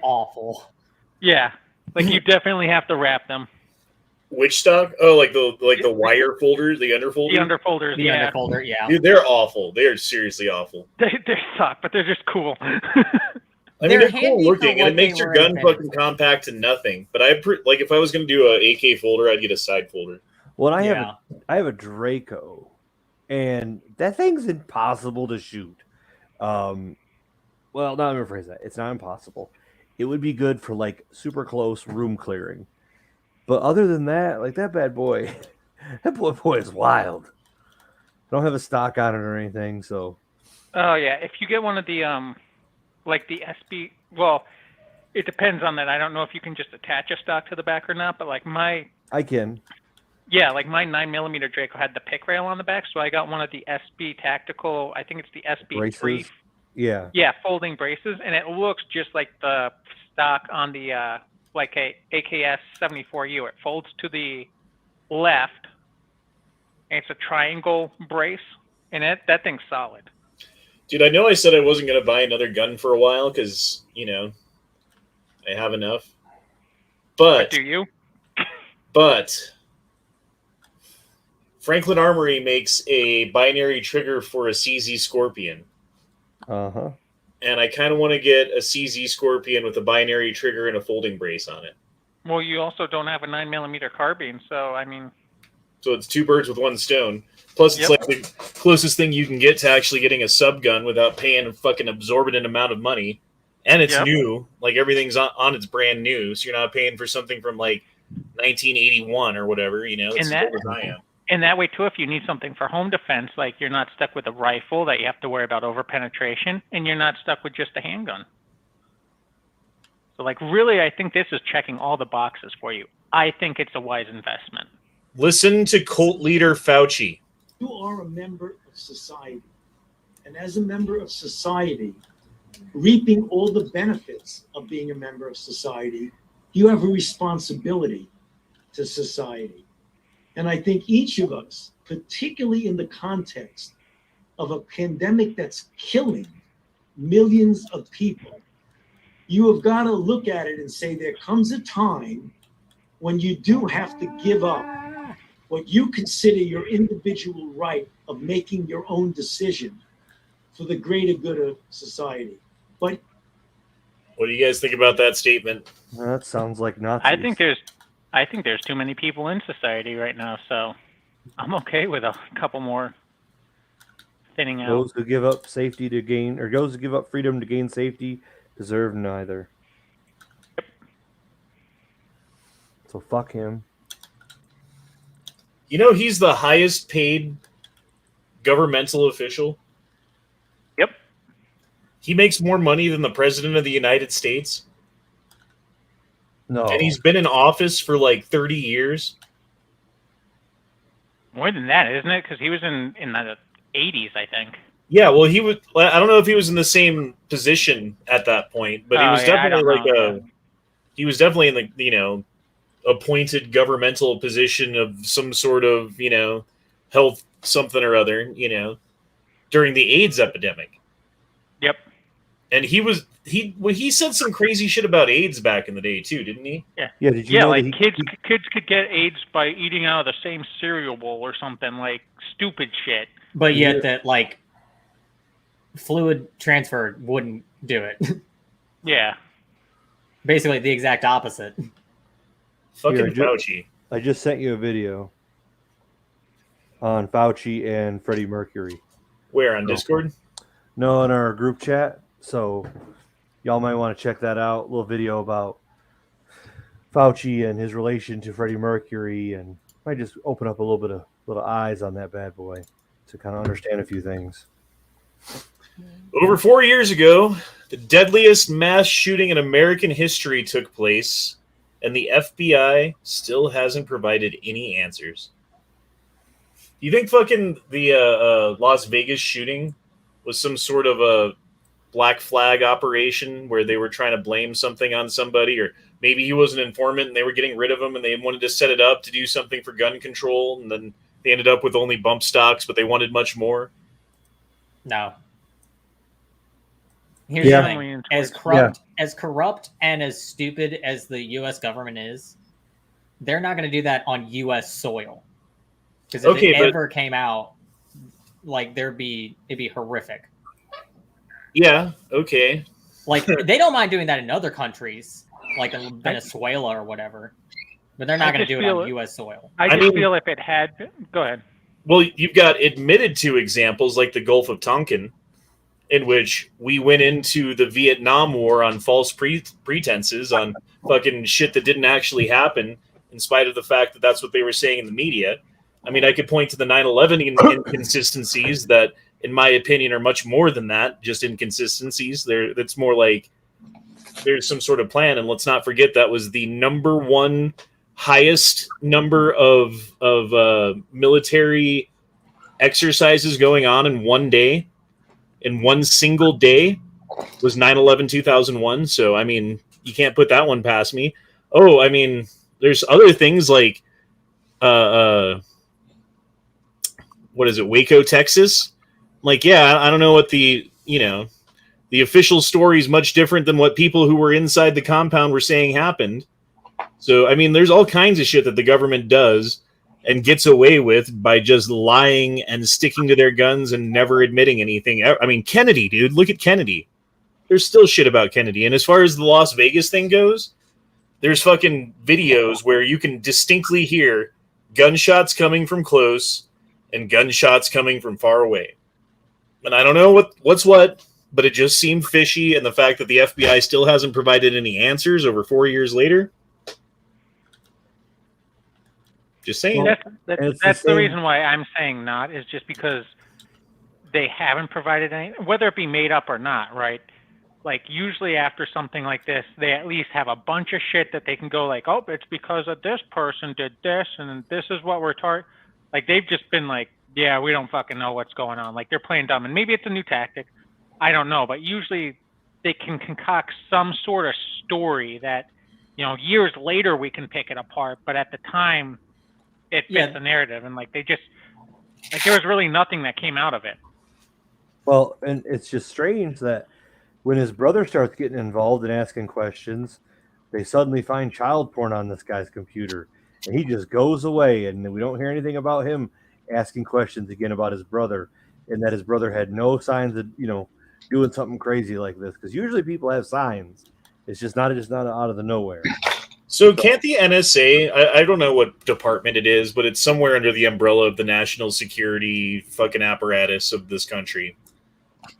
awful. Yeah, like you definitely have to wrap them. Which stock? Oh, like the wire folders, the underfolders. The underfolders, The underfolder, yeah. Dude, they're awful. They are seriously awful. They suck, but they're just cool. I mean, they're cool handy for looking, and what it makes they your were gun intended fucking for. compact to nothing. But like if I was going to do a AK folder, I'd get a side folder. Well, I have a Draco, and that thing's impossible to shoot. Well, not let me rephrase that. It's not impossible. It would be good for like super close room clearing, but other than that, like that bad boy, that boy is wild. I don't have a stock on it or anything, so. Oh yeah, if you get one of the like the SB, well, it depends on that. I don't know if you can just attach a stock to the back or not, but like I can. Yeah, like my 9mm Draco had the pick rail on the back, so I got one of the SB Tactical. I think it's the SB3. Braces? Yeah. Yeah, folding braces, and it looks just like the stock on the like a AKS 74U. It folds to the left, and it's a triangle brace, and that thing's solid. Dude, I know I said I wasn't going to buy another gun for a while because, I have enough. But do you? But Franklin Armory makes a binary trigger for a CZ Scorpion. Uh-huh. And I kind of want to get a CZ Scorpion with a binary trigger and a folding brace on it. Well, you also don't have a 9mm carbine, so I mean... So it's two birds with one stone. Plus, it's like the closest thing you can get to actually getting a sub gun without paying a fucking absorbent amount of money. And it's new. Like, everything's on its brand new, so you're not paying for something from, like, 1981 or whatever, It's as old as I am. And that way, too, if you need something for home defense, like you're not stuck with a rifle that you have to worry about over-penetration, and you're not stuck with just a handgun. So, like, really, I think this is checking all the boxes for you. I think it's a wise investment. Listen to cult leader Fauci. You are a member of society. And as a member of society, reaping all the benefits of being a member of society, you have a responsibility to society. And I think each of us, particularly in the context of a pandemic that's killing millions of people, you have got to look at it and say there comes a time when you do have to give up what you consider your individual right of making your own decision for the greater good of society. But what do you guys think about that statement? That sounds like Nazis. I think there's too many people in society right now, so I'm okay with a couple more thinning out. Those who give up safety to gain, or those who give up freedom to gain safety, deserve neither. Yep. So fuck him. He's the highest paid governmental official. Yep. He makes more money than the president of the United States. No. And he's been in office for like 30 years. More than that, isn't it? Because he was in the 80s, I think. Yeah, well, he was. I don't know if he was in the same position at that point, but he was definitely he was definitely in the appointed governmental position of some sort of health something or other during the AIDS epidemic. Yep. And he said some crazy shit about AIDS back in the day too, didn't he? Yeah. Yeah. Did you know like kids could get AIDS by eating out of the same cereal bowl or something, like stupid shit. But yet that like fluid transfer wouldn't do it. Yeah. Basically the exact opposite. Fucking Fauci. I just sent you a video on Fauci and Freddie Mercury. Where, on Discord? No, in our group chat. So y'all might want to check that out. A little video about Fauci and his relation to Freddie Mercury, and might just open up a little bit of little eyes on that bad boy to kind of understand a few things. Over 4 years ago, the deadliest mass shooting in American history took place, and the FBI still hasn't provided any answers. Do you think fucking the Las Vegas shooting was some sort of a black flag operation where they were trying to blame something on somebody, or maybe he was an informant and they were getting rid of him and they wanted to set it up to do something for gun control, and then they ended up with only bump stocks, but they wanted much more? No. Here's the Yeah. thing: as corrupt and as stupid as the U.S. government is, they're not going to do that on U.S. soil. Because if it ever came out, like it'd be horrific. Yeah. Okay. Like they don't mind doing that in other countries, like in Venezuela or whatever, but they're not going to do it on U.S. soil. I just feel if it had, go ahead. Well, you've got admitted to examples like the Gulf of Tonkin, in which we went into the Vietnam War on false pretenses, on fucking shit that didn't actually happen, in spite of the fact that that's what they were saying in the media. I mean, I could point to the 9/11 inconsistencies that, in my opinion, are much more than that, just inconsistencies. That's more like there's some sort of plan. And let's not forget that was the number one highest number of military exercises going on in one day. In one single day was 9/11/2001. So, I mean, you can't put that one past me. Oh, I mean, there's other things like, what is it, Waco, Texas? Like, yeah, I don't know what the official story is much different than what people who were inside the compound were saying happened. So, I mean, there's all kinds of shit that the government does and gets away with by just lying and sticking to their guns and never admitting anything. I mean, Kennedy, dude, look at Kennedy. There's still shit about Kennedy. And as far as the Las Vegas thing goes, there's fucking videos where you can distinctly hear gunshots coming from close and gunshots coming from far away. And I don't know what's what, but it just seemed fishy. And the fact that the FBI still hasn't provided any answers over 4 years later. Just saying. That's the reason why I'm saying not, is just because they haven't provided any, whether it be made up or not, right? Like, usually after something like this, they at least have a bunch of shit that they can go like, oh, it's because of this person did this, and this is what we're targeting. Like, they've just been like, yeah, we don't fucking know what's going on. Like, they're playing dumb. And maybe it's a new tactic. I don't know. But usually they can concoct some sort of story that, years later we can pick it apart. But at the time, it fits the narrative. And, like, they just, like, there was really nothing that came out of it. Well, and it's just strange that when his brother starts getting involved and asking questions, they suddenly find child porn on this guy's computer. And he just goes away, and we don't hear anything about him asking questions again about his brother, and that his brother had no signs of, doing something crazy like this. Because usually people have signs. It's just not out of the nowhere. So can't the NSA, I don't know what department it is, but it's somewhere under the umbrella of the national security fucking apparatus of this country.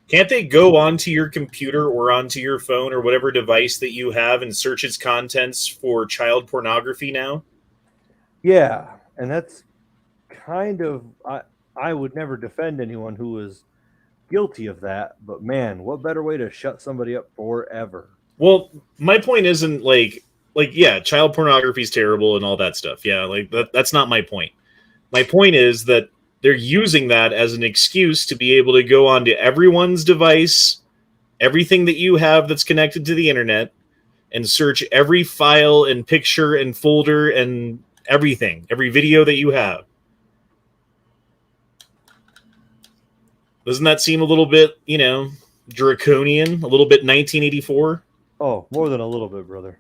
Can't they go onto your computer or onto your phone or whatever device that you have and search its contents for child pornography now? Yeah, and that's kind of, I would never defend anyone who was guilty of that, but man, what better way to shut somebody up forever? Well, my point isn't like yeah, child pornography is terrible and all that stuff. Yeah, like that's not my point. My point is that they're using that as an excuse to be able to go onto everyone's device, everything that you have that's connected to the internet, and search every file and picture and folder and everything, every video that you have. Doesn't that seem a little bit, draconian, a little bit 1984? Oh, more than a little bit, brother.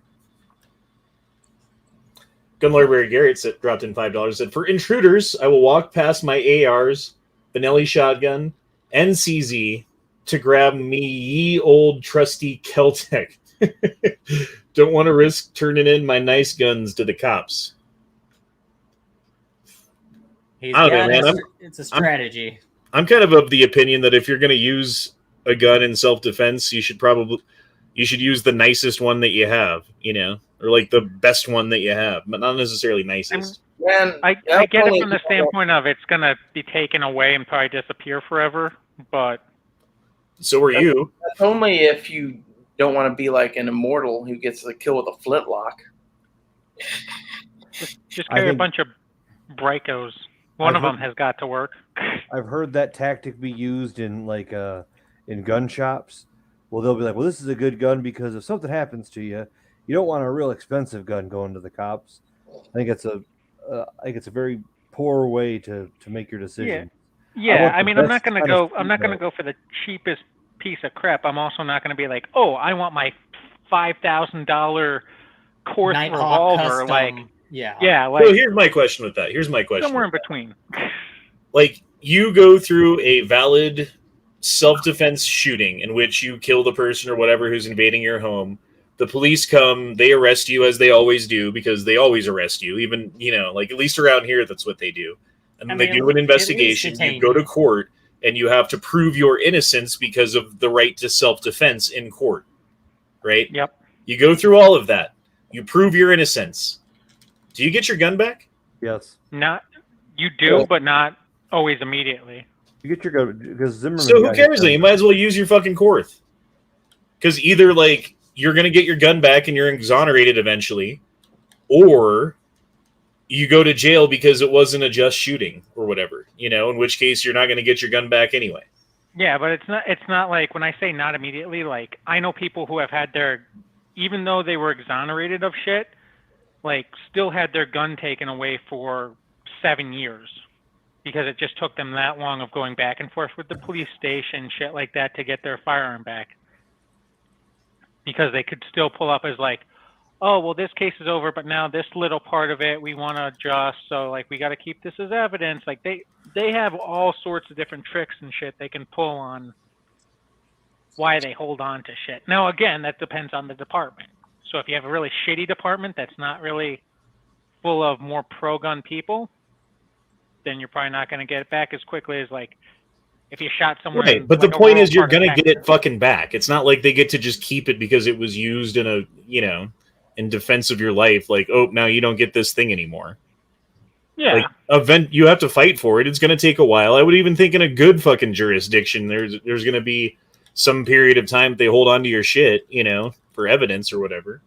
Gunlord Barry Garrett dropped in $5, said, for intruders, I will walk past my ARs, Benelli shotgun, and CZ to grab me ye old trusty Keltec. Don't want to risk turning in my nice guns to the cops. It's a strategy. I'm kind of the opinion that if you're going to use a gun in self-defense, you should use the nicest one that you have, or like the best one that you have, but not necessarily nicest. I get it from the standpoint of it's going to be taken away and probably disappear forever, but... So are you. That's only if you don't want to be like an immortal who gets the kill with a flintlock. Just carry a bunch of Bricos. One of them has got to work. I've heard that tactic be used in in gun shops. Well, they'll be like, well, this is a good gun because if something happens to you, you don't want a real expensive gun going to the cops. I think it's a very poor way to make your decision. Yeah. I mean, I'm not going to go for the cheapest piece of crap, I'm also not going to be like, oh, I want my $5,000 Course Nighthawk revolver. custom, yeah, like So here's my question with that. somewhere in between. Like, you go through a valid self-defense shooting in which you kill the person or whatever who's invading your home. The police come, they arrest you as they always do, because they always arrest you. Even, like at least around here, that's what they do. And they do an investigation. You go to court, and you have to prove your innocence because of the right to self-defense in court. Right? Yep. You go through all of that. You prove your innocence. Do you get your gun back? Yes. You do, but not always immediately. You get your gun because Zimmerman. So who cares then? You might as well use your fucking Korth. Because either you're gonna get your gun back and you're exonerated eventually, or you go to jail because it wasn't a just shooting or whatever. In which case you're not gonna get your gun back anyway. Yeah, but it's not like, when I say not immediately, like, I know people who have had their, even though they were exonerated of shit, like, still had their gun taken away for 7 years because it just took them that long of going back and forth with the police station, shit like that, to get their firearm back. Because they could still pull up as like, oh, well, this case is over, but now this little part of it we want to adjust, so, like, we got to keep this as evidence. Like, they have all sorts of different tricks and shit they can pull on why they hold on to shit. Now, again, that depends on the department. So if you have a really shitty department that's not really full of more pro-gun people, then you're probably not going to get it back as quickly as, like, if you shot someone. Right, but the point is you're going to get it fucking back. It's not like they get to just keep it because it was used in in defense of your life. Like, oh, now you don't get this thing anymore. Yeah. Like, you have to fight for it. It's going to take a while. I would even think in a good fucking jurisdiction, there's going to be some period of time that they hold on to your shit, for evidence or whatever.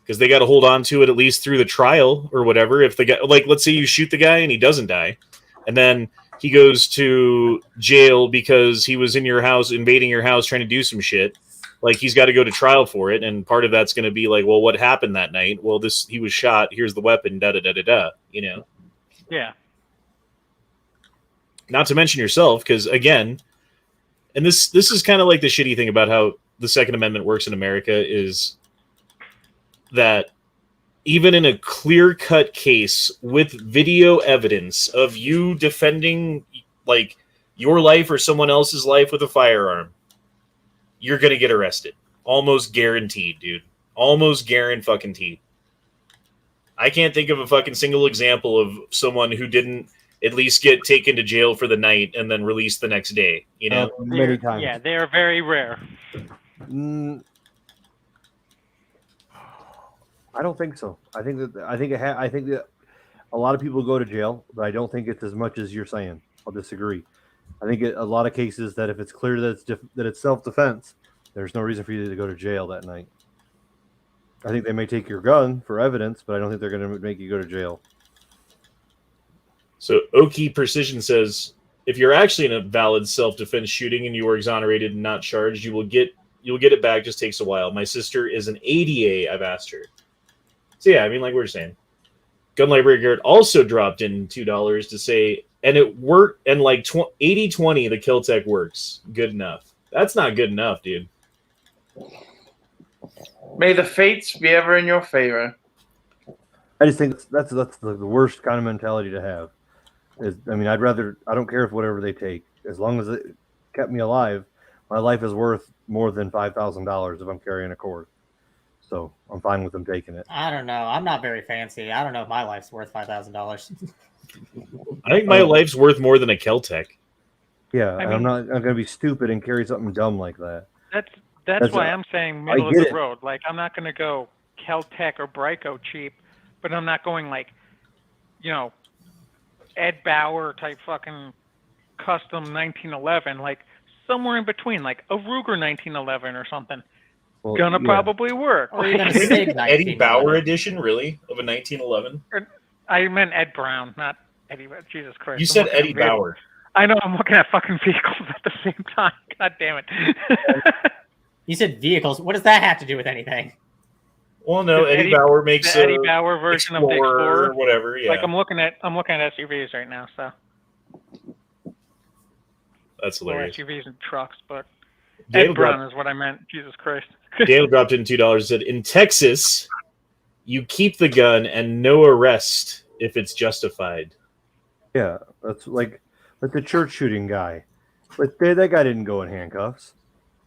Because they got to hold on to it at least through the trial or whatever. If the guy, like, let's say you shoot the guy and he doesn't die, and then he goes to jail because he was in your house, invading your house, trying to do some shit. Like, he's got to go to trial for it, and part of that's going to be like, well, what happened that night? Well, he was shot. Here's the weapon. Da da da da da. Yeah. Not to mention yourself, because again, and this is kind of like the shitty thing about how the Second Amendment works in America is that even in a clear-cut case with video evidence of you defending, like, your life or someone else's life with a firearm, you're going to get arrested. Almost guaranteed, dude. Almost guaranteed. I can't think of a fucking single example of someone who didn't at least get taken to jail for the night and then released the next day, Many times. Yeah, they are very rare. I don't think so. I think that a lot of people go to jail, but I don't think it's as much as you're saying. I'll disagree. I think a lot of cases that if it's clear that it's self-defense, there's no reason for you to go to jail that night. I think they may take your gun for evidence, but I don't think they're going to make you go to jail. So Oki Precision says, if you're actually in a valid self-defense shooting and you were exonerated and not charged, you'll get it back. Just takes a while. My sister is an ADA. I've asked her. So yeah, I mean, like we were saying, Gun Library Garrett also dropped in $2 to say, and it worked, and like 80-20, the kill tech works. Good enough. That's not good enough, dude. May the fates be ever in your favor. I just think that's the worst kind of mentality to have. I don't care if whatever they take, as long as it kept me alive, my life is worth more than $5,000 if I'm carrying a cord. So I'm fine with them taking it. I don't know. I'm not very fancy. I don't know if my life's worth $5,000. I think my life's worth more than a Keltec. Yeah, I'm not going to be stupid and carry something dumb like that. That's why I'm saying middle of the road. Like, I'm not going to go Keltec or Bryco cheap, but I'm not going like, Ed Bauer type fucking custom 1911. Like, somewhere in between, like a Ruger 1911 or something. Well, probably work. Or you're gonna save Eddie Bauer edition, really, of a 1911? I meant Ed Brown, not Eddie. Jesus Christ! You said Eddie Bauer. I know. I'm looking at fucking vehicles at the same time. God damn it! You said vehicles. What does that have to do with anything? Well, no. Eddie Bauer makes the Eddie Bauer version of the Explorer or whatever. Yeah. Like I'm looking at SUVs right now. So that's hilarious. Or SUVs and trucks, but Daniel Ed Brown is what I meant. Jesus Christ. Daniel dropped in $2 and said, in Texas, you keep the gun and no arrest if it's justified. Yeah, that's like the church shooting guy. But that guy didn't go in handcuffs.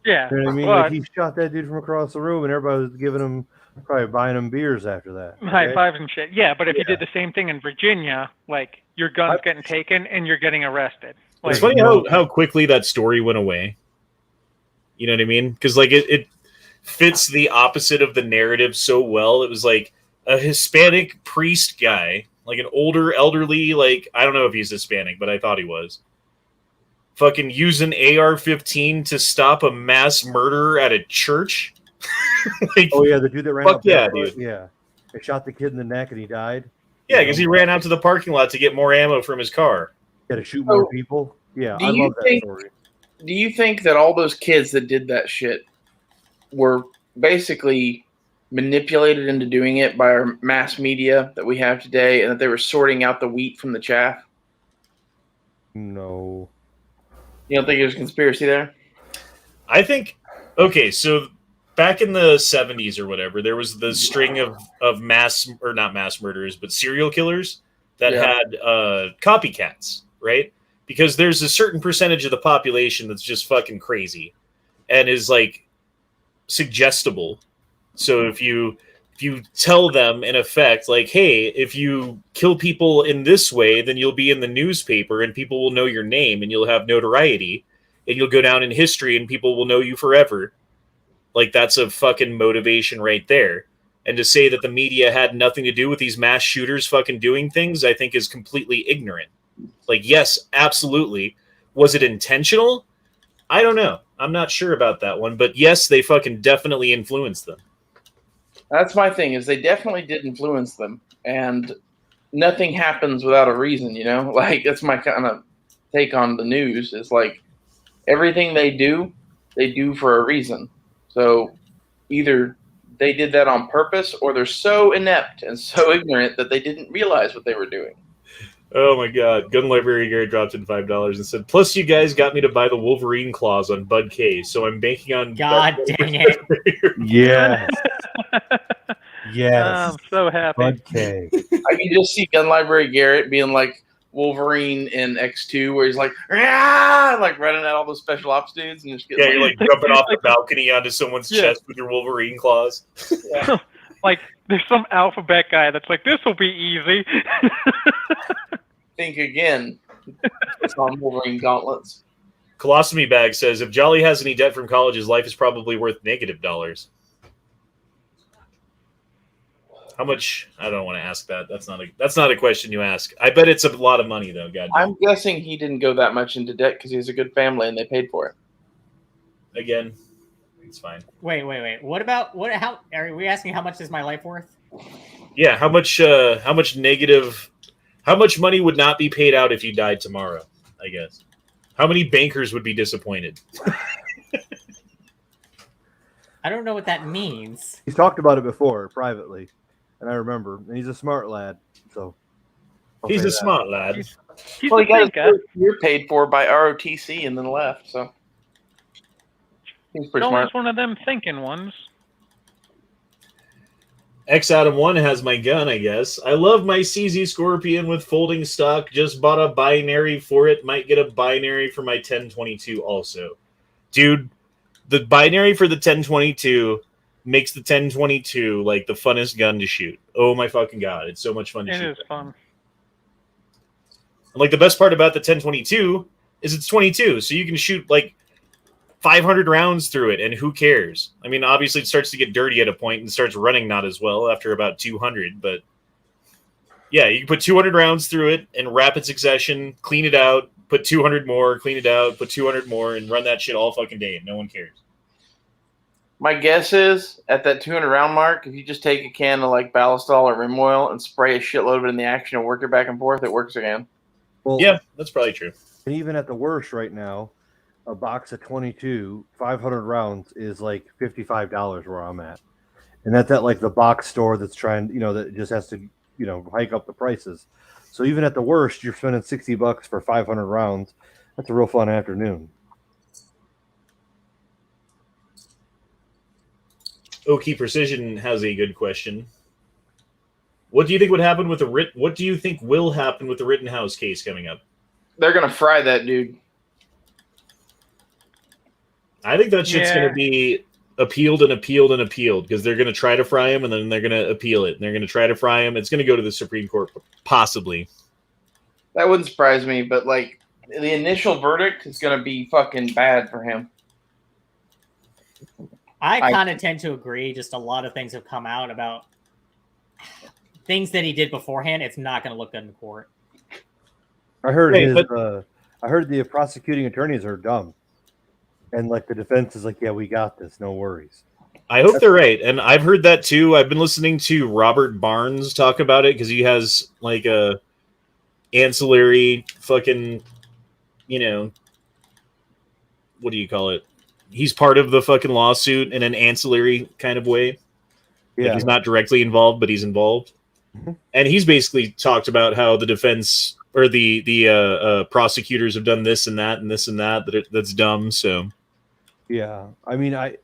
Yeah. You know what I mean? Well, Like he shot that dude from across the room, and everybody was giving him, probably buying him beers after that. high okay? fives and shit. Yeah, but if you did the same thing in Virginia, like your gun's getting taken and you're getting arrested. Like, It's funny how quickly that story went away. You know what I mean? Because like it fits the opposite of the narrative so well. It was like a Hispanic priest guy, like an older, elderly, like I don't know if he's Hispanic, but I thought he was. Fucking use an AR-15 to stop a mass murder at a church. Like, oh yeah, the dude that ran fuck up. yeah, dude. dude. Yeah, they shot the kid in the neck and he died. Yeah, because he ran out to the parking lot to get more ammo from his car. Got to shoot more people. Yeah, do I you love that think- story. Do you think that all those kids that did that shit were basically manipulated into doing it by our mass media that we have today, and that they were sorting out the wheat from the chaff? No. You don't think there's a conspiracy there? I think, okay, so back in the 70s or whatever, there was the string of mass, or not mass murderers, but serial killers that had copycats, right? Because there's a certain percentage of the population that's just fucking crazy and is like suggestible. So if you tell them in effect, like, hey, if you kill people in this way, then you'll be in the newspaper and people will know your name and you'll have notoriety and you'll go down in history and people will know you forever. Like, that's a fucking motivation right there. And to say that the media had nothing to do with these mass shooters fucking doing things, I think is completely ignorant. Like, yes, absolutely. Was it intentional? I don't know. I'm not sure about that one. But yes, they fucking definitely influenced them. That's my thing, is they definitely did influence them. And nothing happens without a reason, you know? Like, that's my kind of take on the news. Is like, everything they do for a reason. So either they did that on purpose, or they're so inept and so ignorant that they didn't realize what they were doing. Oh my god. Gun Library Gary dropped in $5 and said, plus you guys got me to buy the Wolverine claws on Bud K, so I'm banking on... God dang it. Yes. Yes. I'm so happy. Bud K. I can just see Gun Library Garrett being like Wolverine in X2, where he's like, "Rah!" like running at all those special ops dudes and just getting Yeah, you're like jumping off the balcony onto someone's chest with your Wolverine claws. Like, there's some alphabet guy that's like, this will be easy. think again. It's on Wolverine gauntlets. Colostomy Bag says, if Jolly has any debt from college, his life is probably worth negative dollars. How much? I don't want to ask that. That's not a question you ask. I bet it's a lot of money, though. God, I'm guessing he didn't go that much into debt because he's a good family and they paid for it. Again, it's fine. Wait. What about how are we asking how much is my life worth? Yeah, how much money would not be paid out if you died tomorrow, I guess. How many bankers would be disappointed? I don't know what that means. He's talked about it before privately, and I remember. And he's a smart lad, so He's a smart lad. He's Well, a he got his thinker. first year paid for by ROTC and then left, so he's pretty Always smart. one of them thinking ones. X Adam 1 has my gun, I guess. I love my CZ Scorpion with folding stock. Just bought a binary for it. Might get a binary for my 1022 also. Dude, the binary for the 1022 makes the 1022 like the funnest gun to shoot. Oh my fucking god, it's so much fun to shoot. It is fun. And like the best part about the 1022 is it's 22, so you can shoot like 500 rounds through it, and who cares? I mean, obviously it starts to get dirty at a point and starts running not as well after about 200, but yeah, you can put 200 rounds through it in rapid succession, clean it out, put 200 more, clean it out, put 200 more, and run that shit all fucking day, and no one cares. My guess is at that 200 round mark, if you just take a can of like Ballistol or rim oil and spray a shitload of it in the action and work it back and forth, it works again. Well, Yeah, that's probably true. and even at the worst right now, a box of 22, 500 rounds is like $55 where I'm at. And that's at like the box store that's trying, that just has to, hike up the prices. So even at the worst, you're spending $60 for 500 rounds. That's a real fun afternoon. Okie Precision has a good question. What do you think would happen with the What do you think will happen with the Rittenhouse case coming up? They're gonna fry that dude. I think that shit's going to be appealed and appealed and appealed because they're going to try to fry him and then they're going to appeal it. And they're going to try to fry him. It's going to go to the Supreme Court, possibly. That wouldn't surprise me, but like the initial verdict is going to be fucking bad for him. I kind of tend to agree. Just a lot of things have come out about things that he did beforehand. It's not going to look good in court. I heard I heard the prosecuting attorneys are dumb. And like the defense is like, yeah, we got this. No worries. I hope they're right. And I've heard that too. I've been listening to Robert Barnes talk about it because he has like a ancillary fucking, you know, what do you call it? He's part of the fucking lawsuit in an ancillary kind of way. Yeah. Like he's not directly involved, but he's involved. Mm-hmm. And he's basically talked about how the defense or the prosecutors have done this and that and this and that's dumb. So. Yeah, I mean, I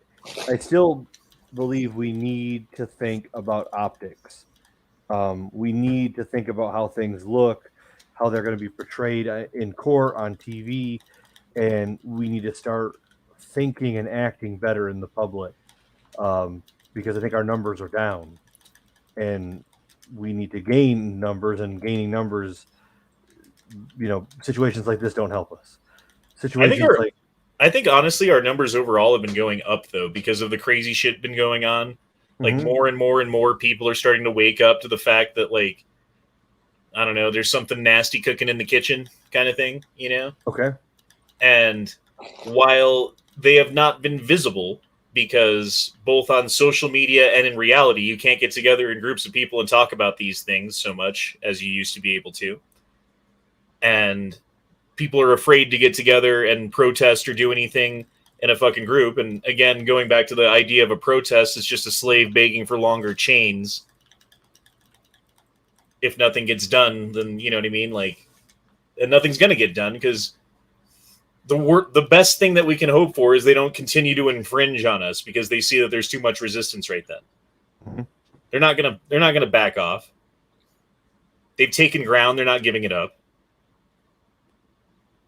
still believe we need to think about optics. We need to think about how things look, how they're going to be portrayed in court, on TV, and we need to start thinking and acting better in the public because I think our numbers are down, and we need to gain numbers, and gaining numbers, you know, situations like this don't help us. I think honestly our numbers overall have been going up though because of the crazy shit been going on. Like more and more and more people are starting to wake up to the fact that like I don't know, there's something nasty cooking in the kitchen kind of thing, you know? Okay. And while they have not been visible because both on social media and in reality you can't get together in groups of people and talk about these things so much as you used to be able to. And people are afraid to get together and protest or do anything in a fucking group. And again, going back to the idea of a protest, it's just a slave begging for longer chains. If nothing gets done, then you know what I mean? Like, and nothing's going to get done because the best thing that we can hope for is they don't continue to infringe on us because they see that there's too much resistance right then. Mm-hmm. They're not going to back off. They've taken ground. They're not giving it up.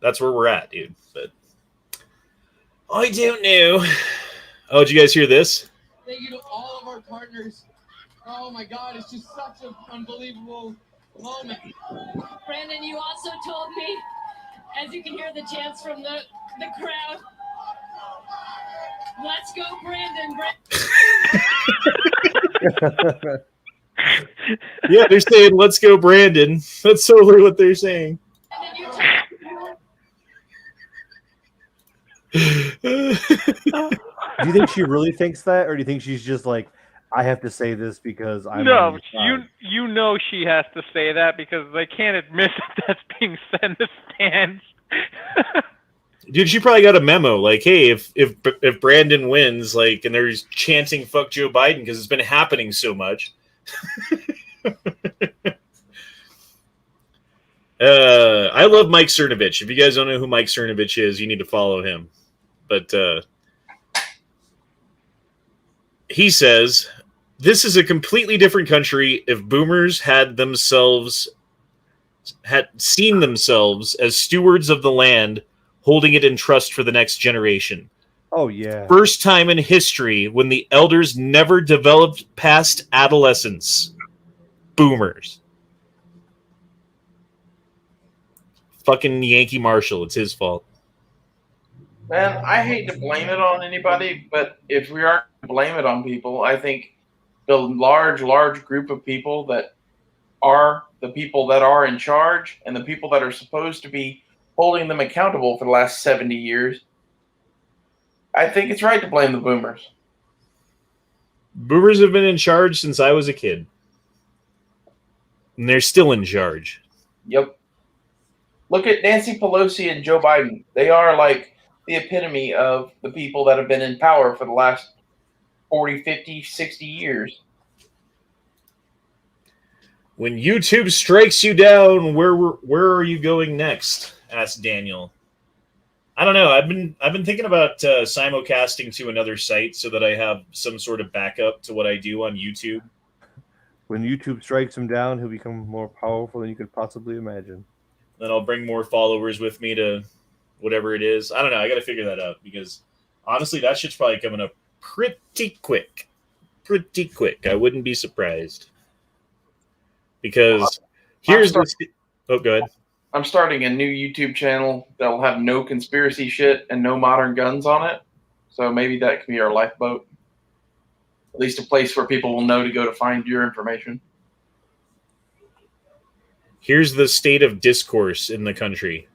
That's where we're at, dude. But I don't know. Oh, did you guys hear this? Thank you to all of our partners. Oh my God, it's just such an unbelievable moment. Brandon, you also told me, as you can hear the chants from the crowd, let's go, Brandon. Yeah, they're saying, let's go, Brandon. That's totally what they're saying. Do you think she really thinks that, or do you think she's just like, I have to say this because I'm no? You know she has to say that because they can't admit that that's being said in the stands. Dude, she probably got a memo like, hey, if Brandon wins, like, and they're chanting "fuck Joe Biden" because it's been happening so much. I love Mike Cernovich. If you guys don't know who Mike Cernovich is, you need to follow him. But he says, this is a completely different country if boomers had seen themselves as stewards of the land, holding it in trust for the next generation. Oh, yeah. First time in history when the elders never developed past adolescence. Boomers. Fucking Yankee Marshall. It's his fault. Man, I hate to blame it on anybody, but if we aren't going to blame it on people, I think the large group of people that are the people that are in charge and the people that are supposed to be holding them accountable for the last 70 years, I think it's right to blame the boomers. Boomers have been in charge since I was a kid. And they're still in charge. Yep. Look at Nancy Pelosi and Joe Biden. They are like the epitome of the people that have been in power for the last 40, 50, 60 years. When YouTube strikes you down, where are you going next? Asked Daniel. I don't know. I've been thinking about simulcasting to another site so that I have some sort of backup to what I do on YouTube. When YouTube strikes him down, he'll become more powerful than you could possibly imagine. Then I'll bring more followers with me to whatever it is. I don't know. I got to figure that out because honestly, that shit's probably coming up pretty quick. Pretty quick. I wouldn't be surprised. Because here's the... Oh, go ahead. I'm starting a new YouTube channel that'll have no conspiracy shit and no modern guns on it. So maybe that can be our lifeboat. At least a place where people will know to go to find your information. Here's the state of discourse in the country.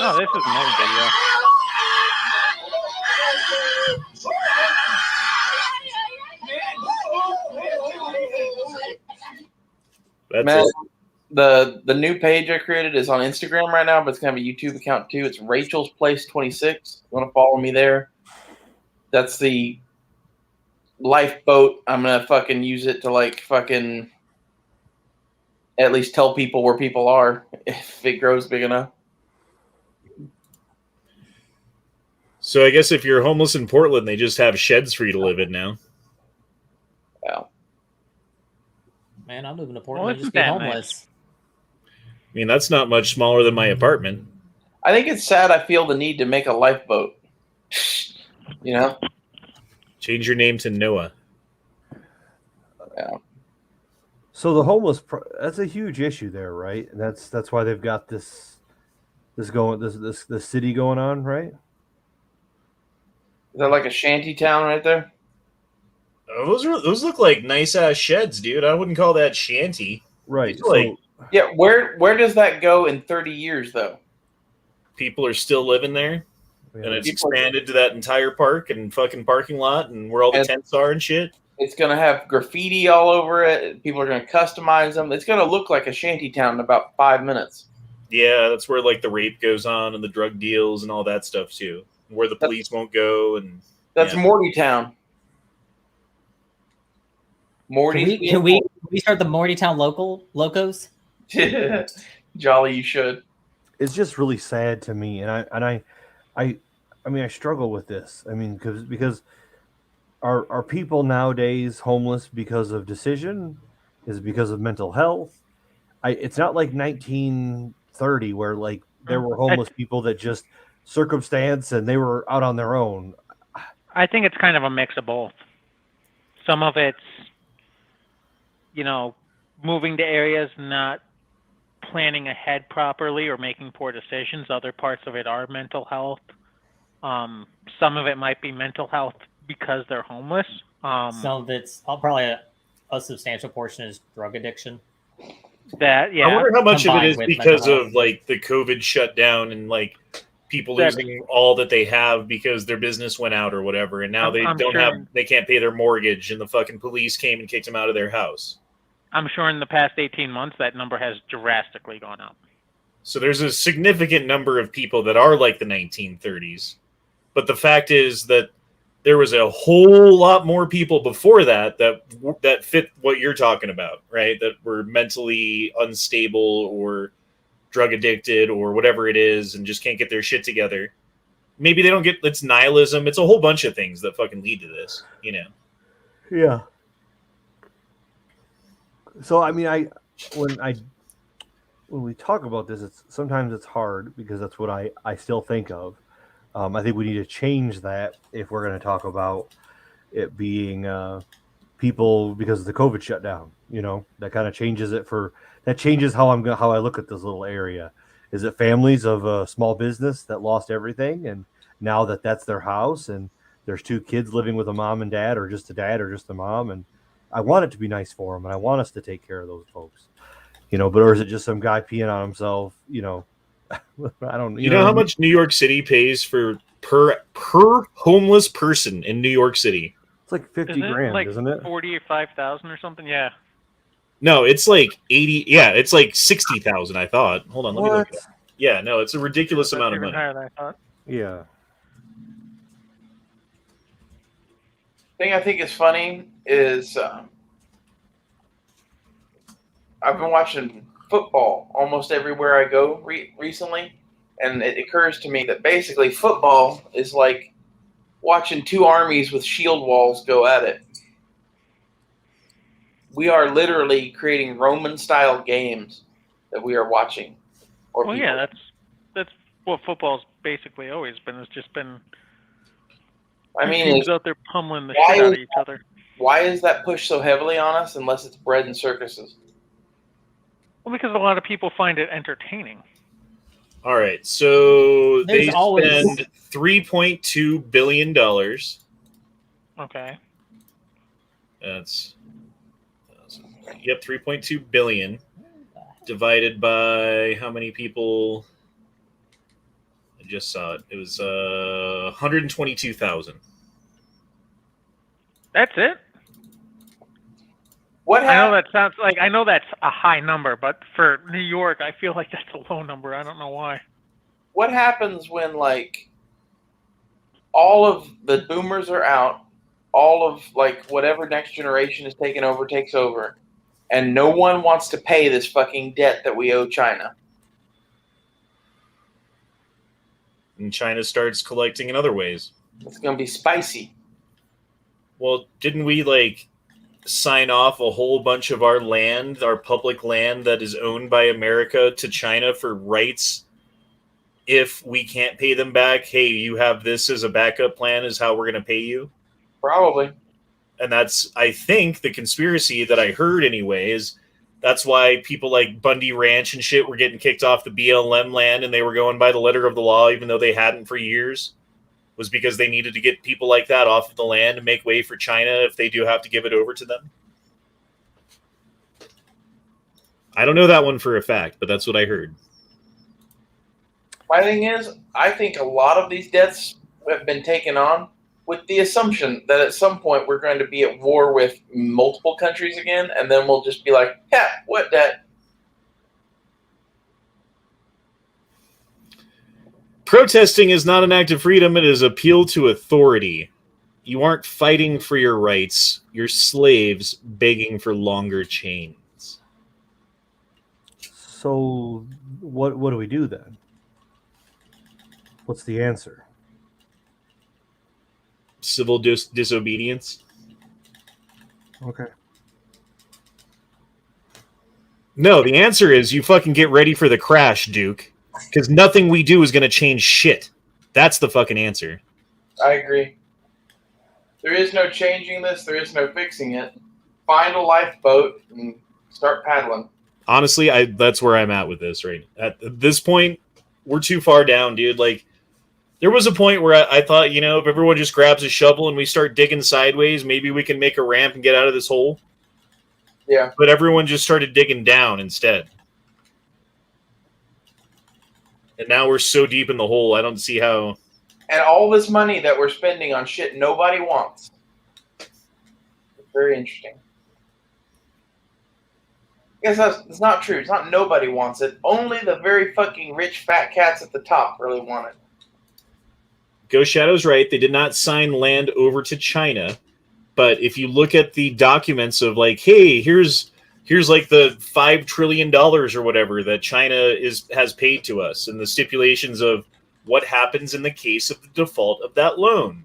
Oh, this is another video. That's Man, it. the new page I created is on Instagram right now, but it's gonna have a YouTube account too. It's Rachel's Place 26. You want to follow me there? That's the lifeboat. I'm gonna fucking use it to like fucking at least tell people where people are if it grows big enough. So I guess if you're homeless in Portland, they just have sheds for you to live in now. Yeah. Man, I'm moving to Portland and isn't just be that homeless. I mean, that's not much smaller than my apartment. I think it's sad I feel the need to make a lifeboat. You know? Change your name to Noah. Yeah. So the homeless, that's a huge issue there, right? And that's why they've got this city going on, right? Is that like a shanty town right there? Oh, those look like nice ass sheds, dude. I wouldn't call that shanty. Right. Like, Yeah, where does that go in 30 years though? people are still living there, Yeah. and it's expanded to that entire park and fucking parking lot and where all the tents are and shit. It's gonna have graffiti all over it. People are gonna customize them. It's gonna look like a shanty town in about 5 minutes. Yeah, that's where like the rape goes on and the drug deals and all that stuff too. Where the police won't go and That's yeah. Morty Town. Can we start the Mortytown locos? Jolly, you should. It's just really sad to me, and I struggle with this. I mean, because are people nowadays homeless because of decision? Is it because of mental health? It's not like 1930 where like there were homeless people that just circumstance and they were out on their own. I think it's kind of a mix of both. Some of it's, moving to areas not planning ahead properly or making poor decisions. Other parts of it are mental health. Some of it might be mental health because they're homeless. Some of it's probably a substantial portion is drug addiction. I wonder how much of it is Combined with because mental of like the COVID shutdown and like people losing all that they have because their business went out or whatever, and now they can't pay their mortgage, and the fucking police came and kicked them out of their house. I'm sure in the past 18 months that number has drastically gone up. So there's a significant number of people that are like the 1930s. But the fact is that there was a whole lot more people before that fit what you're talking about, right? That were mentally unstable or drug addicted or whatever it is and just can't get their shit together. Maybe they don't get, it's nihilism. It's a whole bunch of things that fucking lead to this, Yeah. So I mean, when we talk about this, sometimes it's hard because that's what I still think of. I think we need to change that if we're going to talk about it being people because of the COVID shutdown. That kind of changes it that changes how I look at this little area. Is it families of a small business that lost everything and now that's their house and there's two kids living with a mom and dad or just a dad or just a mom, and I want it to be nice for them, and I want us to take care of those folks, or is it just some guy peeing on himself, I don't. You know how much New York City pays for per homeless person in New York City? It's like 50 grand, like isn't it? 40 or 5,000 or something. Yeah. No, it's like 80. Yeah, it's like 60,000. I thought. Hold on, let me look it up. Yeah, no, it's a ridiculous amount of money. Higher than I thought. Yeah. thing I think is funny is I've been watching football almost everywhere I go recently, and it occurs to me that basically football is like watching two armies with shield walls go at it. We are literally creating Roman-style games that we are watching. Well, yeah, that's what football's basically always been. It's just been teams out there pummeling the shit out of each other. Why is that pushed so heavily on us unless it's bred in circuses? Well, because a lot of people find it entertaining. All right, so There's they always- spend $3.2 billion. Okay. That's, yep, 3.2 billion divided by how many people? I just saw it. It was 122,000. That's it? What I know happened? that sounds like, I know that's a high number, but for New York, I feel like that's a low number. I don't know why. What happens when like all of the boomers are out, all of like whatever next generation is taking over takes over, and no one wants to pay this fucking debt that we owe China? And China starts collecting in other ways. It's gonna be spicy. Well, didn't we like sign off a whole bunch of our land, our public land that is owned by America, to China for rights? If we can't pay them back, hey, you have this as a backup plan, is how we're going to pay you. Probably. And that's, I think, the conspiracy that I heard anyway, is that's why people like Bundy Ranch and shit were getting kicked off the BLM land and they were going by the letter of the law, even though they hadn't for years, was because they needed to get people like that off of the land and make way for China if they do have to give it over to them. I don't know that one for a fact, but that's what I heard. My thing is, I think a lot of these debts have been taken on with the assumption that at some point we're going to be at war with multiple countries again, and then we'll just be like, yeah, what debt? Protesting is not an act of freedom, it is appeal to authority. You aren't fighting for your rights, you're slaves begging for longer chains. So what do we do then? What's the answer? Civil disobedience? Okay. No, the answer is you fucking get ready for the crash, Duke. Because nothing we do is going to change shit. That's the fucking answer. I agree. There is no changing this. There is no fixing it. Find a lifeboat and start paddling. Honestly, that's where I'm at with this, right? At this point, we're too far down, dude. Like, there was a point where I thought, you know, if everyone just grabs a shovel and we start digging sideways, maybe we can make a ramp and get out of this hole. Yeah. But everyone just started digging down instead. And now we're so deep in the hole, I don't see how... And all this money that we're spending on shit nobody wants. It's very interesting. I guess that's not true. It's not nobody wants it. Only the very fucking rich fat cats at the top really want it. Ghost Shadow's right. They did not sign land over to China. But if you look at the documents of like, hey, here's like the $5 trillion or whatever that China has paid to us, and the stipulations of what happens in the case of the default of that loan.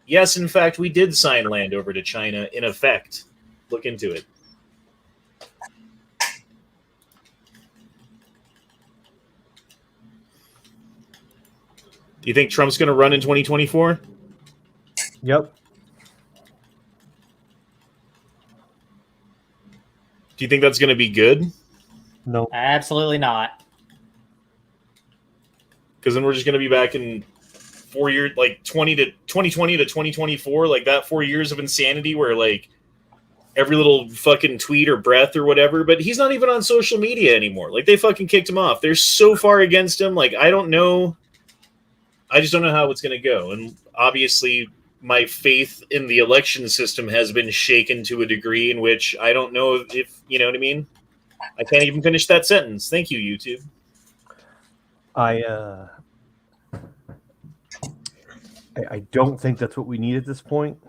Yes, in fact, we did sign land over to China in effect. Look into it. Do you think Trump's going to run in 2024? Yep. Do you think that's going to be good? No. Absolutely not. Because then we're just going to be back in 4 years, like 2020 to 2024, like that 4 years of insanity where like every little fucking tweet or breath or whatever. But he's not even on social media anymore. Like they fucking kicked him off. They're so far against him. Like I don't know. I just don't know how it's going to go. And obviously, my faith in the election system has been shaken to a degree in which I don't know if, you know what I mean? I can't even finish that sentence. Thank you, YouTube. I don't think that's what we need at this point.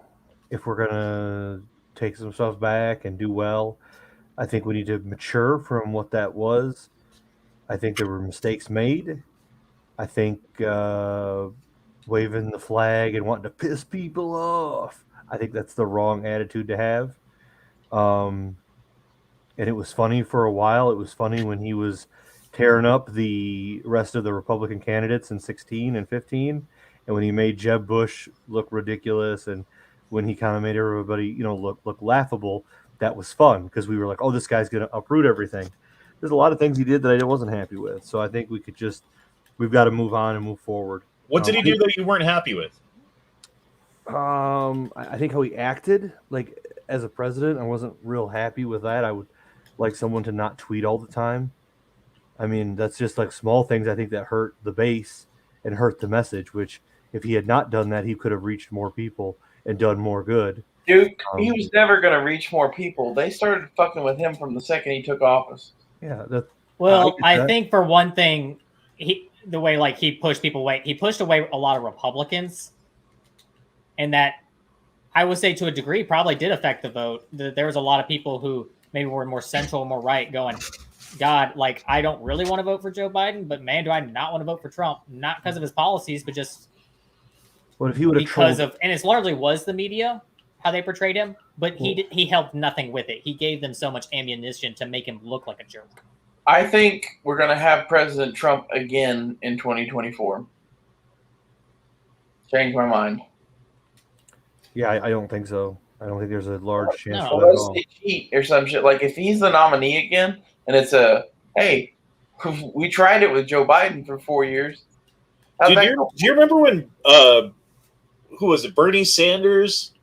if we're gonna take some stuff back and do well. I think we need to mature from what that was. I think there were mistakes made. I think waving the flag and wanting to piss people off. I think that's the wrong attitude to have. Um, and it was funny for a while. It was funny when he was tearing up the rest of the Republican candidates in 16 and 15, and when he made Jeb Bush look ridiculous, and when he kind of made everybody, look laughable. That was fun because we were like, "Oh, this guy's going to uproot everything." There's a lot of things he did that I wasn't happy with, so I think we've got to move on and move forward. What did he do that you weren't happy with? I think how he acted, like as a president, I wasn't real happy with that. I would like someone to not tweet all the time. I mean, that's just like small things I think that hurt the base and hurt the message, which if he had not done that, he could have reached more people and done more good. Duke, he was never going to reach more people. They started fucking with him from the second he took office. Yeah. I think for one thing, the way like he pushed people away, he pushed away a lot of Republicans, and that I would say to a degree probably did affect the vote. There was a lot of people who maybe were more central, more right, going, God, like I don't really want to vote for Joe Biden, but man, do I not want to vote for Trump? Not because of his policies, but just what if he would have because of, and it largely was the media how they portrayed him, but he helped nothing with it. He gave them so much ammunition to make him look like a jerk. I think we're going to have President Trump again in 2024. Change my mind. Yeah, I don't think so. I don't think there's a large chance for that at all. Cheat or some shit. Like if he's the nominee again, and it's hey, we tried it with Joe Biden for 4 years. Do you remember when who was it? Bernie Sanders,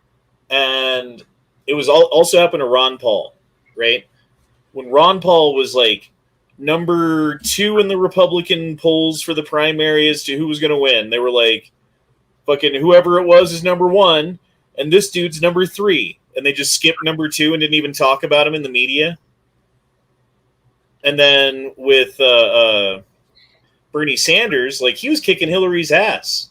and it was also happened to Ron Paul, right? When Ron Paul was like number 2 in the Republican polls for the primary as to who was going to win, they were like, fucking whoever it was is number 1, and this dude's number 3, and they just skipped number 2 and didn't even talk about him in the media. And then with Bernie Sanders, like he was kicking Hillary's ass,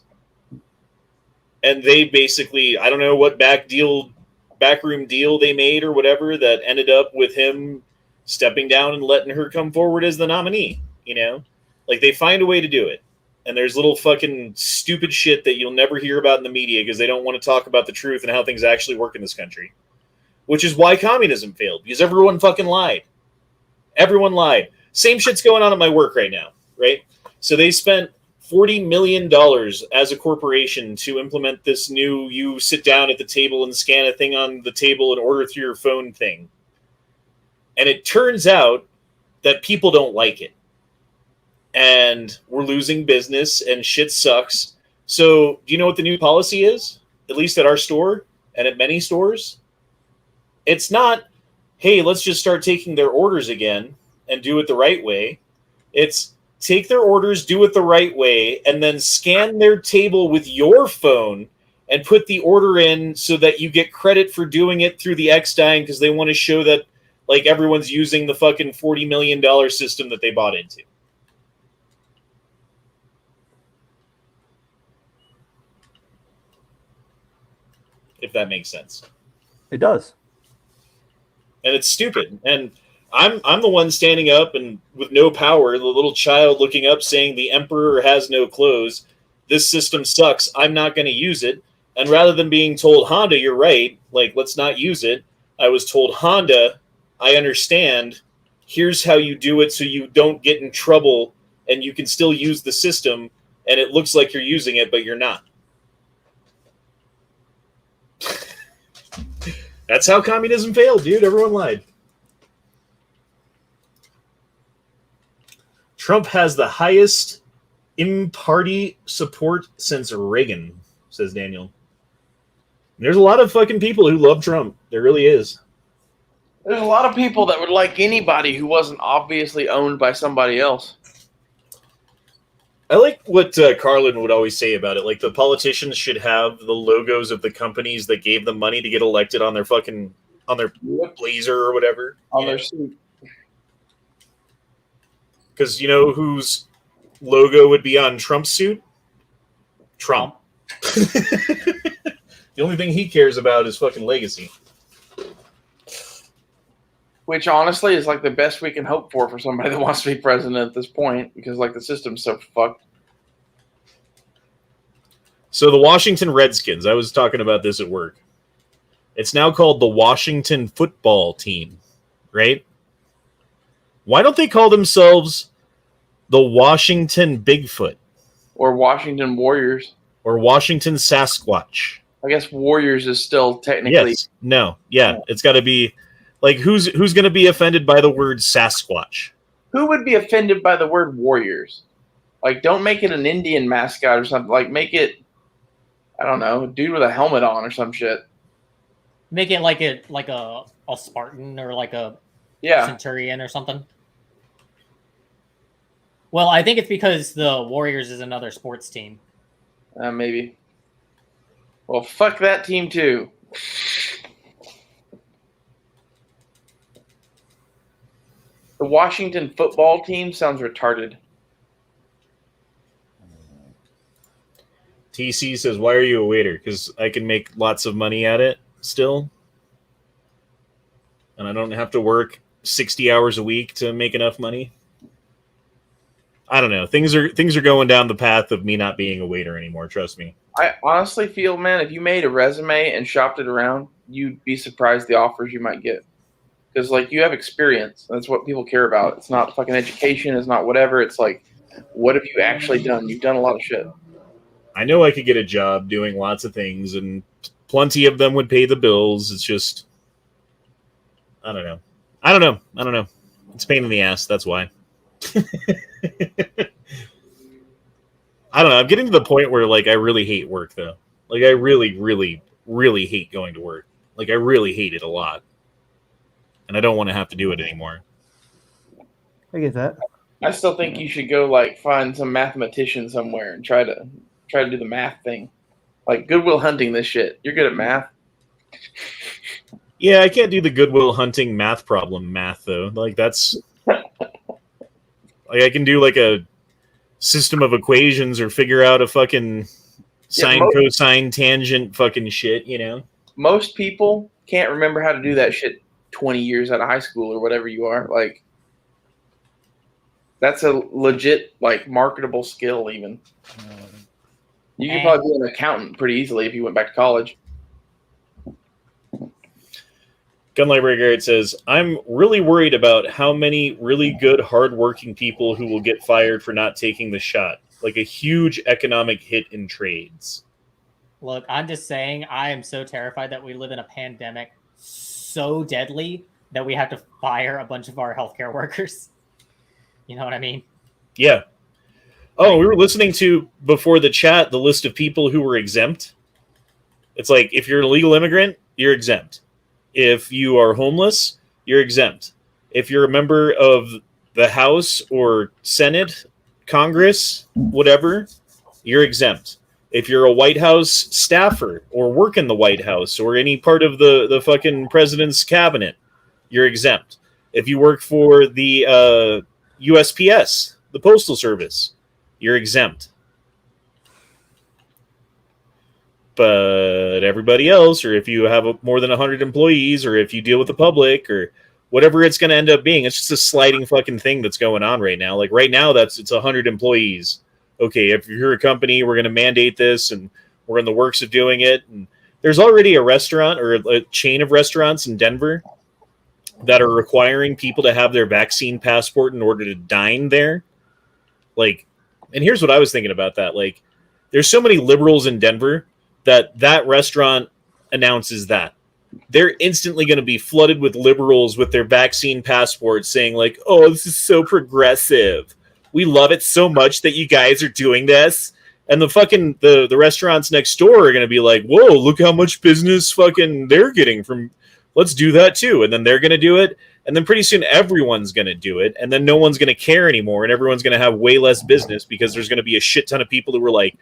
and they basically, I don't know what backroom deal they made or whatever that ended up with him stepping down and letting her come forward as the nominee. Like they find a way to do it. And there's little fucking stupid shit that you'll never hear about in the media because they don't want to talk about the truth and how things actually work in this country. Which is why communism failed, because everyone fucking lied. Everyone lied. Same shit's going on at my work right now, right? So they spent $40 million as a corporation to implement this new, you sit down at the table and scan a thing on the table and order through your phone thing. And it turns out that people don't like it. And we're losing business and shit sucks. So do you know what the new policy is? At least at our store and at many stores? It's not, hey, let's just start taking their orders again and do it the right way. It's take their orders, do it the right way, and then scan their table with your phone and put the order in so that you get credit for doing it through the X-Dine because they want to show that like everyone's using the fucking $40 million system that they bought into. If that makes sense. It does. And it's stupid. And I'm the one standing up and with no power, the little child looking up saying the emperor has no clothes. This system sucks. I'm not going to use it. And rather than being told, Honda, you're right, like, let's not use it, I was told, Honda, I understand. Here's how you do it so you don't get in trouble and you can still use the system and it looks like you're using it, but you're not. That's how communism failed, dude. Everyone lied. Trump has the highest in-party support since Reagan, says Daniel. There's a lot of fucking people who love Trump. There really is. There's a lot of people that would like anybody who wasn't obviously owned by somebody else. I like what Carlin would always say about it. Like, the politicians should have the logos of the companies that gave them money to get elected on their fucking, on their blazer or whatever. On their suit. Because you know whose logo would be on Trump's suit? Trump. The only thing he cares about is fucking legacy. Which honestly is like the best we can hope for somebody that wants to be president at this point, because like the system's so fucked. So the Washington Redskins, I was talking about this at work. It's now called the Washington Football Team, right? Why don't they call themselves the Washington Bigfoot? Or Washington Warriors. Or Washington Sasquatch? I guess Warriors is still technically... Yes. No. Yeah. It's got to be... Like, who's going to be offended by the word Sasquatch? Who would be offended by the word Warriors? Like, don't make it an Indian mascot or something. Like, make it, I don't know, a dude with a helmet on or some shit. Make it like a Spartan or like a Centurion or something. Well, I think it's because the Warriors is another sports team. Maybe. Well, fuck that team too. The Washington Football Team sounds retarded. TC says, why are you a waiter? Because I can make lots of money at it still. And I don't have to work 60 hours a week to make enough money. I don't know. Things are going down the path of me not being a waiter anymore. Trust me. I honestly feel, man, if you made a resume and shopped it around, you'd be surprised the offers you might get. Because, like, you have experience. That's what people care about. It's not fucking education. It's not whatever. It's like, what have you actually done? You've done a lot of shit. I know I could get a job doing lots of things, and plenty of them would pay the bills. It's just, I don't know. It's a pain in the ass. That's why. I don't know. I'm getting to the point where, like, I really hate work, though. Like, I really, really, really hate going to work. Like, I really hate it a lot. And I don't want to have to do it anymore. I get that. I still think you should go, like, find some mathematician somewhere and try to do the math thing. Like, Goodwill Hunting this shit. You're good at math. Yeah, I can't do the Goodwill Hunting math problem math, though. Like, that's... like, I can do, like, a system of equations or figure out a fucking sine, cosine, tangent fucking shit, you know? Most people can't remember how to do that shit 20 years out of high school or whatever you are. Like, that's a legit, like, marketable skill even. You could probably be an accountant pretty easily if you went back to college. Gunlight Brigade says, I'm really worried about how many really good, hardworking people who will get fired for not taking the shot. Like a huge economic hit in trades. Look, I'm just saying, I am so terrified that we live in a pandemic so deadly that we have to fire a bunch of our healthcare workers. You know what I mean? Yeah. Oh, we were listening to, before the chat, the list of people who were exempt. It's like, if you're a legal immigrant, you're exempt. If you are homeless, you're exempt. If you're a member of the House or Senate, Congress, whatever, you're exempt. If you're a White House staffer or work in the White House or any part of the fucking president's cabinet, you're exempt. If you work for the USPS, the Postal Service, you're exempt. But everybody else, or if you have more than 100 employees, or if you deal with the public, or whatever it's going to end up being, it's just a sliding fucking thing that's going on right now. Like right now, it's 100 employees. Okay, if you're a company, we're going to mandate this, and we're in the works of doing it. And there's already a restaurant or a chain of restaurants in Denver that are requiring people to have their vaccine passport in order to dine there. Like, and here's what I was thinking about that. Like, there's so many liberals in Denver that restaurant announces that. They're instantly going to be flooded with liberals with their vaccine passports saying like, oh, this is so progressive. We love it so much that you guys are doing this. And the fucking, the restaurants next door are going to be like, whoa, look how much business fucking they're getting from, let's do that too. And then they're going to do it. And then pretty soon everyone's going to do it. And then no one's going to care anymore. And everyone's going to have way less business because there's going to be a shit ton of people who were like,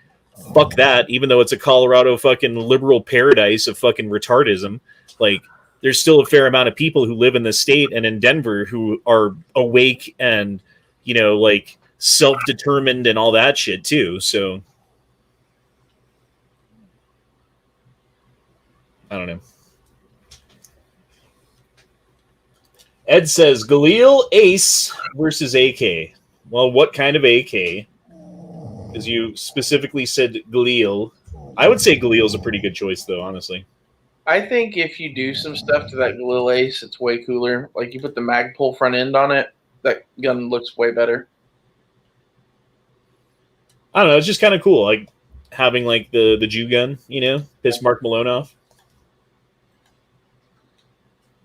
fuck that, even though it's a Colorado fucking liberal paradise of fucking retardism. Like, there's still a fair amount of people who live in the state and in Denver who are awake and, you know, like, self-determined and all that shit, too. So, I don't know. Ed says Galil Ace versus AK. Well, what kind of AK? Because you specifically said Galil. I would say Galil's a pretty good choice, though, honestly. I think if you do some stuff to that Galil Ace, it's way cooler. Like you put the mag pull front end on it, that gun looks way better. I don't know. It's just kind of cool, like having like the Jew gun, you know, piss Mark Malone off.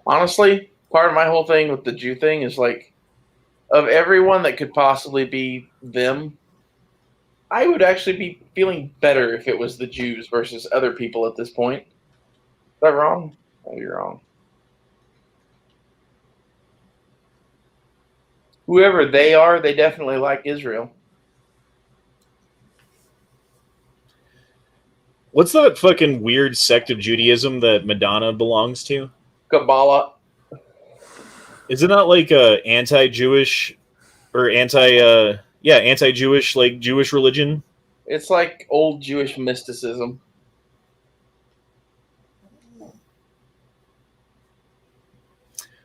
Honestly, part of my whole thing with the Jew thing is like, of everyone that could possibly be them, I would actually be feeling better if it was the Jews versus other people at this point. Is that wrong? Oh, you're wrong. Whoever they are, they definitely like Israel. What's that fucking weird sect of Judaism that Madonna belongs to? Kabbalah. Is it not like a anti-Jewish or anti-Jewish, like Jewish religion? It's like old Jewish mysticism.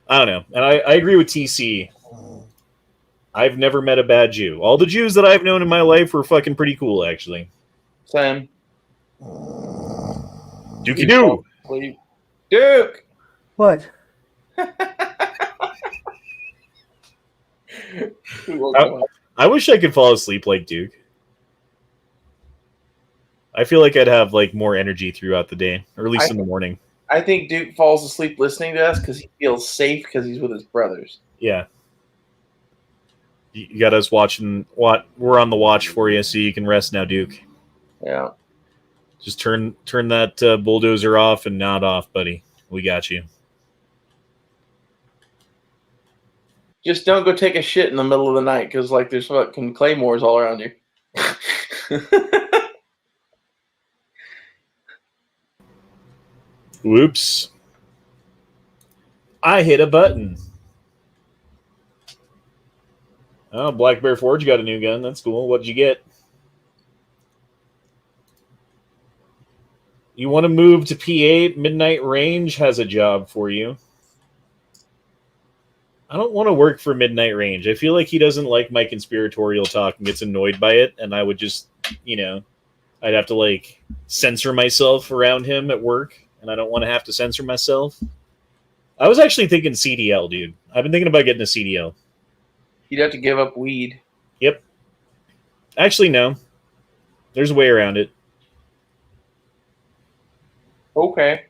I don't know. And I agree with TC. I've never met a bad Jew. All the Jews that I've known in my life were fucking pretty cool, actually. Sam. Dookie doo! Duke! What? I wish I could fall asleep like Duke. I feel like I'd have like more energy throughout the day, or at least in the morning. I think Duke falls asleep listening to us because he feels safe because he's with his brothers. Yeah. You got us watching. We're on the watch for you, so you can rest now, Duke. Yeah. Just turn that bulldozer off and nod off, buddy. We got you. Just don't go take a shit in the middle of the night because like there's fucking claymores all around you. Whoops. I hit a button. Oh, Black Bear Forge got a new gun. That's cool. What'd you get? You want to move to P8? Midnight Range has a job for you. I don't want to work for Midnight Range. I feel like he doesn't like my conspiratorial talk and gets annoyed by it, and I would just, I'd have to, like, censor myself around him at work, and I don't want to have to censor myself. I was actually thinking CDL, dude. I've been thinking about getting a CDL. You'd have to give up weed. Yep. Actually, no. There's a way around it. Okay.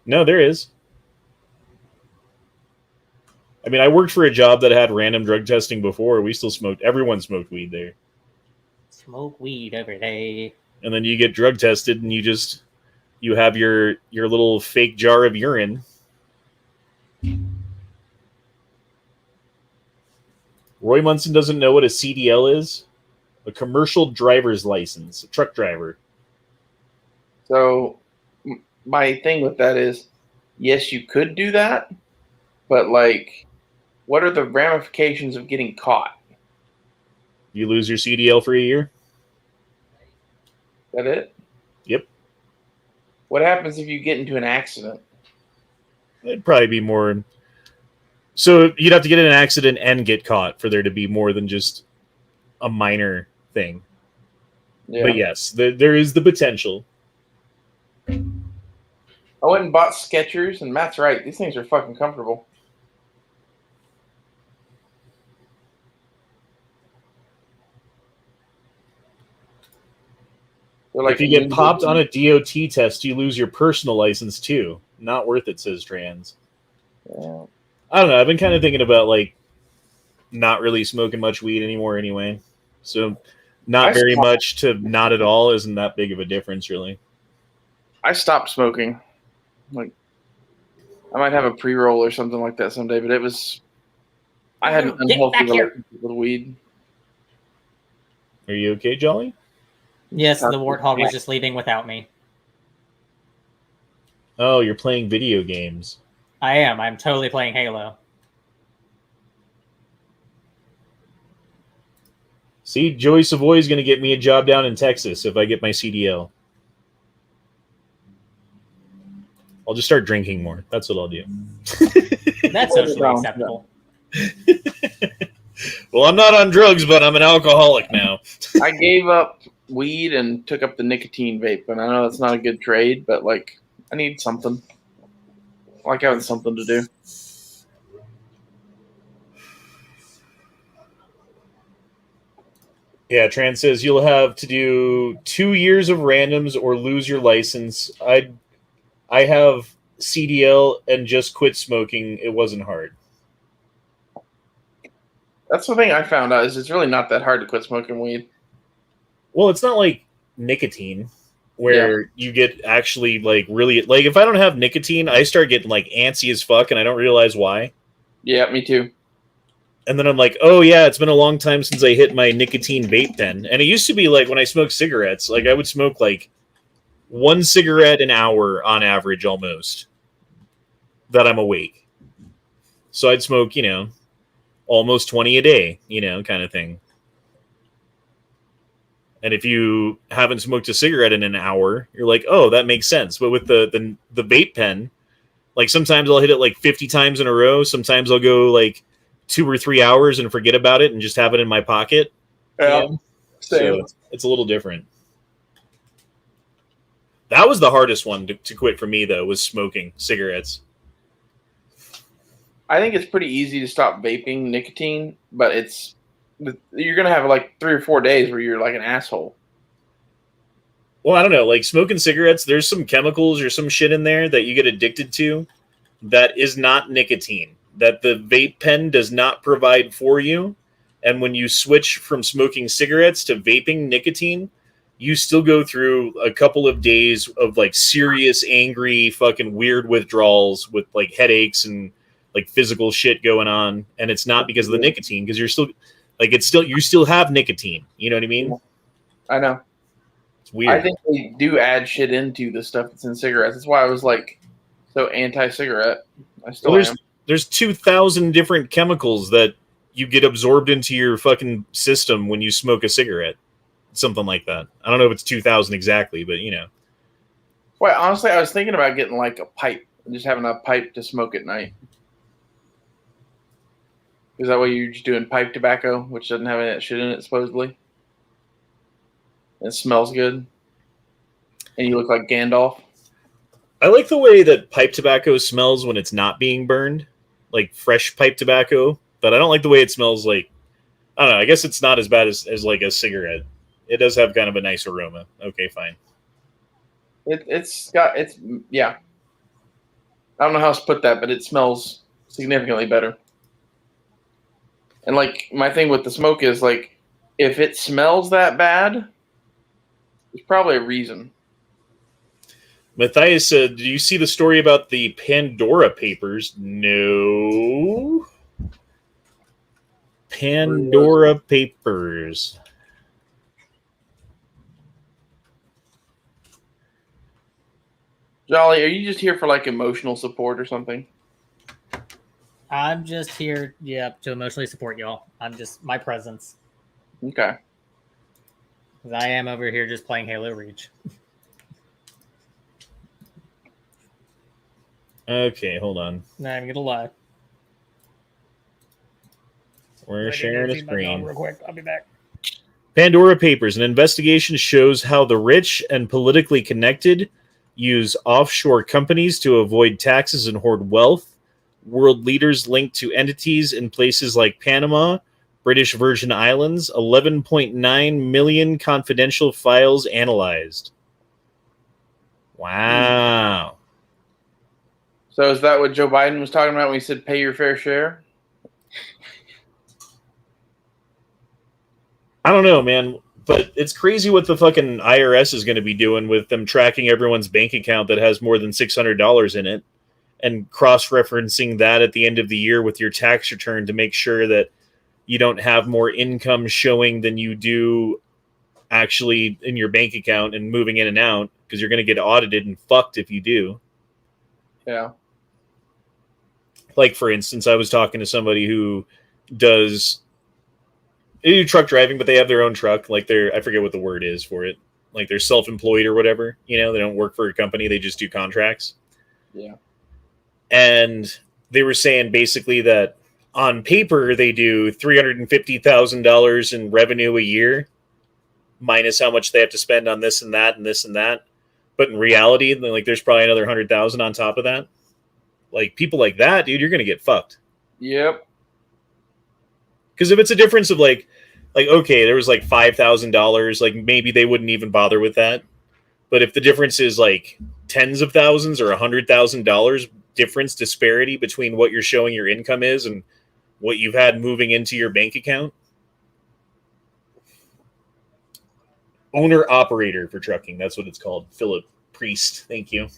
No, there is. I mean, I worked for a job that had random drug testing before. We still smoked. Everyone smoked weed there. Smoke weed every day. And then you get drug tested, and you have your little fake jar of urine. Roy Munson doesn't know what a CDL is. A commercial driver's license. A truck driver. So my thing with that is, yes, you could do that, but like, what are the ramifications of getting caught? You lose your CDL for a year? Is that it? Yep. What happens if you get into an accident? It'd probably be more. So you'd have to get in an accident and get caught for there to be more than just a minor thing. Yeah. But yes, there is the potential. I went and bought Skechers, and Matt's right. These things are fucking comfortable. Like, if you get popped on a DOT test, you lose your personal license too. Not worth it, says Trans. Yeah. I don't know. I've been kind of thinking about like not really smoking much weed anymore anyway. So not very much to not at all isn't that big of a difference, really. I stopped smoking. Like, I might have a pre-roll or something like that someday, but I had an unhealthy relationship with weed. Are you okay, Jolly? Yes, the Warthog was just leaving without me. Oh, you're playing video games. I am. I'm totally playing Halo. See, Joey Savoy is going to get me a job down in Texas if I get my CDL. I'll just start drinking more. That's what I'll do. That's socially acceptable. Well, I'm not on drugs, but I'm an alcoholic now. I gave up weed and took up the nicotine vape, and I know it's not a good trade, but like I need something. I like having something to do. Yeah, Tran says you'll have to do 2 years of randoms or lose your license. I have CDL and just quit smoking. It wasn't hard. That's the thing I found out is it's really not that hard to quit smoking weed. Well, it's not like nicotine where you get actually like really like if I don't have nicotine, I start getting like antsy as fuck and I don't realize why. Yeah, me too. And then I'm like, oh yeah, it's been a long time since I hit my nicotine vape pen. And it used to be like when I smoked cigarettes, like I would smoke like 1 cigarette an hour on average almost that I'm awake. So I'd smoke, almost 20 a day, kind of thing. And if you haven't smoked a cigarette in an hour, you're like, oh, that makes sense. But with the vape pen, like sometimes I'll hit it like 50 times in a row. Sometimes I'll go like 2 or 3 hours and forget about it and just have it in my pocket. Yeah. So it's a little different. That was the hardest one to quit for me, though, was smoking cigarettes. I think it's pretty easy to stop vaping nicotine, but you're going to have like 3 or 4 days where you're like an asshole. Well, I don't know. Like smoking cigarettes, there's some chemicals or some shit in there that you get addicted to that is not nicotine, that the vape pen does not provide for you. And when you switch from smoking cigarettes to vaping nicotine, you still go through a couple of days of like serious, angry, fucking weird withdrawals with like headaches and like physical shit going on. And it's not because of the nicotine, because you're still like, you still have nicotine. You know what I mean? I know. It's weird. I think they do add shit into the stuff that's in cigarettes. That's why I was like so anti-cigarette. I still am. There's 2,000 different chemicals that you get absorbed into your fucking system when you smoke a cigarette. Something like that. I don't know if it's 2,000 exactly, but Well, honestly, I was thinking about getting like a pipe and just having a pipe to smoke at night. Is that way you're just doing pipe tobacco, which doesn't have any of that shit in it, supposedly? It smells good. And you look like Gandalf. I like the way that pipe tobacco smells when it's not being burned, like fresh pipe tobacco, but I don't like the way it smells like, I don't know, I guess it's not as bad as like a cigarette. It does have kind of a nice aroma. Okay, fine. It's yeah. I don't know how else to put that, but it smells significantly better. And like my thing with the smoke is like, if it smells that bad, there's probably a reason. Matthias said, "Do you see the story about the Pandora Papers?" No. Pandora Papers. Jolly, are you just here for like emotional support or something? I'm just here, to emotionally support y'all. I'm just my presence. Okay. Because I am over here just playing Halo Reach. Okay, hold on. Nah, I'm gonna lie. We're sharing a screen. Real quick, I'll be back. Pandora Papers. An investigation shows how the rich and politically connected use offshore companies to avoid taxes and hoard wealth. World leaders linked to entities in places like Panama, British Virgin Islands, 11.9 million confidential files analyzed. Wow. So is that what Joe Biden was talking about when he said pay your fair share? I don't know, man. But it's crazy what the fucking IRS is going to be doing with them tracking everyone's bank account that has more than $600 in it and cross-referencing that at the end of the year with your tax return to make sure that you don't have more income showing than you do actually in your bank account and moving in and out, because you're going to get audited and fucked if you do. Yeah. Like, for instance, I was talking to somebody who does... They do truck driving, but they have their own truck. Like I forget what the word is for it. Like they're self-employed or whatever. They don't work for a company. They just do contracts. Yeah. And they were saying basically that on paper they do $350,000 in revenue a year, minus how much they have to spend on this and that and this and that. But in reality, like there's probably another 100,000 on top of that. Like people like that, dude, you're gonna get fucked. Yep. Because if it's a difference of like okay, there was like $5,000, like maybe they wouldn't even bother with that. But if the difference is like tens of thousands or $100,000 difference disparity between what you're showing your income is and what you've had moving into your bank account, owner operator for trucking, that's what it's called. Philip Priest, thank you.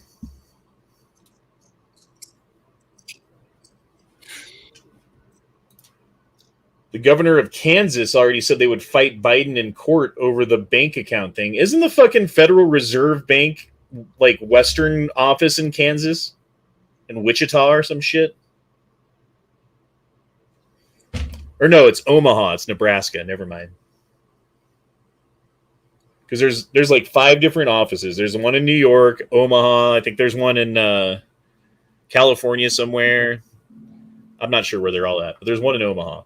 The governor of Kansas already said they would fight Biden in court over the bank account thing. Isn't the fucking Federal Reserve Bank like Western office in Kansas? In Wichita or some shit? Or no, it's Omaha. It's Nebraska. Never mind. Because there's like 5 different offices. There's one in New York, Omaha. I think there's one in California somewhere. I'm not sure where they're all at, but there's one in Omaha.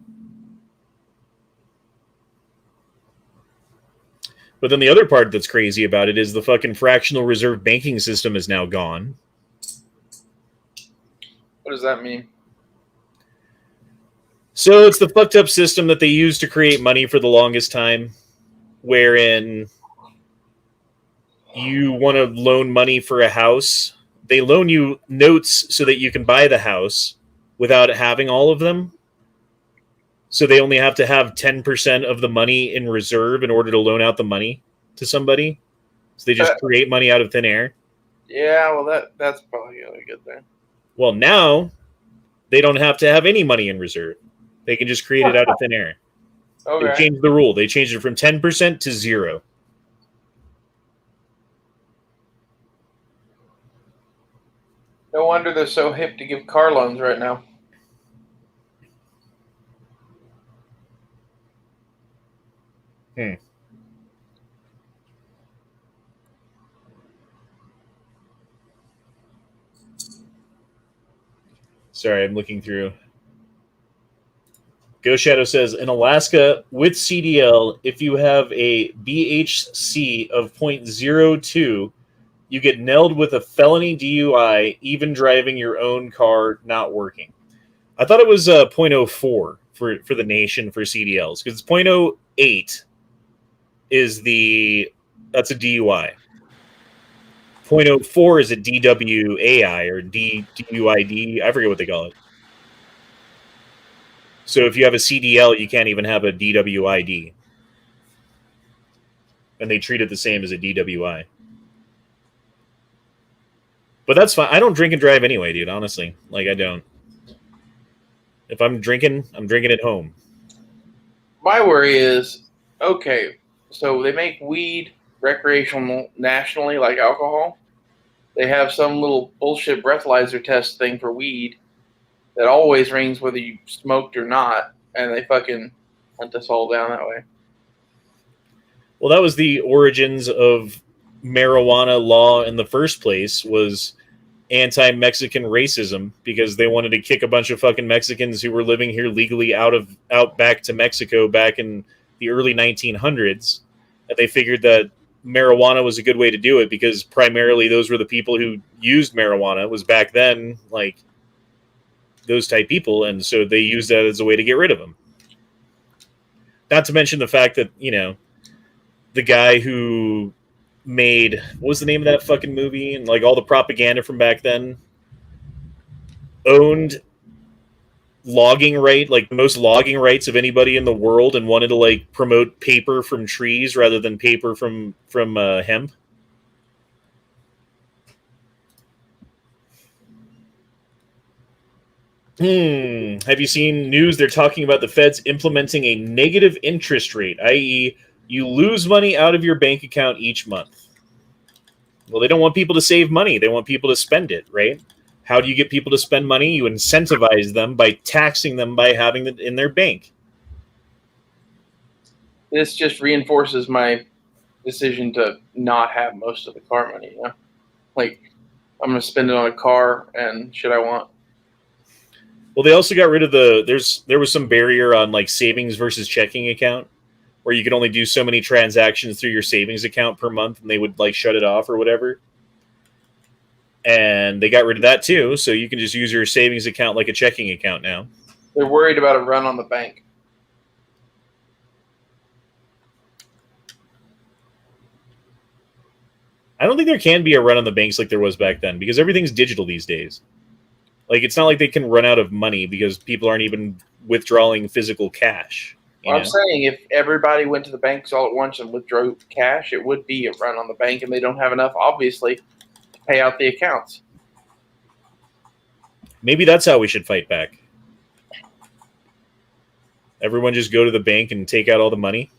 But then the other part that's crazy about it is the fucking fractional reserve banking system is now gone. What does that mean? So it's the fucked up system that they used to create money for the longest time, wherein you want to loan money for a house. They loan you notes so that you can buy the house without having all of them. So they only have to have 10% of the money in reserve in order to loan out the money to somebody. So they just create money out of thin air. Yeah, well, that's probably a good thing. Well, now they don't have to have any money in reserve. They can just create it out of thin air. Okay. They changed the rule. They changed it from 10% to 0. No wonder they're so hip to give car loans right now. Sorry, I'm looking through. Ghost Shadow says, in Alaska, with CDL, if you have a BHC of 0.02, you get nailed with a felony DUI, even driving your own car not working. I thought it was 0.04 for the nation for CDLs, because 0.08 is that's a DUI. 0.04 is a DWAI or DUID. I forget what they call it. So if you have a CDL, you can't even have a DWID. And they treat it the same as a DWI. But that's fine. I don't drink and drive anyway, dude, honestly. Like, I don't. If I'm drinking at home. My worry is, okay, so they make weed recreational nationally, like alcohol. They have some little bullshit breathalyzer test thing for weed that always rings whether you smoked or not, and they fucking hunt us all down that way. Well, that was the origins of marijuana law in the first place, was anti-Mexican racism, because they wanted to kick a bunch of fucking Mexicans who were living here legally out back to Mexico back in the early 1900s. That they figured that marijuana was a good way to do it, because primarily those were the people who used marijuana, was back then like those type people, and so they used that as a way to get rid of them. Not to mention the fact that, you know, the guy who made, what was the name of that fucking movie, and like all the propaganda from back then, owned logging right, like the most logging rights of anybody in the world, and wanted to like promote paper from trees rather than paper from hemp. Have you seen news? They're talking about the Feds implementing a negative interest rate, i.e., you lose money out of your bank account each month. Well, they don't want people to save money. They want people to spend it, right? How do you get people to spend money? You incentivize them by taxing them by having it in their bank. This just reinforces my decision to not have most of the car money, you know? Like I'm going to spend it on a car and shit I want. Well, they also got rid of there was some barrier on like savings versus checking account, where you could only do so many transactions through your savings account per month, and they would like shut it off or whatever. And they got rid of that too, so you can just use your savings account like a checking account now. They're worried about a run on the bank. I don't think there can be a run on the banks like there was back then, because everything's digital these days. Like, it's not like they can run out of money because people aren't even withdrawing physical cash. Well, I'm saying if everybody went to the banks all at once and withdrew cash, it would be a run on the bank, and they don't have enough, obviously, to pay out the accounts. Maybe that's how we should fight back. Everyone just go to the bank and take out all the money.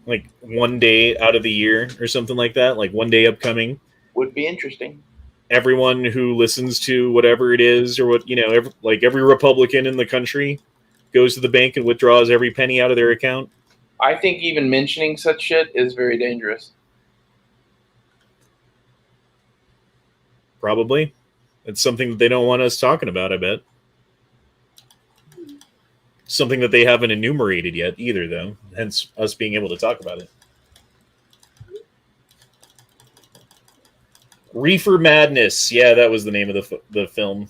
Like one day out of the year or something like that. Like one day upcoming. Would be interesting. Everyone who listens to whatever it is, or what, you know, every Republican in the country goes to the bank and withdraws every penny out of their account. I think even mentioning such shit is very dangerous. Probably. It's something that they don't want us talking about, I bet. Something that they haven't enumerated yet either, though. Hence us being able to talk about it. Reefer Madness. Yeah, that was the name of the film.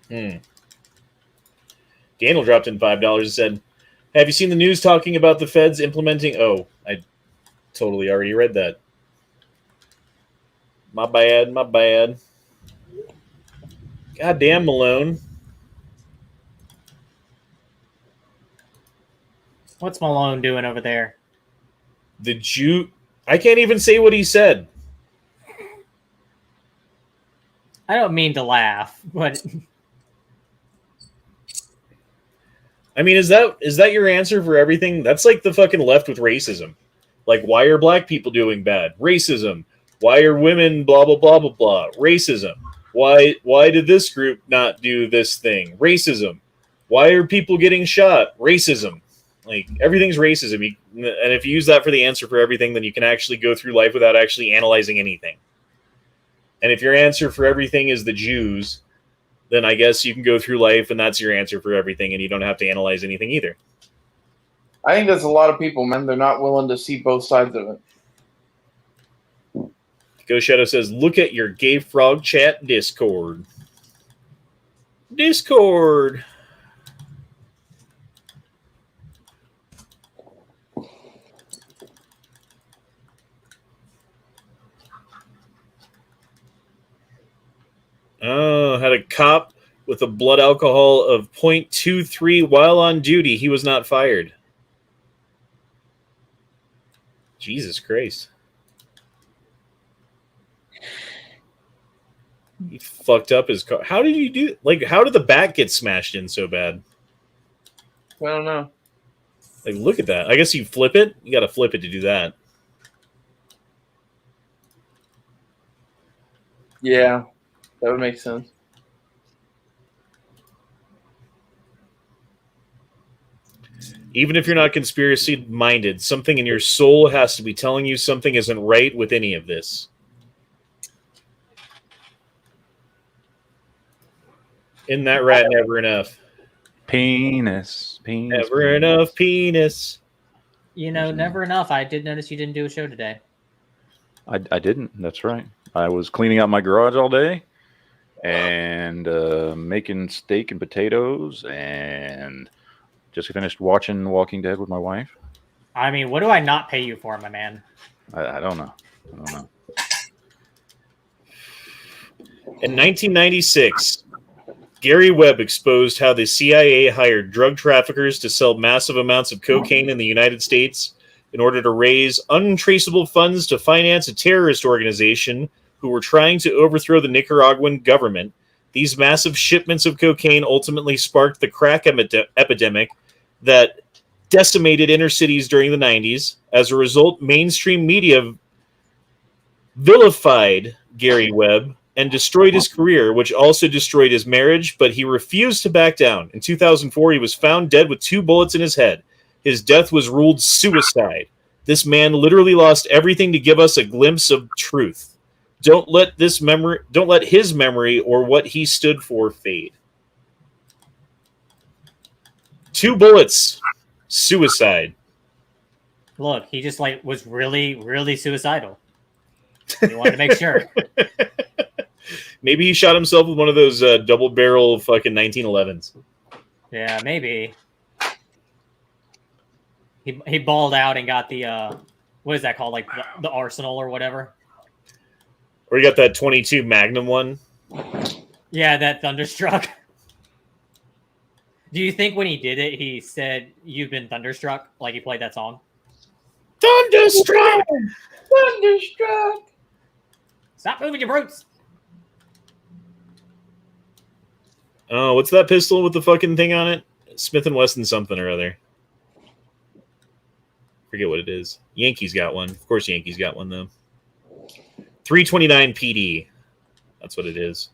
Daniel dropped in $5 and said, "Have you seen the news talking about the feds implementing..." Oh, I totally already read that. My bad, my bad. Goddamn, Malone. What's Malone doing over there? The Jew... I can't even say what he said. I don't mean to laugh, but... I mean, is that your answer for everything? That's like the fucking left with racism. Like, why are black people doing bad? Racism. Why are women blah, blah, blah, blah, blah? Racism. Why did this group not do this thing? Racism. Why are people getting shot? Racism. Like, everything's racism. And if you use that for the answer for everything, then you can actually go through life without actually analyzing anything. And if your answer for everything is the Jews, then I guess you can go through life and that's your answer for everything, and you don't have to analyze anything either. I think there's a lot of people, man. They're not willing to see both sides of it. Ghost Shadow says, "Look at your Gay Frog Chat Discord." Discord. Oh, had a cop with a blood alcohol of 0.23 while on duty. He was not fired. Jesus Christ. He fucked up his car. How did you do? Like, how did the back get smashed in so bad? I don't know. Like, look at that. I guess you flip it. You got to flip it to do that. Yeah, that would make sense. Even if you're not conspiracy minded, something in your soul has to be telling you something isn't right with any of this. Isn't that rat never enough? Penis. Never enough penis. You know, never enough. I did notice you didn't do a show today. I didn't. That's right. I was cleaning out my garage all day and making steak and potatoes, and just finished watching Walking Dead with my wife. I mean, what do I not pay you for, my man? I don't know. In 1996, Gary Webb exposed how the CIA hired drug traffickers to sell massive amounts of cocaine in the United States in order to raise untraceable funds to finance a terrorist organization who were trying to overthrow the Nicaraguan government. These massive shipments of cocaine ultimately sparked the crack epidemic that decimated inner cities during the 90s. As a result, mainstream media vilified Gary Webb and destroyed his career, which also destroyed his marriage, but he refused to back down. In 2004, he was found dead with 2 bullets in his head. His death was ruled suicide. This man literally lost everything to give us a glimpse of truth. Don't let his memory or what he stood for fade. 2 bullets, suicide. Look, he just like was really, really suicidal. He wanted to make sure. Maybe he shot himself with one of those double barrel fucking 1911s. Yeah, maybe. He balled out and got the what is that called? Like the Arsenal or whatever. Or you got that 22 Magnum one. Yeah, that Thunderstruck. Do you think when he did it, he said, "You've been thunderstruck"? Like he played that song? Thunderstruck! Thunderstruck! Stop moving your brutes! Oh, what's that pistol with the fucking thing on it? Smith & Wesson something or other. Forget what it is. Yankees got one. Of course Yankees got one, though. 329 PD. That's what it is.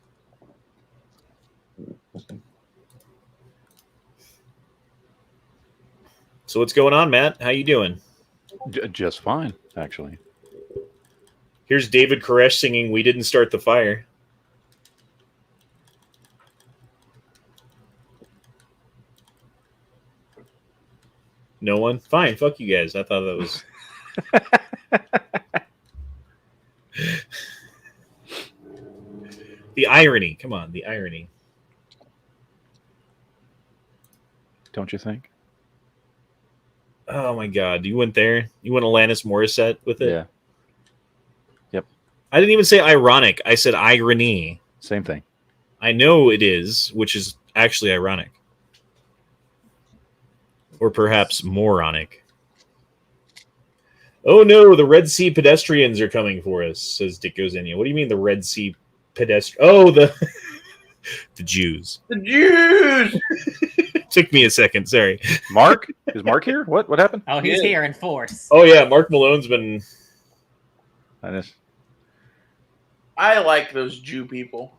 So what's going on, Matt? How you doing? Just fine, actually. Here's David Koresh singing "We Didn't Start the Fire." No one? Fine, fuck you guys. I thought that was... The irony. Come on, the irony. Don't you think? Oh my god, you went there? You went Alanis Morissette with it? Yeah. Yep. I didn't even say ironic. I said irony. Same thing. I know it is, which is actually ironic. Or perhaps moronic. Oh no, the Red Sea pedestrians are coming for us, says Dick Gozenia. What do you mean the Red Sea pedestrians? Oh, the Jews. The Jews! Took me a second, sorry. Mark? Is Mark here? What happened? Oh, he's here in force. Oh yeah, Mark Malone's been... I like those Jew people.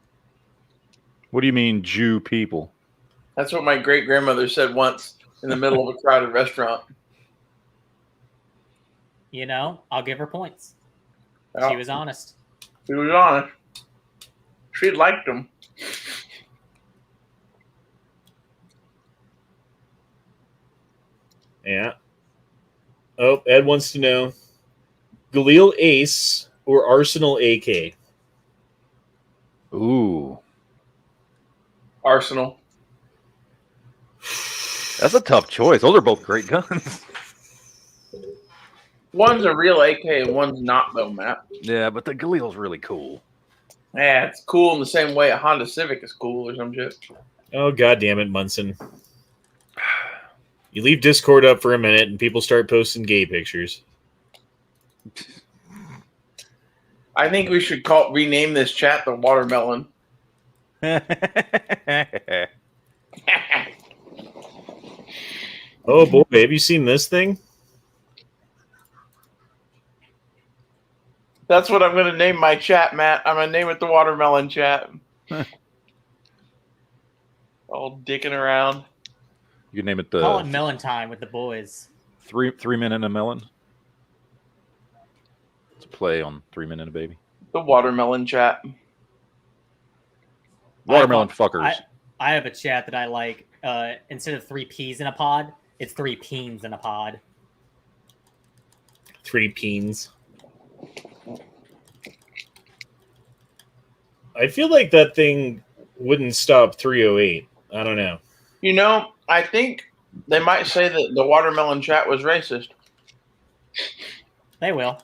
What do you mean, Jew people? That's what my great-grandmother said once in the middle of a crowded restaurant. You know, I'll give her points. Yeah. She was honest. She was honest. She liked them. Yeah. Oh, Ed wants to know, Galil Ace or Arsenal AK? Ooh. Arsenal. That's a tough choice. Those are both great guns. One's a real AK and one's not, though, Matt. Yeah, but the Galil's really cool. Yeah, it's cool in the same way a Honda Civic is cool or some shit. Oh, God damn it, Munson. You leave Discord up for a minute and people start posting gay pictures. I think we should rename this chat the Watermelon. Oh, boy. Have you seen this thing? That's what I'm going to name my chat, Matt. I'm going to name it the Watermelon chat. All dicking around. You can name it Call the it melon time with the boys. 3 minute and a melon. It's a play on 3 minute and a baby. The Watermelon chat. Watermelon fuckers. I have a chat that I like. Instead of 3 peas in a pod, it's 3 peens in a pod. 3 peens. I feel like that thing wouldn't stop 308. I don't know. You know, I think they might say that the Watermelon chat was racist. They will.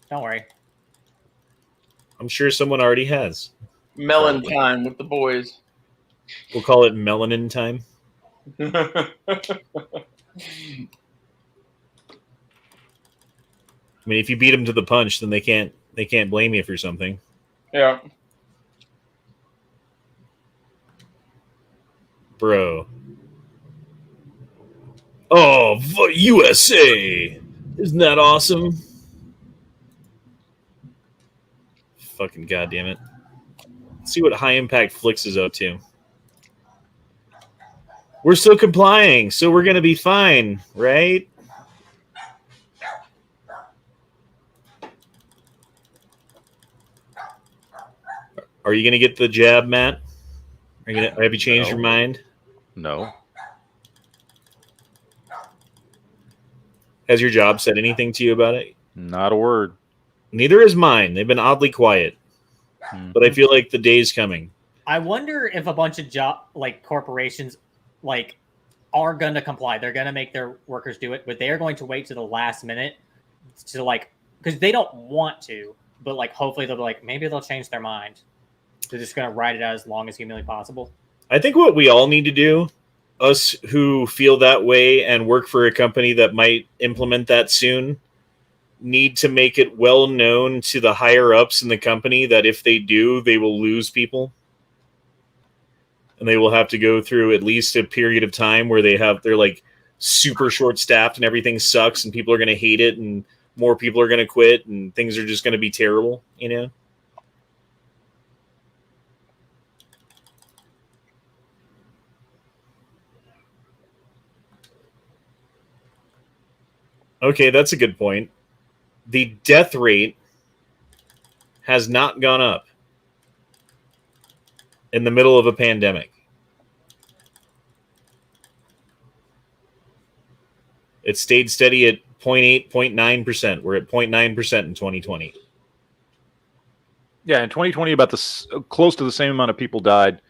Don't worry. I'm sure someone already has. Melon time with the boys. We'll call it melanin time. I mean, if you beat them to the punch, then they can't blame you for something. Yeah. Bro. Oh, USA! Isn't that awesome? Fucking goddamn it. Let's see what High Impact Flicks is up to. We're still complying, so we're going to be fine, right? Are you going to get the jab, Matt? Have you changed your mind? No. Has your job said anything to you about it? Not a word. Neither is mine. They've been oddly quiet. But I feel like the day's coming. I wonder if a bunch of corporations are going to comply. They're going to make their workers do it, but they are going to wait to the last minute to because they don't want to, but hopefully they'll be maybe they'll change their mind. They're just going to ride it out as long as humanly possible. I think what we all need to do, us who feel that way and work for a company that might implement that soon, need to make it well known to the higher ups in the company that if they do, they will lose people. And they will have to go through at least a period of time where they're super short staffed and everything sucks and people are going to hate it and more people are going to quit and things are just going to be terrible, you know? Okay, that's a good point. The death rate has not gone up in the middle of a pandemic. It stayed steady at 0.8, 0.9%. We're at 0.9% in 2020. Yeah, in 2020, about close to the same amount of people died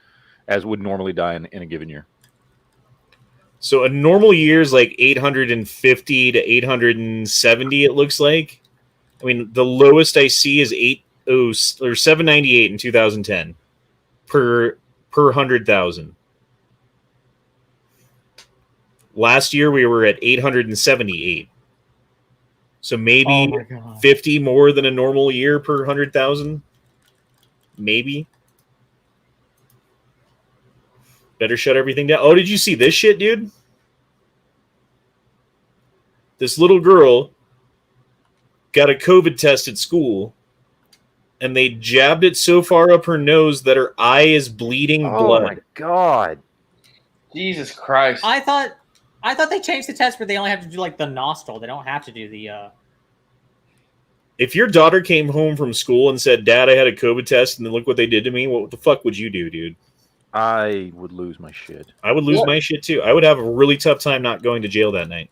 as would normally die in a given year. So a normal year is 850 to 870, it looks like. I mean, the lowest I see is 798 in 2010 per 100,000. Last year we were at 878. So maybe 50 more than a normal year per 100,000. Maybe. Better shut everything down. Oh, did you see this shit, dude? This little girl got a COVID test at school, and they jabbed it so far up her nose that her eye is bleeding blood. Oh my god! Jesus Christ! I thought they changed the test where they only have to do the nostril. They don't have to do the. If your daughter came home from school and said, "Dad, I had a COVID test, and then look what they did to me," what the fuck would you do, dude? I would lose my shit. I would lose my shit too. I would have a really tough time not going to jail that night.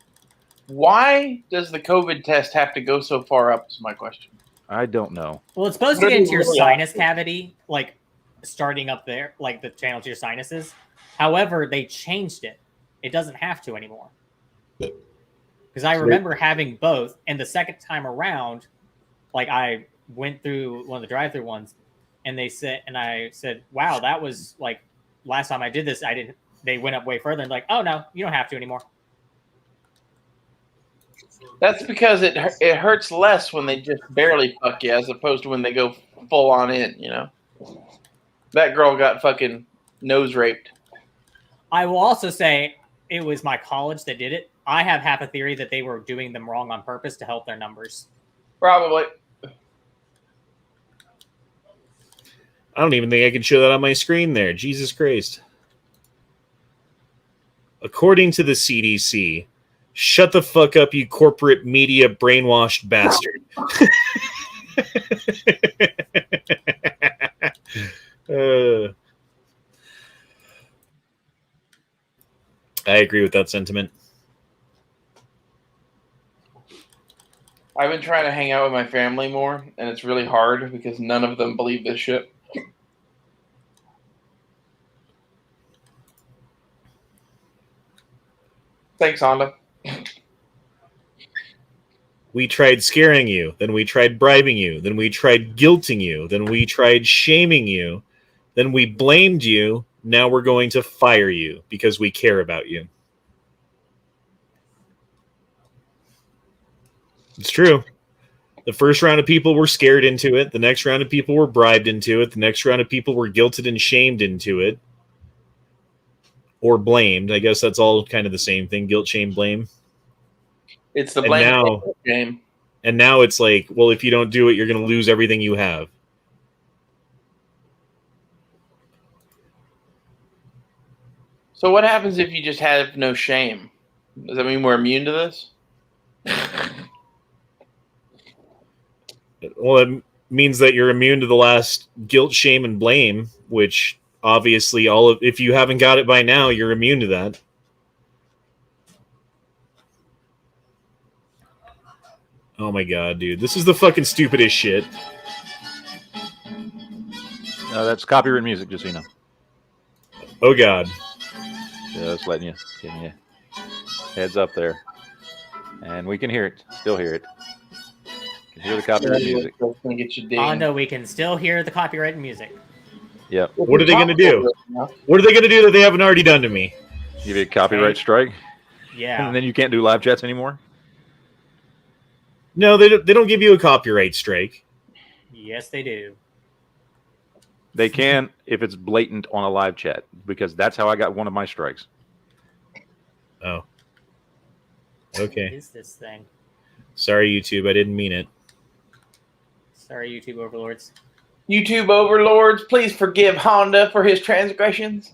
Why does the COVID test have to go so far up is my question. I don't know. Well, it's supposed to get into your sinus cavity, starting up there, the channel to your sinuses. However, they changed it. It doesn't have to anymore. Because I remember having both, and the second time around, I went through one of the drive-through ones, and I said, "Wow, that was last time I did this. I didn't." They went up way further and oh no, you don't have to anymore. That's because it hurts less when they just barely fuck you as opposed to when they go full on in. You know, that girl got fucking nose raped. I will also say it was my college that did it. I have half a theory that they were doing them wrong on purpose to help their numbers. Probably. I don't even think I can show that on my screen there. Jesus Christ. According to the CDC, shut the fuck up, you corporate media brainwashed bastard. I agree with that sentiment. I've been trying to hang out with my family more, and it's really hard because none of them believe this shit. Thanks, Honda. We tried scaring you, then we tried bribing you, then we tried guilting you, then we tried shaming you, then we blamed you. Now we're going to fire you because we care about you. It's true. The first round of people were scared into it. The next round of people were bribed into it. The next round of people were guilted and shamed into it. Or blamed. I guess that's all kind of the same thing. Guilt, shame, blame. It's the blame game. And now it's well, if you don't do it, you're going to lose everything you have. So what happens if you just have no shame? Does that mean we're immune to this? Well, it means that you're immune to the last guilt, shame, and blame, which obviously if you haven't got it by now, you're immune to that. Oh my god, dude. This is the fucking stupidest shit. No, that's copyright music, just so you know. Oh god. Just letting you heads up there. And we can hear it. Still hear it. You can hear the copyright music. Oh no, we can still hear the copyright music. Yep. What are they going to do? What are they going to do that they haven't already done to me? Give you a copyright strike? Yeah. And then you can't do live chats anymore? No, they don't give you a copyright strike. Yes, they do. They can if it's blatant on a live chat, because that's how I got one of my strikes. Oh. Okay. What is this thing? Sorry, YouTube. I didn't mean it. Sorry, YouTube overlords. YouTube overlords, please forgive Honda for his transgressions.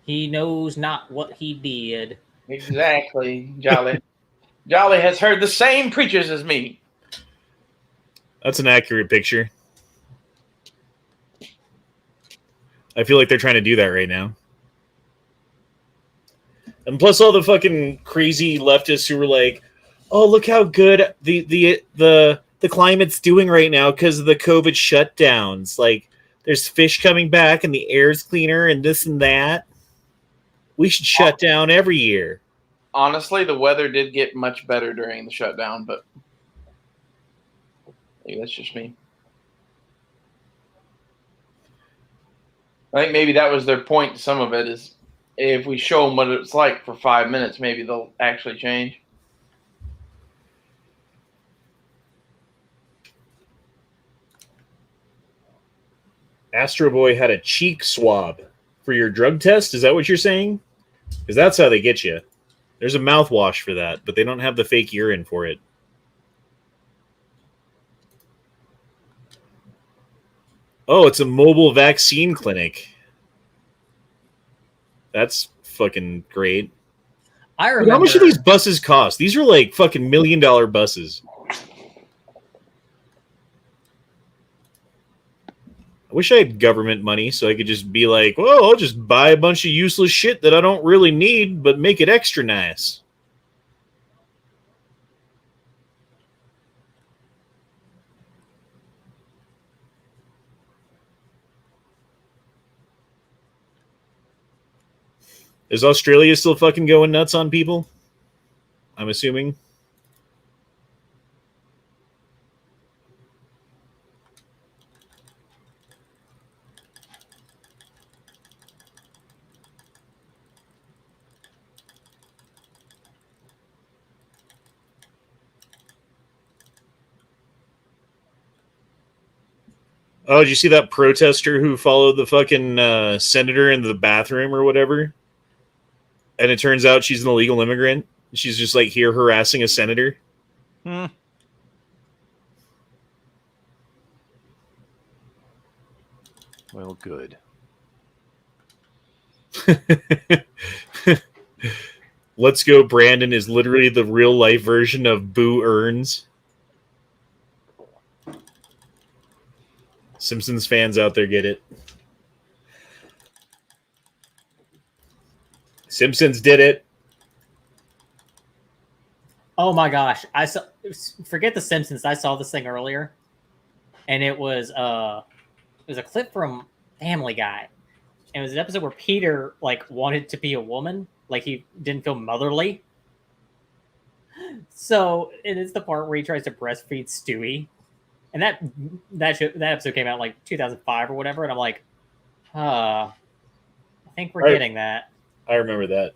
He knows not what he did. Exactly, Jolly. Jolly has heard the same preachers as me. That's an accurate picture. I feel like they're trying to do that right now. And plus all the fucking crazy leftists who were like, oh, look how good the climate's doing right now because of the COVID shutdowns. Like, there's fish coming back and the air's cleaner and this and that. We should shut down every year. Honestly, the weather did get much better during the shutdown, but maybe that's just me. I think maybe that was their point. Some of it is if we show them what it's like for 5 minutes, maybe they'll actually change. Astro Boy had a cheek swab for your drug test. Is that what you're saying? Because that's how they get you. There's a mouthwash for that, but they don't have the fake urine for it. Oh, it's a mobile vaccine clinic. That's fucking great. I remember. How much do these buses cost? These are like fucking $1 million buses. I wish I had government money so I could just be like, well, I'll just buy a bunch of useless shit that I don't really need, but make it extra nice. Is Australia still fucking going nuts on people? I'm assuming. Oh, did you see that protester who followed the fucking senator into the bathroom or whatever? And it turns out she's an illegal immigrant. She's just like here harassing a senator. Hmm. Well, good. Let's Go Brandon is literally the real life version of Boo Earns. Simpsons fans out there get it. Simpsons did it. Oh my gosh. I saw, forget the Simpsons. I saw this thing earlier. And it was a clip from Family Guy. And it was an episode where Peter like wanted to be a woman, like he didn't feel motherly. So it is the part where he tries to breastfeed Stewie. And that episode came out like 2005 or whatever, and I'm like, I think we're getting that. I remember that.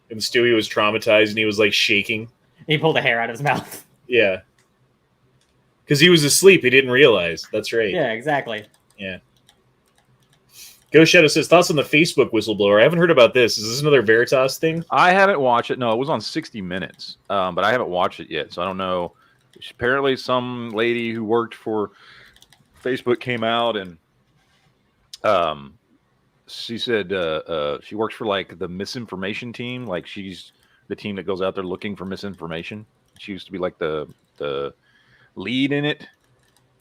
And Stewie was traumatized and he was like shaking. He pulled a hair out of his mouth. Yeah. Because he was asleep. He didn't realize. That's right. Yeah, exactly. Yeah. Ghost Shadow says, thoughts on the Facebook whistleblower. I haven't heard about this. Is this another Veritas thing? I haven't watched it. No, it was on 60 Minutes, but I haven't watched it yet, so I don't know. Apparently some lady who worked for Facebook came out and She said she works for like the misinformation team. Like she's the team that goes out there looking for misinformation. She used to be like the lead in it,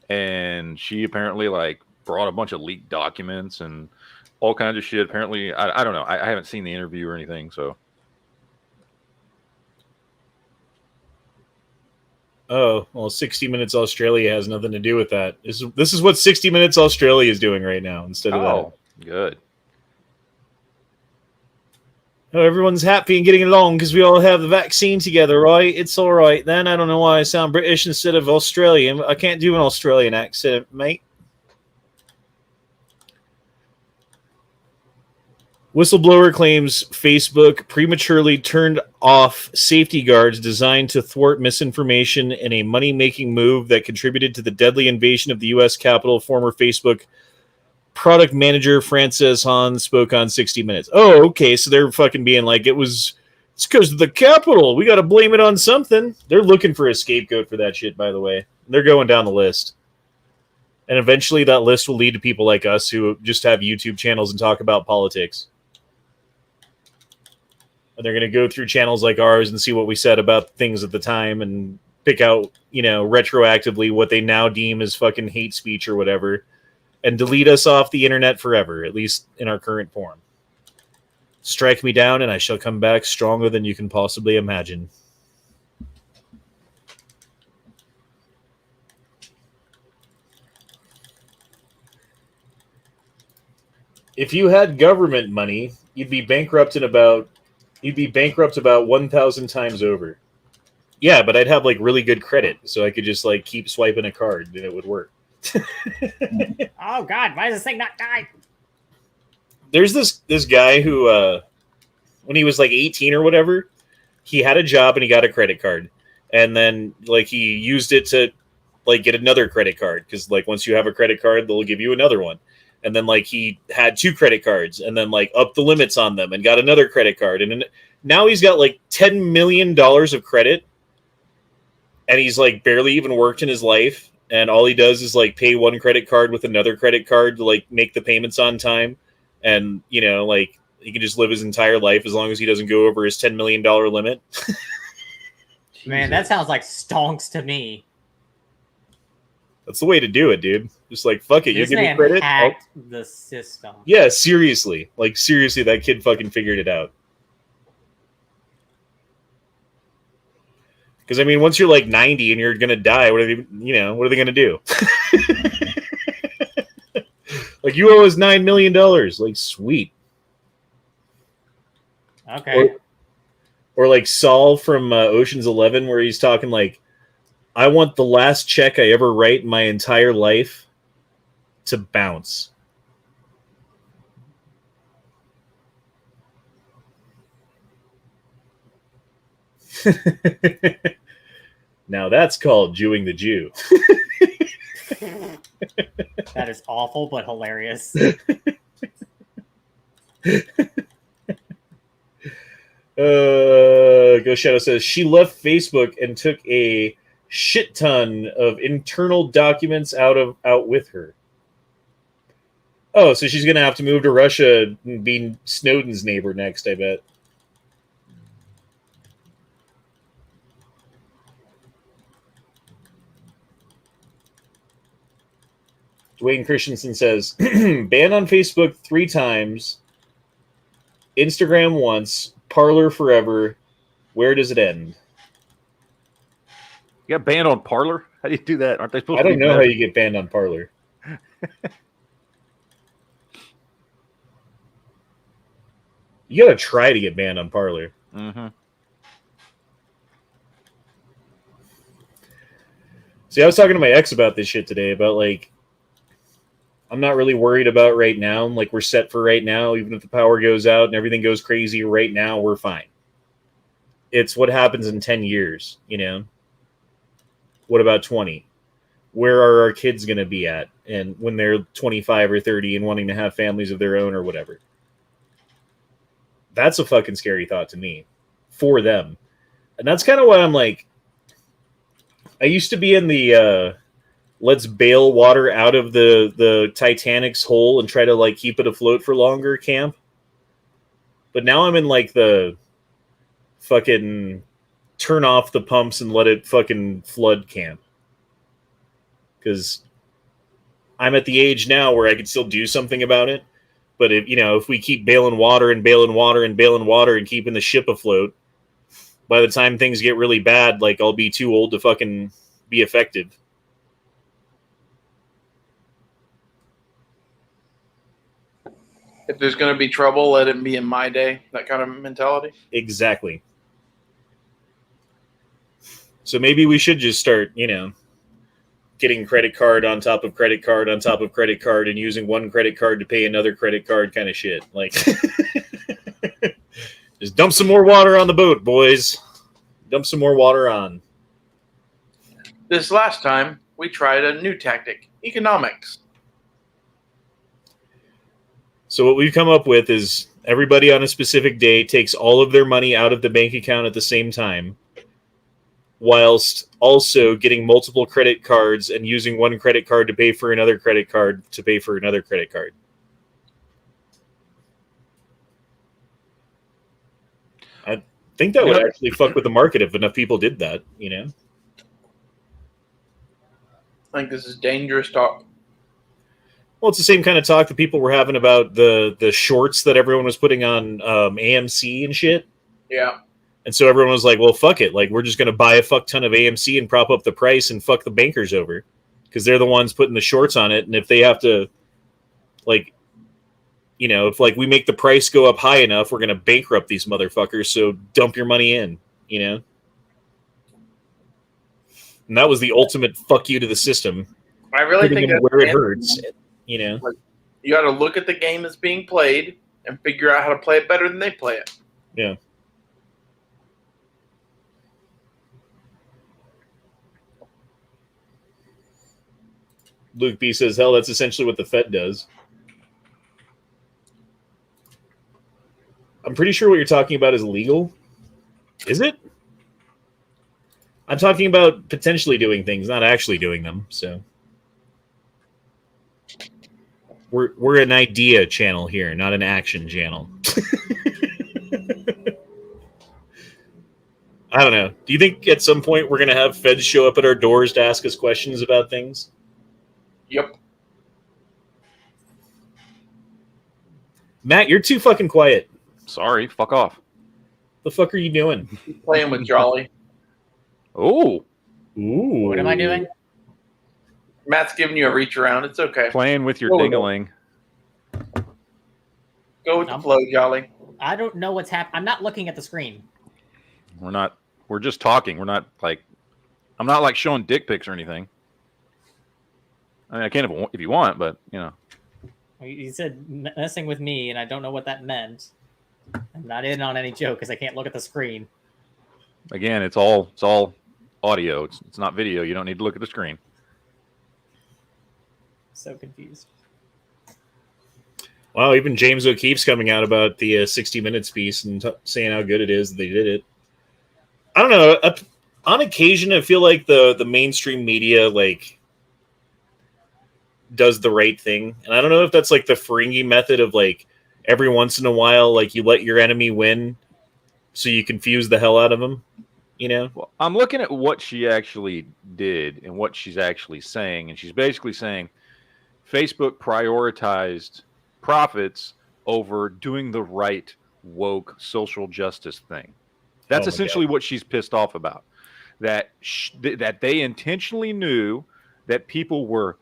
and she apparently like brought a bunch of leaked documents and all kinds of shit. Apparently, I don't know. I haven't seen the interview or anything, so. Oh, well, 60 Minutes Australia has nothing to do with that. This is what 60 Minutes Australia is doing right now instead of that. Good. Oh, everyone's happy and getting along because we all have the vaccine together, right? It's all right then. I don't know why I sound British instead of Australian. I can't do an Australian accent, mate. Whistleblower claims Facebook prematurely turned off safety guards designed to thwart misinformation in a money-making move that contributed to the deadly invasion of the U.S. Capitol. Former Facebook product manager Frances Hahn spoke on 60 Minutes. Oh, okay, so they're fucking being like, it's because of the Capitol. We got to blame it on something. They're looking for a scapegoat for that shit, by the way. They're going down the list. And eventually that list will lead to people like us who just have YouTube channels and talk about politics. And they're going to go through channels like ours and see what we said about things at the time and pick out, retroactively what they now deem as fucking hate speech or whatever, and delete us off the internet forever, at least in our current form. Strike me down and I shall come back stronger than you can possibly imagine. If you had government money, you'd be bankrupt about 1,000 times over. Yeah, but I'd have like really good credit, so I could just like keep swiping a card and it would work. Oh God, why does this thing not die? There's this guy who, when he was like 18 or whatever, he had a job and he got a credit card, and then like he used it to like get another credit card because like once you have a credit card, they'll give you another one. And then like he had 2 credit cards and then like upped the limits on them and got another credit card. And now he's got like $10 million of credit. And he's like barely even worked in his life. And all he does is like pay one credit card with another credit card to like make the payments on time. And, like he can just live his entire life as long as he doesn't go over his $10 million limit. Man, that sounds like stonks to me. That's the way to do it, dude. Just like, fuck it. You give me credit. Hacked the system. Yeah, seriously. Like, seriously, that kid fucking figured it out. Because, I mean, once you're like 90 and you're going to die, what are they going to do? Like, you owe us $9 million. Like, sweet. Okay. Or like Saul from Ocean's 11, where he's talking like, I want the last check I ever write in my entire life to bounce. Now that's called Jewing the Jew. That is awful, but hilarious. Ghost Shadow says she left Facebook and took a shit ton of internal documents out with her. Oh, so she's gonna have to move to Russia and be Snowden's neighbor next, I bet. Dwayne Christensen says, banned on Facebook 3 times, Instagram once, Parler forever. Where does it end? You got banned on Parler? How do you do that? Aren't they supposed I to don't know how you get banned on Parler. You gotta try to get banned on Parler. Mm-hmm. See, I was talking to my ex about this shit today, about like, I'm not really worried about right now. Like, we're set for right now. Even if the power goes out and everything goes crazy right now, we're fine. It's what happens in 10 years, What about 20? Where are our kids going to be at? And when they're 25 or 30 and wanting to have families of their own or whatever. That's a fucking scary thought to me. For them. And that's kind of why I'm like, I used to be in the let's bail water out of the Titanic's hole and try to like keep it afloat for longer camp. But now I'm in like the fucking turn off the pumps and let it fucking flood camp. Because I'm at the age now where I could still do something about it. But if we keep bailing water and bailing water and bailing water and keeping the ship afloat, by the time things get really bad, like I'll be too old to fucking be effective. If there's going to be trouble, let it be in my day. That kind of mentality. Exactly. So maybe we should just start, getting credit card on top of credit card on top of credit card and using one credit card to pay another credit card kind of shit. Like, just dump some more water on the boat, boys. Dump some more water on. This last time, we tried a new tactic, economics. So what we've come up with is everybody on a specific day takes all of their money out of the bank account at the same time, whilst also getting multiple credit cards and using one credit card to pay for another credit card to pay for another credit card. I think that would actually fuck with the market if enough people did that, I think this is dangerous talk. Well, it's the same kind of talk that people were having about the shorts that everyone was putting on AMC and shit. Yeah. And so everyone was like, well, fuck it. Like, we're just going to buy a fuck ton of AMC and prop up the price and fuck the bankers over. Because they're the ones putting the shorts on it. And if they have to, like, if, like, we make the price go up high enough, we're going to bankrupt these motherfuckers. So dump your money in, And that was the ultimate fuck you to the system. I really think that's where it hurts, You got to look at the game that's being played and figure out how to play it better than they play it. Yeah. Luke B says, hell, that's essentially what the Fed does. I'm pretty sure what you're talking about is legal. Is it? I'm talking about potentially doing things, not actually doing them. So we're an idea channel here, not an action channel. I don't know. Do you think at some point we're going to have feds show up at our doors to ask us questions about things? Yep. Matt, you're too fucking quiet. Sorry, fuck off. The fuck are you doing? Playing with Jolly. Oh. Ooh. What am I doing? Matt's giving you a reach around. It's okay. Playing with your Go ding-a-ling. Go with the flow, Jolly. I don't know what's happening. I'm not looking at the screen. We're just talking. We're not like, I'm not like showing dick pics or anything. I mean, I can if you want, but You said messing with me, and I don't know what that meant. I'm not in on any joke because I can't look at the screen. Again, it's all audio. It's not video. You don't need to look at the screen. So confused. Wow, even James O'Keefe's coming out about the 60 Minutes piece and saying how good it is that they did it. I don't know. On occasion, I feel like the mainstream media does the right thing, and I don't know if that's like the Ferengi method of every once in a while, you let your enemy win, so you confuse the hell out of them. Well, I'm looking at what she actually did and what she's actually saying, and she's basically saying Facebook prioritized profits over doing the right woke social justice thing. That's essentially what she's pissed off about. That that they intentionally knew that people were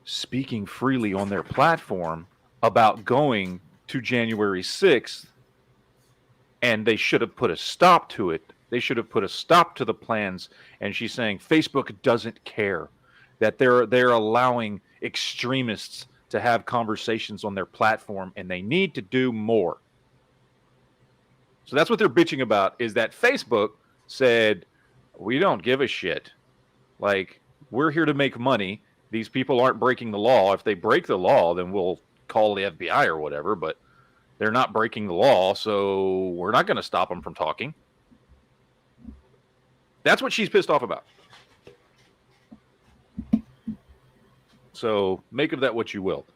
speaking freely on their platform about going to January 6th, and they should have put a stop to it. They should have put a stop to the plans. And she's saying Facebook doesn't care, that they're allowing extremists to have conversations on their platform, and they need to do more. So that's what they're bitching about, is that Facebook said, we don't give a shit. We're here to make money. These people aren't breaking the law. If they break the law, then we'll call the FBI or whatever, but they're not breaking the law, so we're not going to stop them from talking. That's what she's pissed off about. So make of that what you will.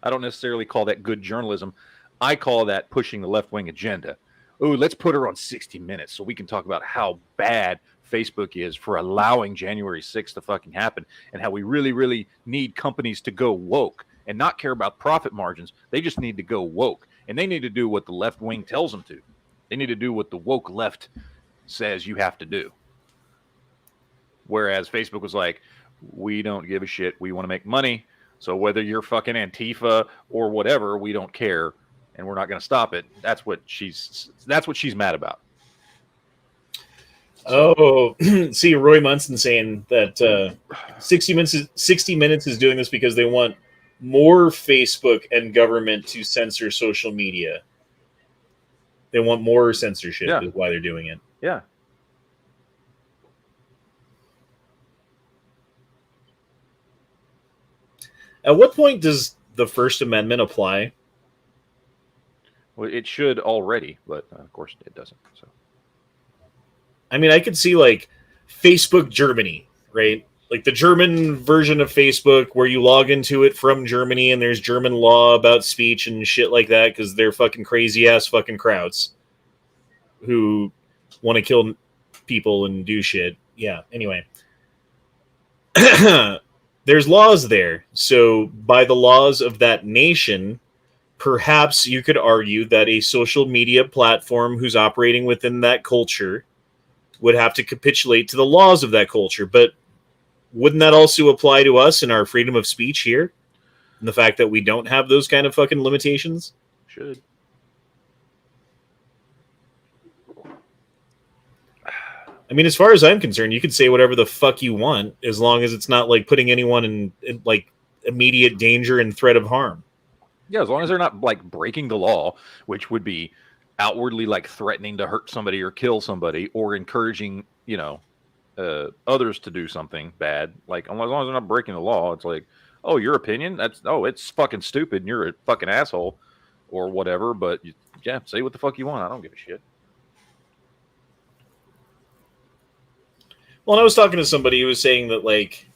I don't necessarily call that good journalism. I call that pushing the left-wing agenda. Oh, let's put her on 60 Minutes so we can talk about how bad Facebook is for allowing January 6th to fucking happen and how we really, really need companies to go woke and not care about profit margins. They just need to go woke, and they need to do what the left wing tells them to. They need to do what the woke left says you have to do. Whereas Facebook was like, we don't give a shit. We want to make money. So whether you're fucking Antifa or whatever, we don't care, and we're not going to stop it. That's what she's mad about. Oh, see, Roy Munson saying that 60 Minutes is doing this because they want more Facebook and government to censor social media. They want more censorship. Yeah. Is why they're doing it. Yeah. At what point does the First Amendment apply? Well, it should already, but of course it doesn't. So, I mean, I could see like Facebook Germany, right? Like the German version of Facebook where you log into it from Germany and there's German law about speech and shit like that because they're fucking crazy ass fucking crowds who want to kill people and do shit. Yeah, anyway. There's laws there. So by the laws of that nation, perhaps you could argue that a social media platform who's operating within that culture would have to capitulate to the laws of that culture. But wouldn't that also apply to us and our freedom of speech here? And the fact that we don't have those kind of fucking limitations? should. I mean, as far as I'm concerned, you can say whatever the fuck you want as long as it's not like putting anyone in like immediate danger and threat of harm. Yeah, as long as they're not like breaking the law, which would be outwardly like threatening to hurt somebody or kill somebody or encouraging, others to do something bad. Like, as long as they're not breaking the law, it's like, oh, your opinion? It's fucking stupid and you're a fucking asshole or whatever. But yeah, say what the fuck you want. I don't give a shit. Well, I was talking to somebody who was saying that, like,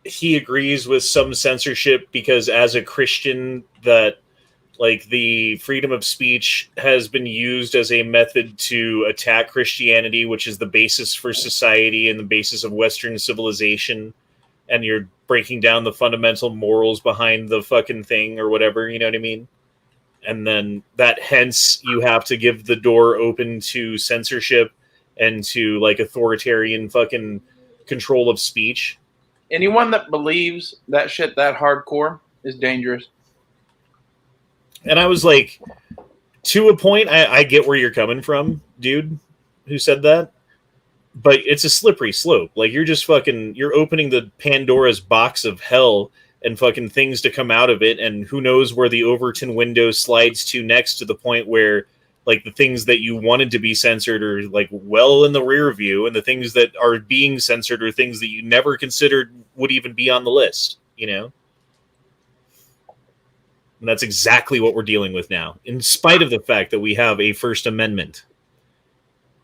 he agrees with some censorship because as a Christian that, like, the freedom of speech has been used as a method to attack Christianity, which is the basis for society and the basis of Western civilization, and you're breaking down the fundamental morals behind the fucking thing or whatever, you know what I mean? And then that hence you have to give the door open to censorship and to like authoritarian fucking control of speech. Anyone that believes that shit that hardcore is dangerous. And I was like, to a point, I get where you're coming from, dude, who said that. But it's a slippery slope. Like, you're opening the Pandora's box of hell and fucking things to come out of it. And who knows where the Overton window slides to next, to the point where like the things that you wanted to be censored are like well in the rear view, and the things that are being censored are things that you never considered would even be on the list, And that's exactly what we're dealing with now, in spite of the fact that we have a First Amendment.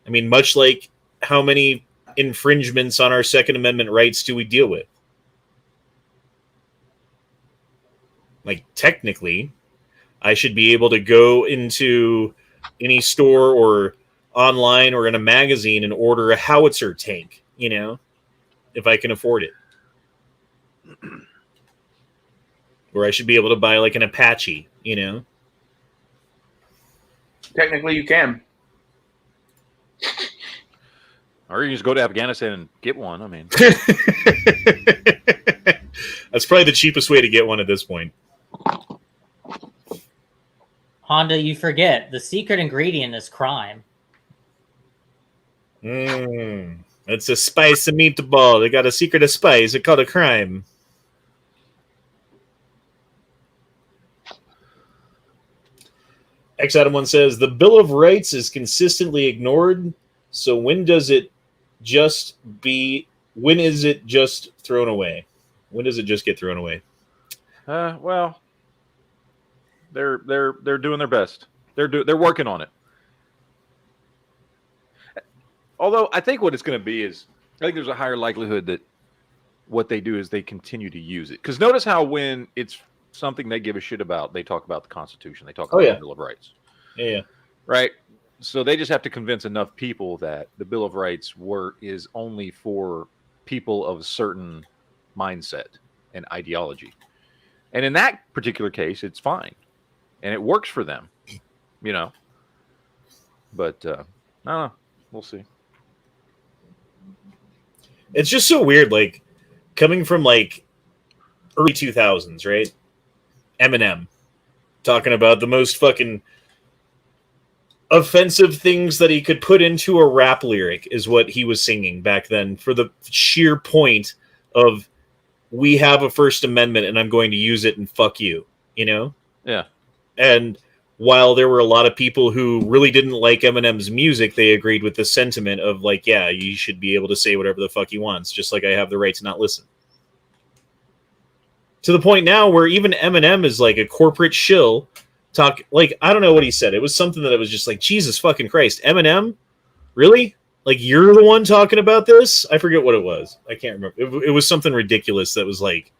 I mean, much like how many infringements on our Second Amendment rights do we deal with? Like, technically, I should be able to go into any store or online or in a magazine and order a howitzer tank, if I can afford it. Or I should be able to buy like an Apache, Technically, you can. Or you just go to Afghanistan and get one. I mean, that's probably the cheapest way to get one at this point. Honda, you forget the secret ingredient is crime. It's a spice of meatball. They got a secret of spice. It's called a crime. X Adam 1 says the Bill of Rights is consistently ignored. So when is it just thrown away? When does it just get thrown away? Well, they're doing their best. They're working on it. Although I think what it's going to be is, I think there's a higher likelihood that what they do is they continue to use it. Because notice how when it's something they give a shit about, they talk about the Constitution. They talk about the Bill of Rights. Yeah. Right? So they just have to convince enough people that the Bill of Rights is only for people of a certain mindset and ideology. And in that particular case, it's fine. And it works for them, you know. But, I don't know. We'll see. It's just so weird, like, coming from, like, early 2000s, right? Eminem talking about the most fucking offensive things that he could put into a rap lyric is what he was singing back then, for the sheer point of, we have a First Amendment and I'm going to use it and fuck you, you know? Yeah. And while there were a lot of people who really didn't like Eminem's music, they agreed with the sentiment of, like, yeah, you should be able to say whatever the fuck he wants, just like I have the right to not listen. To the point now where even Eminem is like a corporate shill. Like, I don't know what he said. It was something that I was just like, Jesus fucking Christ, Eminem? Really? Like, you're the one talking about this? I forget what it was. I can't remember. It was something ridiculous that was like...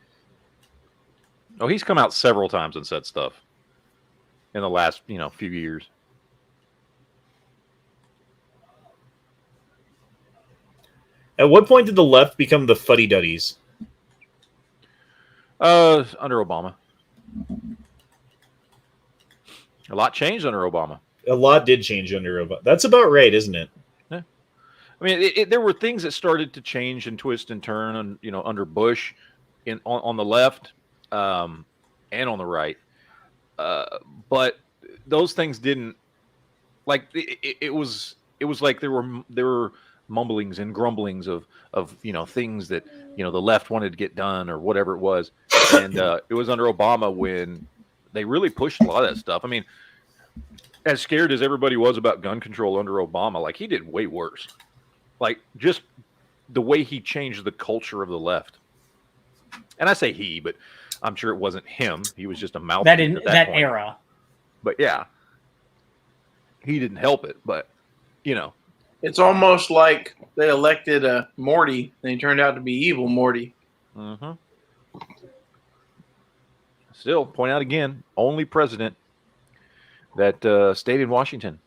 Oh, he's come out several times and said stuff in the last, few years. At what point did the left become the fuddy-duddies? Under Obama. A lot changed under Obama. A lot did change under Obama. That's about right, isn't it? Yeah. I mean, there were things that started to change and twist and turn, under Bush, on the left, and on the right. But those things didn't, like, it was like there were mumblings and grumblings of things that the left wanted to get done or whatever it was, and it was under Obama when they really pushed a lot of that stuff. I mean, as scared as everybody was about gun control under Obama, like, he did way worse. Like, just the way he changed the culture of the left. And I say he, but I'm sure it wasn't him. He was just a mouthpiece at that point. Era. But yeah, he didn't help it. But it's almost like they elected Morty, and he turned out to be evil Morty. Mm-hmm. Still, point out again, only president that stayed in Washington,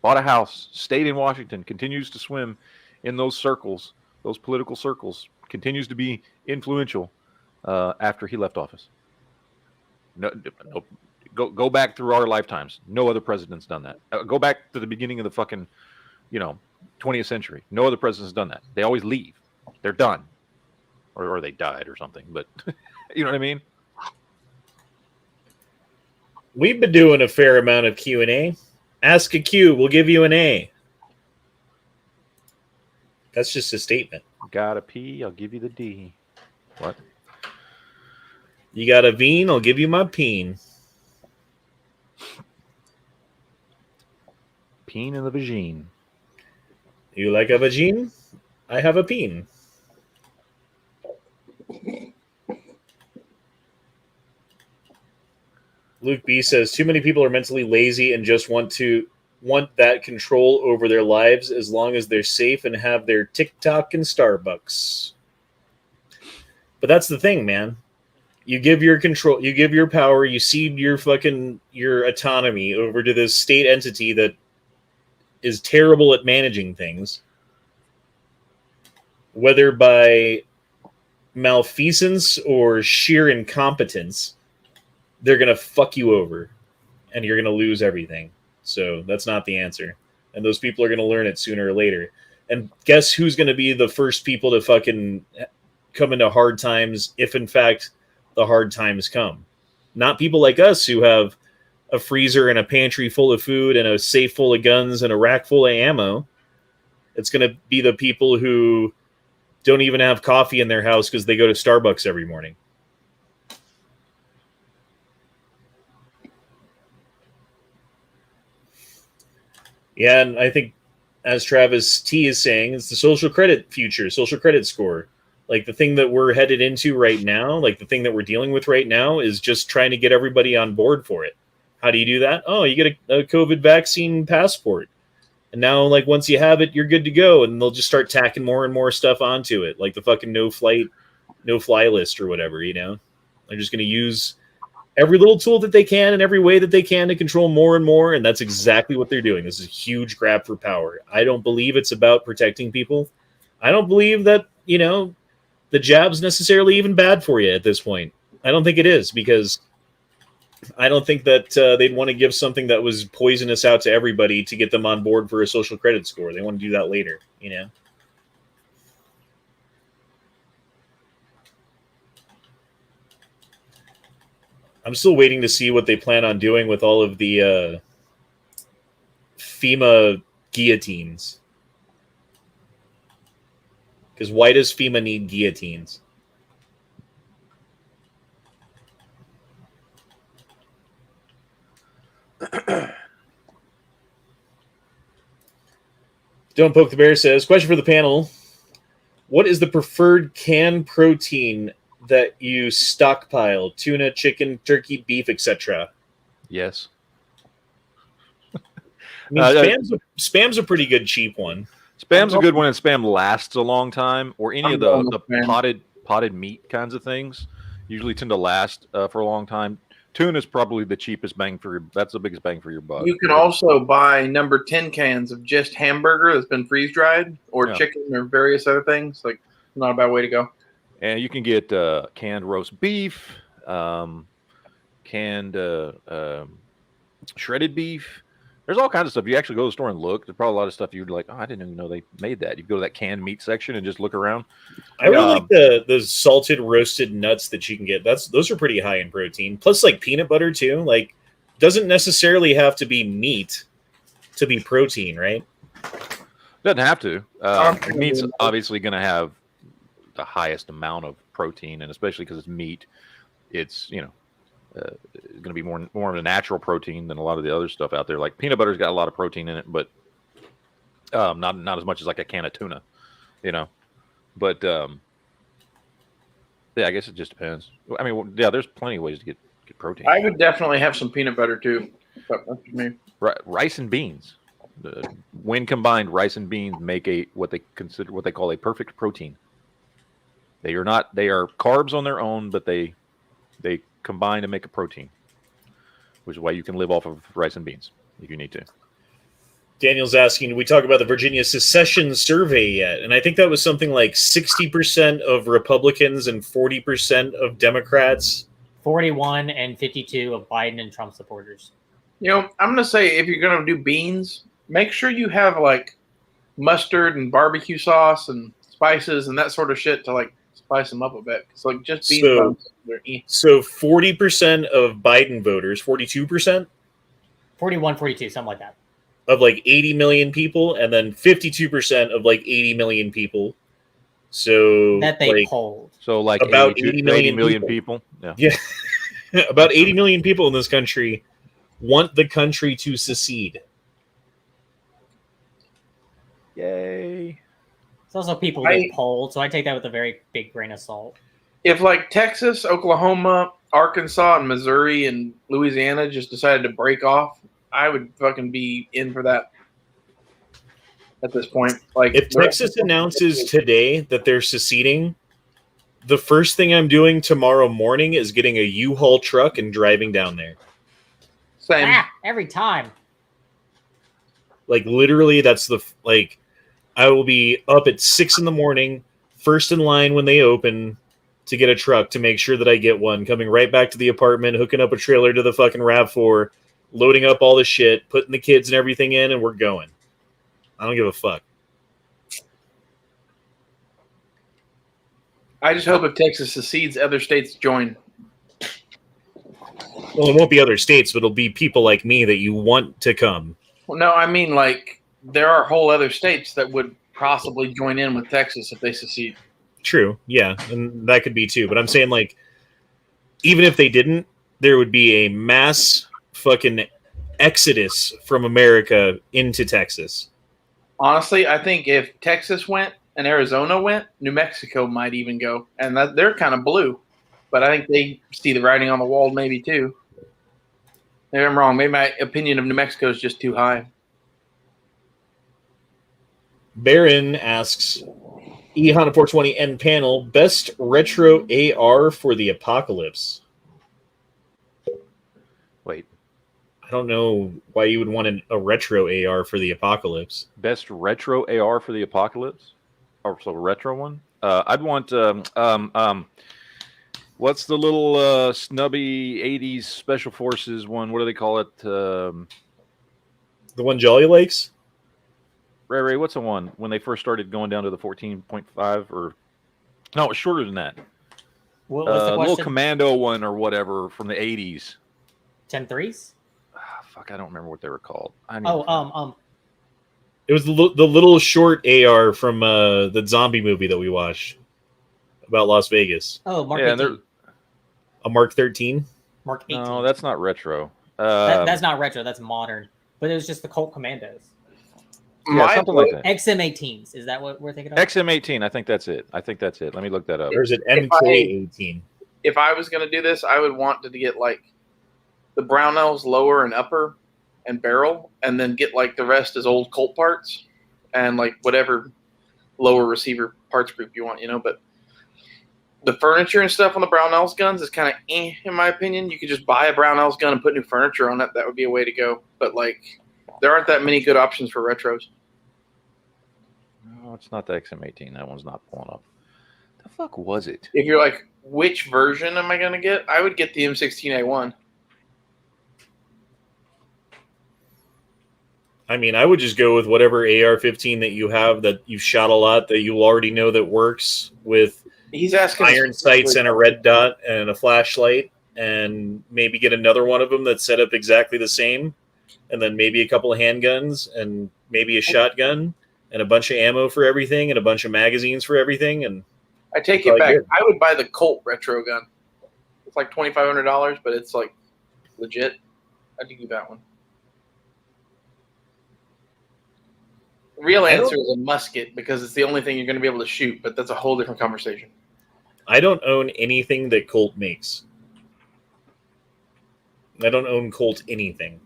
bought a house, stayed in Washington, continues to swim in those circles, those political circles, continues to be influential after he left office. No, go back through our lifetimes. No other president's done that. Go back to the beginning of the fucking, 20th century. No other president's done that. They always leave. They're done. Or they died or something. But you know what I mean? We've been doing a fair amount of Q&A. Ask a Q, we'll give you an A. That's just a statement. Got a P, I'll give you the D. What? You got a veen, I'll give you my peen. Peen in the vagine. You like a vagine? I have a peen. Luke B says, too many people are mentally lazy and just want that control over their lives as long as they're safe and have their TikTok and Starbucks. But that's the thing, man. You give your control, you give your power, you cede your autonomy over to this state entity that is terrible at managing things, whether by malfeasance or sheer incompetence. They're going to fuck you over and you're going to lose everything. So that's not the answer. And those people are going to learn it sooner or later. And guess who's going to be the first people to fucking come into hard times if, in fact, the hard times come? Not people like us who have a freezer and a pantry full of food and a safe full of guns and a rack full of ammo. It's going to be the people who don't even have coffee in their house because they go to Starbucks every morning. Yeah, and I think, as Travis T is saying, it's the social credit future, social credit score. Like, the thing that we're headed into right now, like the thing that we're dealing with right now, is just trying to get everybody on board for it. How do you do that? Oh, you get a COVID vaccine passport. And now, like, once you have it, you're good to go. And they'll just start tacking more and more stuff onto it, like the fucking no-fly list or whatever, you know? They're just going to use every little tool that they can in every way that they can to control more and more, and that's exactly what they're doing. This is a huge grab for power. I don't believe it's about protecting people. I don't believe that, you know, the jab's necessarily even bad for you at this point. I don't think it is, because I don't think that they'd want to give something that was poisonous out to everybody to get them on board for a social credit score. They want to do that later, you know? I'm still waiting to see what they plan on doing with all of the FEMA guillotines. Because why does FEMA need guillotines? Don't Poke the Bear says, question for the panel. What is the preferred canned protein that you stockpile? Tuna, chicken, turkey, beef, etc. Yes. I mean, spam's a pretty good cheap one. Spam's a good one, and spam lasts a long time. Or any of the potted meat kinds of things usually tend to last for a long time. Tuna is probably the cheapest bang for your. That's the biggest bang for your buck. You can also buy number 10 cans of just hamburger that's been freeze dried, or chicken, or various other things. Like, not a bad way to go. And you can get canned roast beef, canned shredded beef. There's all kinds of stuff. You actually go to the store and look. There's probably a lot of stuff you'd like, oh, I didn't even know they made that. You go to that canned meat section and just look around. I really like the salted roasted nuts that you can get. Those are pretty high in protein. Plus, like, peanut butter too. Like, doesn't necessarily have to be meat to be protein, right? Doesn't have to. Meat's obviously going to have the highest amount of protein, and especially because it's meat, it's, you know, going to be more of a natural protein than a lot of the other stuff out there. Like peanut butter's got a lot of protein in it, but not as much as like a can of tuna, you know. But yeah, I guess it just depends. I mean, yeah, there's plenty of ways to get protein. I would definitely have some peanut butter too. That's me. Rice and beans. When combined, rice and beans make what they call a perfect protein. They are carbs on their own, but they combine to make a protein, which is why you can live off of rice and beans if you need to. Daniel's asking, did we talk about the Virginia secession survey yet? And I think that was something like 60% of Republicans and 40% of Democrats. 41 and 52 of Biden and Trump supporters. You know, I'm going to say, if you're going to do beans, make sure you have like mustard and barbecue sauce and spices and that sort of shit to like spice them up a bit. So like just beans. So 40% of Biden voters, 42%? 41, 42, something like that. Of like 80 million people, and then 52% of like 80 million people. So that they polled. So like about 80 million people. Yeah. About 80 million people in this country want the country to secede. Yay. It's also people that polled, so I take that with a very big grain of salt. If like Texas, Oklahoma, Arkansas, and Missouri and Louisiana just decided to break off, I would fucking be in for that at this point. Like, if Texas announces today that they're seceding, the first thing I'm doing tomorrow morning is getting a U-Haul truck and driving down there. Same. Every time. Like, literally, that's I will be up at 6 a.m, first in line when they open to get a truck to make sure that I get one, coming right back to the apartment, hooking up a trailer to the fucking RAV4, loading up all the shit, putting the kids and everything in, and we're going. I don't give a fuck. I just hope if Texas secedes, other states join. Well, it won't be other states, but it'll be people like me that you want to come. Well, no, I mean, like, there are whole other states that would possibly join in with Texas if they secede. True, yeah, and that could be too. But I'm saying, like, even if they didn't, there would be a mass fucking exodus from America into Texas. Honestly, I think if Texas went and Arizona went, New Mexico might even go. And they're kind of blue. But I think they see the writing on the wall maybe too. Maybe I'm wrong. Maybe my opinion of New Mexico is just too high. Baron asks, Honda 420 N panel, best retro AR for the apocalypse. Wait, I don't know why you would want a retro AR for the apocalypse. best retro AR for the apocalypse? Or so retro one? I'd want what's the little snubby 80s special forces one? What do they call it? The one Jolly likes? Ray, what's the one when they first started going down to the 14.5 or no, it's shorter than that. What was the question? Little commando one or whatever from the 80s. 10-3s? Fuck, I don't remember what they were called. It was the little short AR from the zombie movie that we watched about Las Vegas. Oh, Mark yeah, 18. A Mark 13? Mark 18. No, that's not retro. That's not retro. That's modern. But it was just the Colt Commandos. Yeah, something like that. XM18s. Is that what we're thinking of? XM18. I think that's it. Let me look that up. Or is it MK18? If I was going to do this, I would want to get like the Brownells lower and upper and barrel, and then get like the rest as old Colt parts and like whatever lower receiver parts group you want, but the furniture and stuff on the Brownells guns is kind of in my opinion. You could just buy a Brownells gun and put new furniture on it. That would be a way to go. But like, there aren't that many good options for retros. No, it's not the XM18. That one's not pulling up. The fuck was it? If you're like, which version am I going to get? I would get the M16A1. I mean, I would just go with whatever AR-15 that you have that you've shot a lot that you already know that works with He's asking iron sights and a red dot and a flashlight, and maybe get another one of them that's set up exactly the same, and then maybe a couple of handguns and maybe a shotgun and a bunch of ammo for everything and a bunch of magazines for everything. And I take it back. Good. I would buy the Colt retro gun. It's like $2,500, but it's like legit. I'd do that one. The real answer is a musket because it's the only thing you're going to be able to shoot, but that's a whole different conversation. I don't own anything that Colt makes. I don't own Colt anything.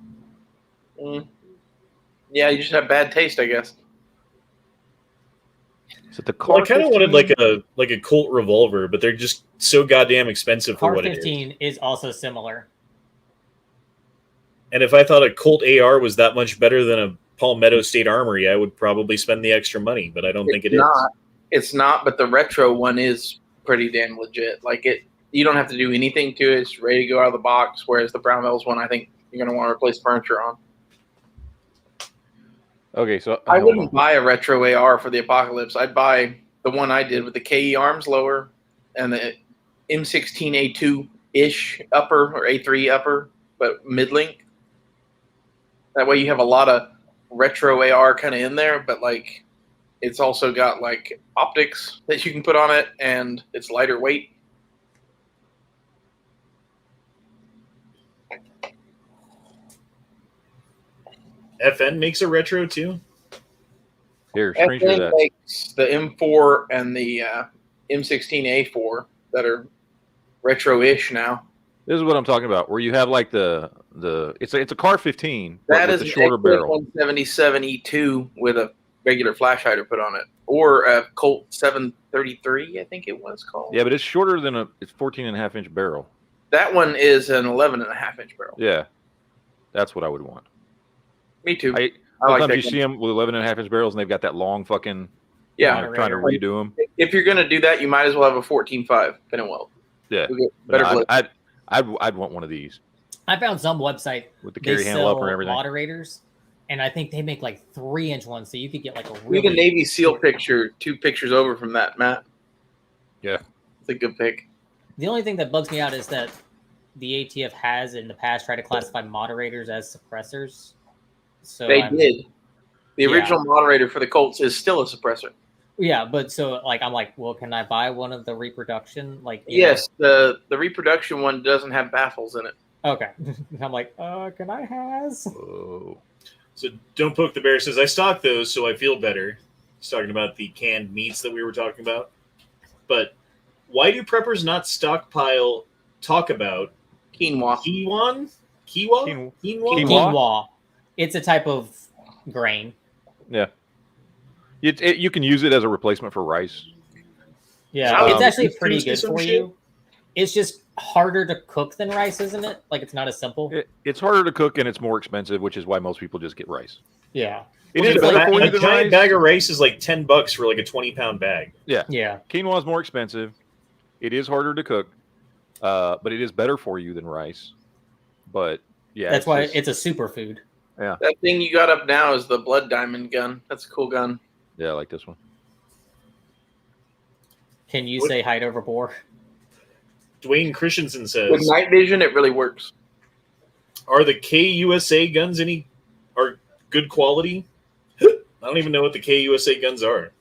Yeah, you just have bad taste, I guess. Is it the car? Well, I kind of wanted like a Colt revolver, but they're just so goddamn expensive for what it is. Car 15 is also similar. And if I thought a Colt AR was that much better than a Palmetto State Armory, I would probably spend the extra money, but I don't think it is. It's not, but the retro one is pretty damn legit. Like you don't have to do anything to it. It's ready to go out of the box, whereas the Brownells one, I think you're going to want to replace furniture on. Okay, so I wouldn't buy a retro AR for the apocalypse. I'd buy the one I did with the KE arms lower and the M16A2-ish upper or A3 upper, but mid-link. That way you have a lot of retro AR kind of in there, but like it's also got like optics that you can put on it, and it's lighter weight. FN makes a retro too. Here, screenshot that. Makes the M4 and the M16A4 that are retro-ish now. This is what I'm talking about, where you have like it's a car 15 that with is a shorter barrel. 177 E2 with a regular flash hider put on it, or a Colt 733, I think it was called. Yeah, but it's shorter than it's 14.5-inch barrel. That one is an 11.5-inch barrel. Yeah, that's what I would want. Me too. Sometimes you see them with 11.5-inch barrels, and they've got that long fucking. Yeah, trying to redo them. If you're gonna do that, you might as well have a 14.5 pin and weld. Yeah, I'd want one of these. I found some website with the carry handle up and everything. Moderators, and I think they make like 3-inch ones, so you could get like a really. Read the Navy SEAL picture, 2 pictures over from that, Matt. Yeah, it's a good pick. The only thing that bugs me out is that the ATF has in the past tried to classify moderators as suppressors. So they did. The original moderator for the Colts is still a suppressor. Yeah, but so like I'm like, well, can I buy one of the reproduction? Like yes, the reproduction one doesn't have baffles in it. Okay. I'm like, can I has? Oh. So Don't Poke the Bear says, I stock those so I feel better. He's talking about the canned meats that we were talking about. But why do preppers not talk about quinoa? Quinoa? It's a type of grain. Yeah. You can use it as a replacement for rice. Yeah, it's actually couscous pretty or good some for shit? you. It's just harder to cook than rice, isn't it? Like it's not as simple. It's harder to cook and it's more expensive, which is why most people just get rice. Yeah. It Well, is dude, better for you a than giant rice. bag of rice is like $10 for like a 20-pound bag. Yeah. Yeah. Quinoa is more expensive. It is harder to cook, but it is better for you than rice. But yeah, That's why it's a superfood. Yeah. That thing you got up now is the blood diamond gun. That's a cool gun. Yeah, I like this one. Can you say hide over boar? Dwayne Christensen says, With night vision, it really works. "Are the KUSA guns are good quality?" I don't even know what the KUSA guns are.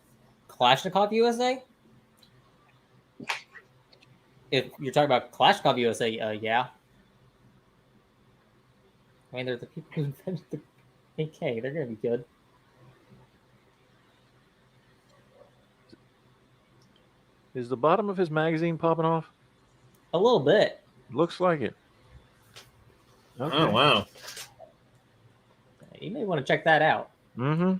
Kalashnikov USA? If you're talking about Kalashnikov USA, yeah. I mean, they're the people who invented the AK. They're going to be good. Is the bottom of his magazine popping off? A little bit. Looks like it. Okay. Oh, wow. You may want to check that out. Mm-hmm.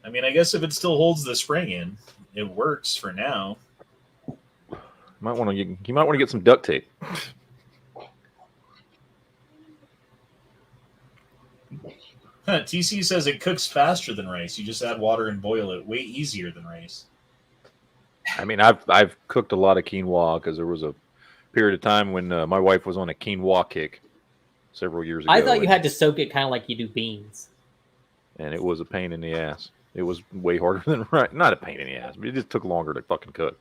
I mean, I guess if it still holds the spring in, it works for now. You might want to get some duct tape. TC says it cooks faster than rice. You just add water and boil it. Way easier than rice. I mean, I've cooked a lot of quinoa because there was a period of time when my wife was on a quinoa kick several years ago. I thought you had to soak it kind of like you do beans. And it was a pain in the ass. It was way harder than rice. Not a pain in the ass, but it just took longer to fucking cook.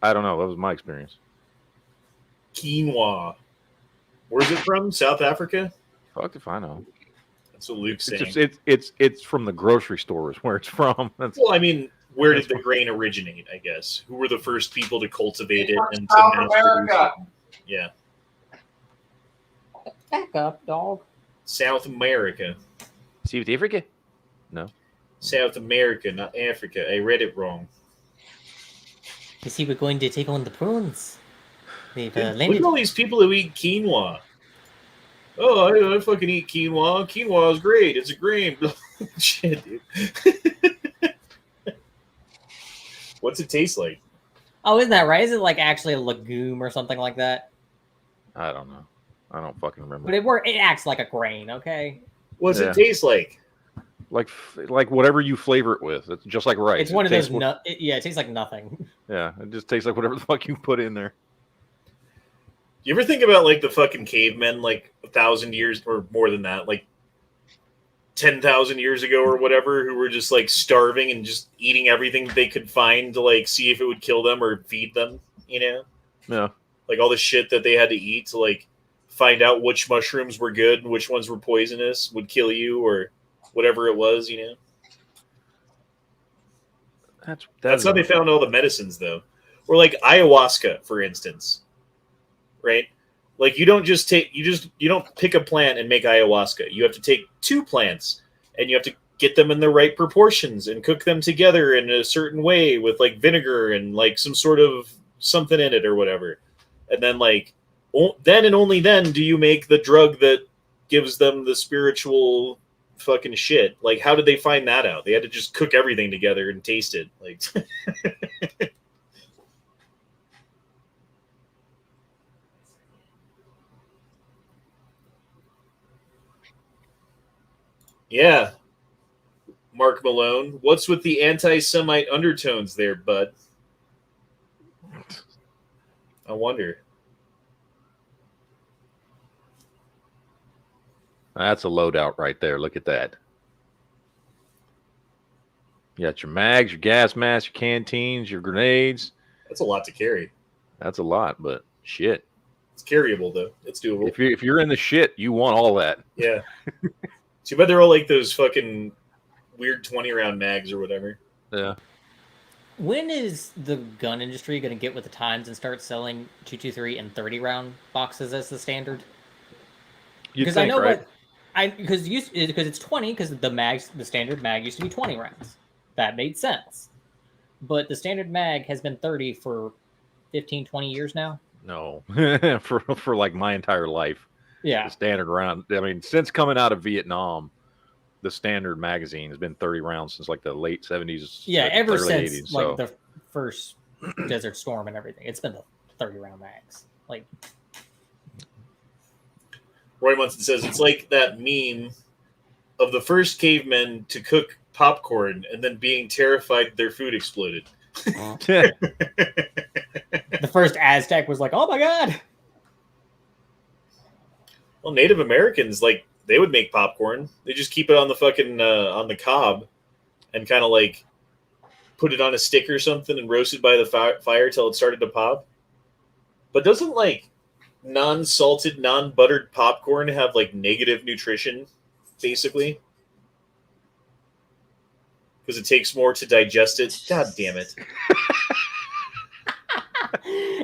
I don't know. That was my experience. Quinoa. Where's it from? South Africa? Fuck if I know. That's what Luke's saying. It's from the grocery stores where it's from. Well, I mean, where did the grain originate, I guess? Who were the first people to cultivate it and to South mass produce America. it? Yeah. Back up, dog. South America. South Africa? No. South America, not Africa. I read it wrong. You see, we're going to take on the prunes. They've Dude, look landed. at all these people who eat quinoa. Oh, I fucking eat quinoa. Quinoa is great. It's a grain. Shit, dude. What's it taste like? Oh, isn't that right? Is it like actually a legume or something like that? I don't know. I don't fucking remember. But it acts like a grain, okay? What's Yeah. it taste like? Like whatever you flavor it with. It's just like rice. It's one It of those. tastes Yeah, it tastes like nothing. Yeah, it just tastes like whatever the fuck you put in there. You ever think about like the fucking cavemen, like 1,000 years or more than that, like 10,000 years ago or whatever, who were just like starving and just eating everything they could find to like see if it would kill them or feed them, you know? Yeah. Like all the shit that they had to eat to like find out which mushrooms were good and which ones were poisonous, would kill you or whatever it was, you know? That's how they found all the medicines, though. Or like ayahuasca, for instance. Right? Like you don't pick a plant and make ayahuasca. You have to take two plants and you have to get them in the right proportions and cook them together in a certain way with like vinegar and like some sort of something in it or whatever. And then like then and only then do you make the drug that gives them the spiritual fucking shit. Like how did they find that out? They had to just cook everything together and taste it. Like yeah. Mark Malone. What's with the anti-Semite undertones there, bud? I wonder. That's a loadout right there. Look at that. You got your mags, your gas masks, your canteens, your grenades. That's a lot to carry. That's a lot, but shit. It's carryable, though. It's doable. If you're in the shit, you want all that. Yeah. Too bad they're all like those fucking weird 20-round mags or whatever. Yeah. When is the gun industry going to get with the times and start selling 223 and 30-round boxes as the standard? Because I know right? because it's 20 because the standard mag used to be 20 rounds. That made sense. But the standard mag has been 30 for 15, 20 years now. No, for like my entire life. Yeah. The standard round. I mean, since coming out of Vietnam, the standard magazine has been 30 rounds since like the late 70s. Yeah, ever early since 80s, like so. the first Desert Storm and everything, it's been the 30-round mags. Like Roy Munson says it's like that meme of the first cavemen to cook popcorn and then being terrified their food exploded. the first Aztec was like, "Oh my god!" Well, Native Americans, like, they would make popcorn. They just keep it on the fucking on the cob, and kind of like put it on a stick or something and roast it by the fire till it started to pop. But doesn't like non-salted, non-buttered popcorn have like negative nutrition, basically? Because it takes more to digest it. God damn it.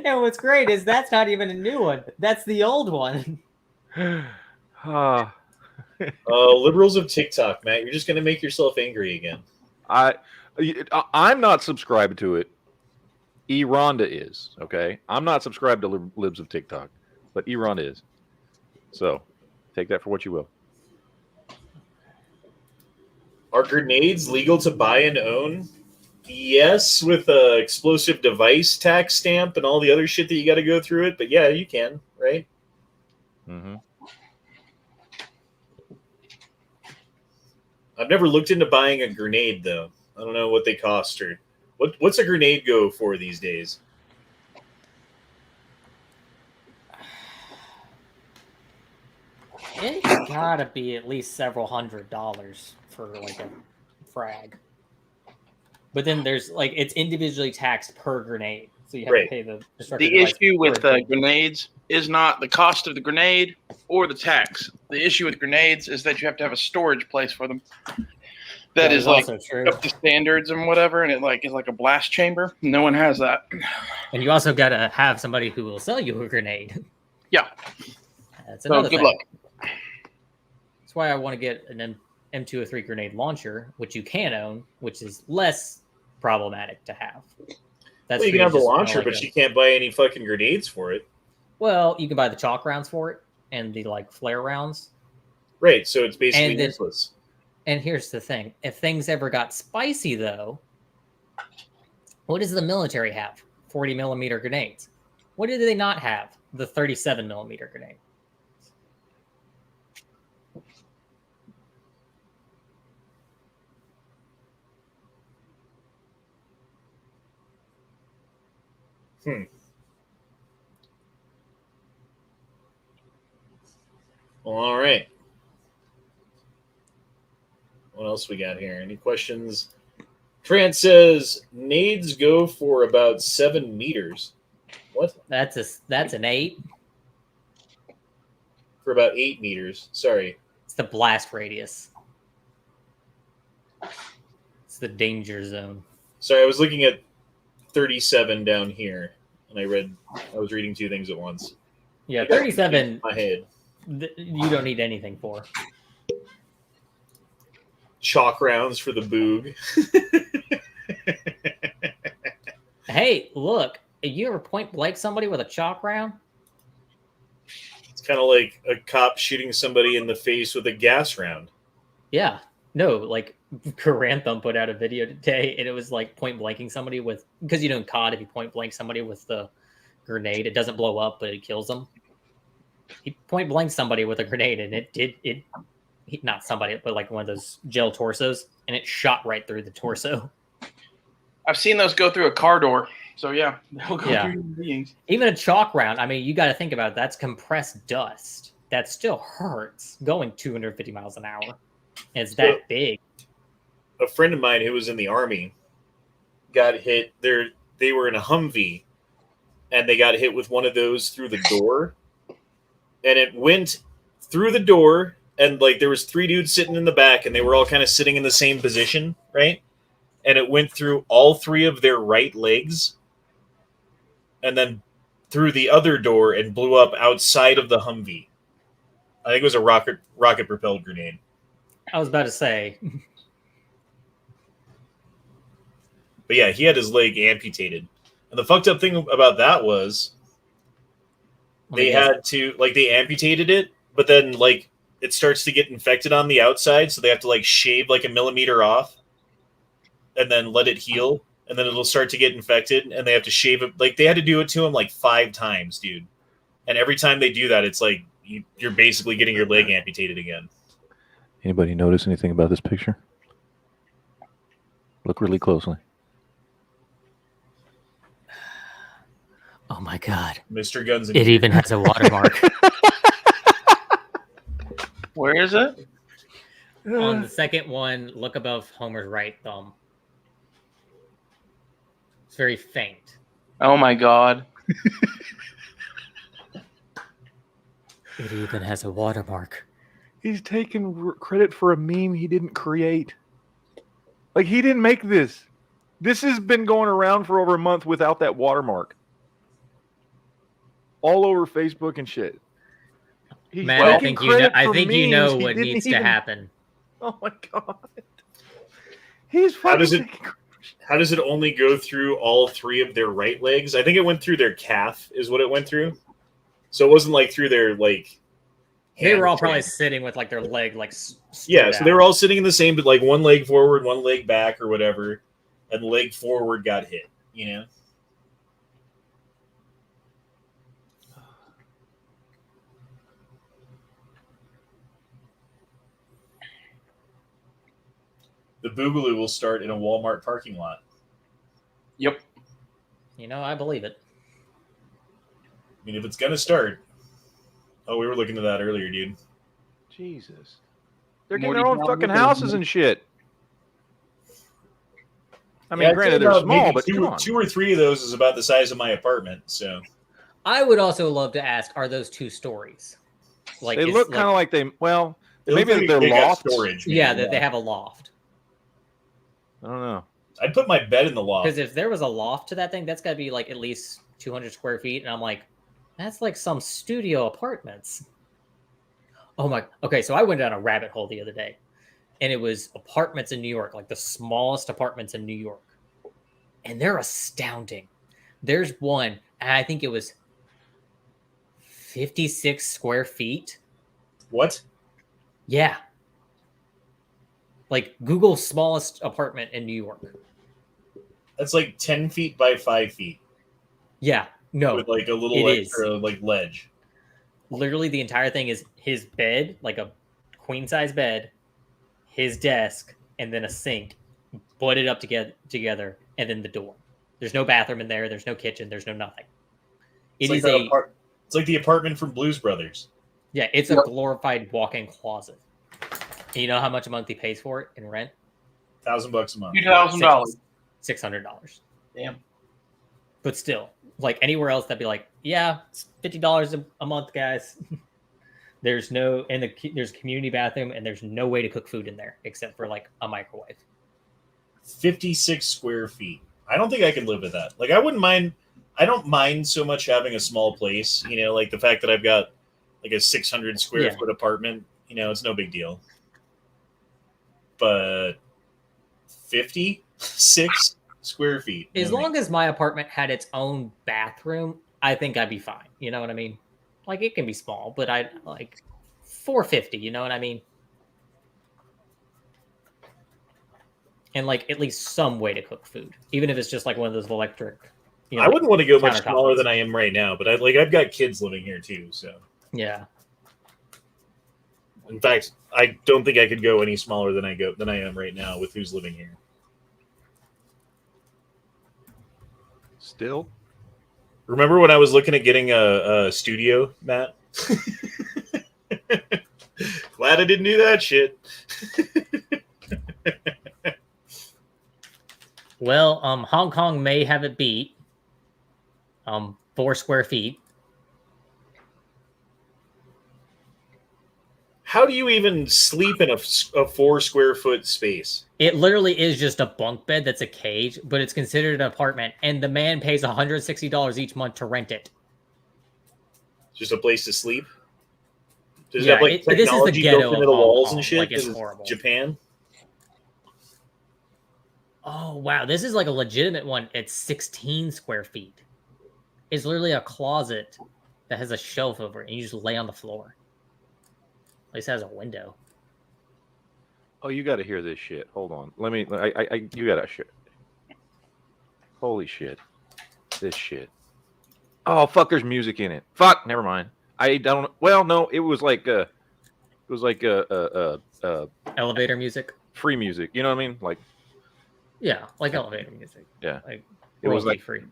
And what's great is that's not even a new one. That's the old one. Liberals of TikTok, Matt. You're just going to make yourself angry again. I'm not subscribed to it. E-Rhonda is, okay? I'm not subscribed to libs of TikTok, but E-Rhonda is. So, take that for what you will. Are grenades legal to buy and own? Yes, with a explosive device tax stamp and all the other shit that you got to go through it. But yeah, you can, right? Mm-hmm. I've never looked into buying a grenade, though. I don't know what they cost or what's a grenade go for these days? It's gotta be at least several $100s for like a frag. But then there's like it's individually taxed per grenade, so you have to pay the. The issue with grenades is not the cost of the grenade or the tax. The issue with grenades is that you have to have a storage place for them. That is like up to standards and whatever, and it like is like a blast chamber. No one has that. And you also gotta have somebody who will sell you a grenade. Yeah. That's another good thing. luck. That's why I want to get an M203 grenade launcher, which you can own, which is less problematic to have. That's well, you can have the launcher, like but you can't buy any fucking grenades for it. Well, you can buy the chalk rounds for it and the like flare rounds. Right, so it's basically useless. And here's the thing: if things ever got spicy, though, what does the military have? 40 millimeter grenades. What did they not have? The 37 millimeter grenade. Well, all right. What else we got here? Any questions? Trant says nades go for about 7 meters. What? That's an 8. For about 8 meters. Sorry. It's the blast radius. It's the danger zone. Sorry, I was looking at 37 down here, and I was reading two things at once. Yeah, 37. My head. You don't need anything for. Chalk rounds for the boog. Hey, look. You ever point blank somebody with a chalk round? It's kind of like a cop shooting somebody in the face with a gas round. Yeah. No, like Caranthum put out a video today, and it was like point blanking somebody with, because you know in COD, if you point blank somebody with the grenade, it doesn't blow up, but it kills them. He point blanked somebody with a grenade, and not somebody, but like one of those gel torsos, and it shot right through the torso. I've seen those go through a car door. So yeah, they'll go through beings. Even a chalk round, I mean, you got to think about it. That's compressed dust. That still hurts going 250 miles an hour. And it's that big. A friend of mine who was in the Army got hit. They were in a Humvee, and they got hit with one of those through the door. And it went through the door, and like there was 3 dudes sitting in the back, and they were all kind of sitting in the same position, right? And it went through all 3 of their right legs, and then through the other door and blew up outside of the Humvee. I think it was a rocket propelled grenade. I was about to say. But yeah, he had his leg amputated. And the fucked up thing about that was they had to, like, they amputated it, but then, like, it starts to get infected on the outside, so they have to like shave like a millimeter off and then let it heal, and then it'll start to get infected, and they have to shave it. Like they had to do it to him like 5 times, dude. And every time they do that, it's like you're basically getting your leg amputated again. Anybody notice anything about this picture? Look really closely. Oh my God. Mr. Guns and It even has a watermark. Where is it? On the second one, look above Homer's right thumb. It's very faint. Oh my God. It even has a watermark. He's taking credit for a meme he didn't create. Like, he didn't make this. This has been going around for over a month without that watermark. All over Facebook and shit. Man, I think you know what needs to happen. Oh my God. How does it only go through all 3 of their right legs? I think it went through their calf is what it went through. So it wasn't like through their like. They were all probably sitting with like their leg like. Yeah, so they were all sitting in the same, but like one leg forward, one leg back, or whatever, and the leg forward got hit. You know. The Boogaloo will start in a Walmart parking lot. Yep. You know, I believe it. I mean, if it's gonna start. Oh, we were looking at that earlier, dude. Jesus. They're getting their own fucking houses and shit. I mean, granted, they're small, but come on. 2 or 3 of those is about the size of my apartment, so. I would also love to ask, are those 2 stories? Like they look kind of like they, well, maybe they're loft storage. Yeah, that they have a loft. I don't know. I'd put my bed in the loft. Because if there was a loft to that thing, that's got to be like at least 200 square feet. And I'm like, that's like some studio apartments. Oh my. Okay, so I went down a rabbit hole the other day. And it was apartments in New York, like the smallest apartments in New York. And they're astounding. There's one, and I think it was 56 square feet. What? Yeah. Like Google's smallest apartment in New York. That's like 10 feet by 5 feet. Yeah, no. With like a little extra like ledge. Literally the entire thing is his bed, like a queen size bed, his desk, and then a sink, butted up together, and then the door. There's no bathroom in there. There's no kitchen. There's no nothing. It's like the apartment from Blues Brothers. Yeah, it's a glorified walk-in closet. And you know how much a month he pays for it in rent? $1,000 a month. $2,000. $600. Damn. But still, like anywhere else, that'd be like, yeah, it's $50 a month, guys. There's there's a community bathroom, and there's no way to cook food in there except for like a microwave. 56 square feet. I don't think I could live with that. Like I wouldn't mind. I don't mind so much having a small place. You know, like the fact that I've got like a 600 square foot apartment. You know, it's no big deal. But 56 square feet. As long as my apartment had its own bathroom, I think I'd be fine. You know what I mean? Like it can be small, but I like 450. You know what I mean? And like at least some way to cook food, even if it's just like one of those electric. You know, I wouldn't want to go much smaller than I am right now, but I've got kids living here too, so yeah. In fact, I don't think I could go any smaller than I am right now with who's living here. Still? Remember when I was looking at getting a studio, Matt? Glad I didn't do that shit. Well, Hong Kong may have it beat. 4 square feet. How do you even sleep in a 4 square foot space? It literally is just a bunk bed that's a cage, but it's considered an apartment, and the man pays $160 each month to rent it. Just a place to sleep? Does yeah, it have like technology built into the walls and shit? Like it's horrible. Japan? Oh, wow. This is like a legitimate one. It's 16 square feet. It's literally a closet that has a shelf over it, and you just lay on the floor. At least it has a window. Oh, you got to hear this shit. Hold on. Let me. You got to shit. Holy shit. This shit. Oh fuck! There's music in it. Fuck. Never mind. I don't. Well, no. It was like Elevator music. Free music. You know what I mean? Like. Yeah, like elevator music. Yeah. Like It was royalty like free.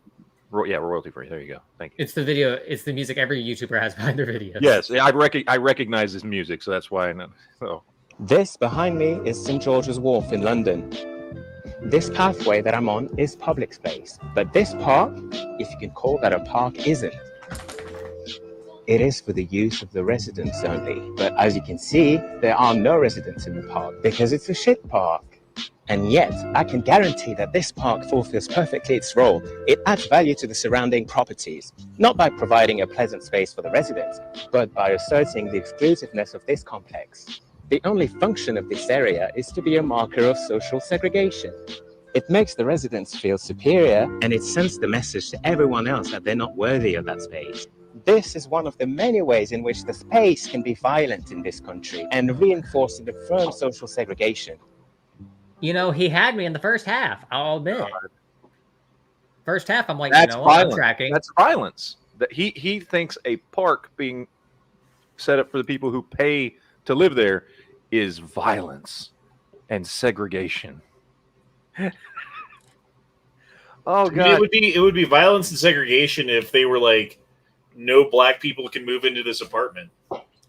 Yeah, royalty free. There you go. Thank you. It's the video. It's the music every YouTuber has behind their videos. Yes, I recognize this music, so that's why I know. So. This behind me is St. George's Wharf in London. This pathway that I'm on is public space, but this park, if you can call that a park, isn't. It is for the use of the residents only, but as you can see, there are no residents in the park because it's a shit park. And yet, I can guarantee that this park fulfills perfectly its role. It adds value to the surrounding properties, not by providing a pleasant space for the residents, but by asserting the exclusiveness of this complex. The only function of this area is to be a marker of social segregation. It makes the residents feel superior, and it sends the message to everyone else that they're not worthy of that space. This is one of the many ways in which the space can be violent in this country and reinforce and affirm social segregation. You know, he had me in the first half. I'll admit. First half, I'm like, That's I'm tracking. That's violence. That he thinks a park being set up for the people who pay to live there is violence and segregation. Oh god, it would be violence and segregation if they were like, no black people can move into this apartment,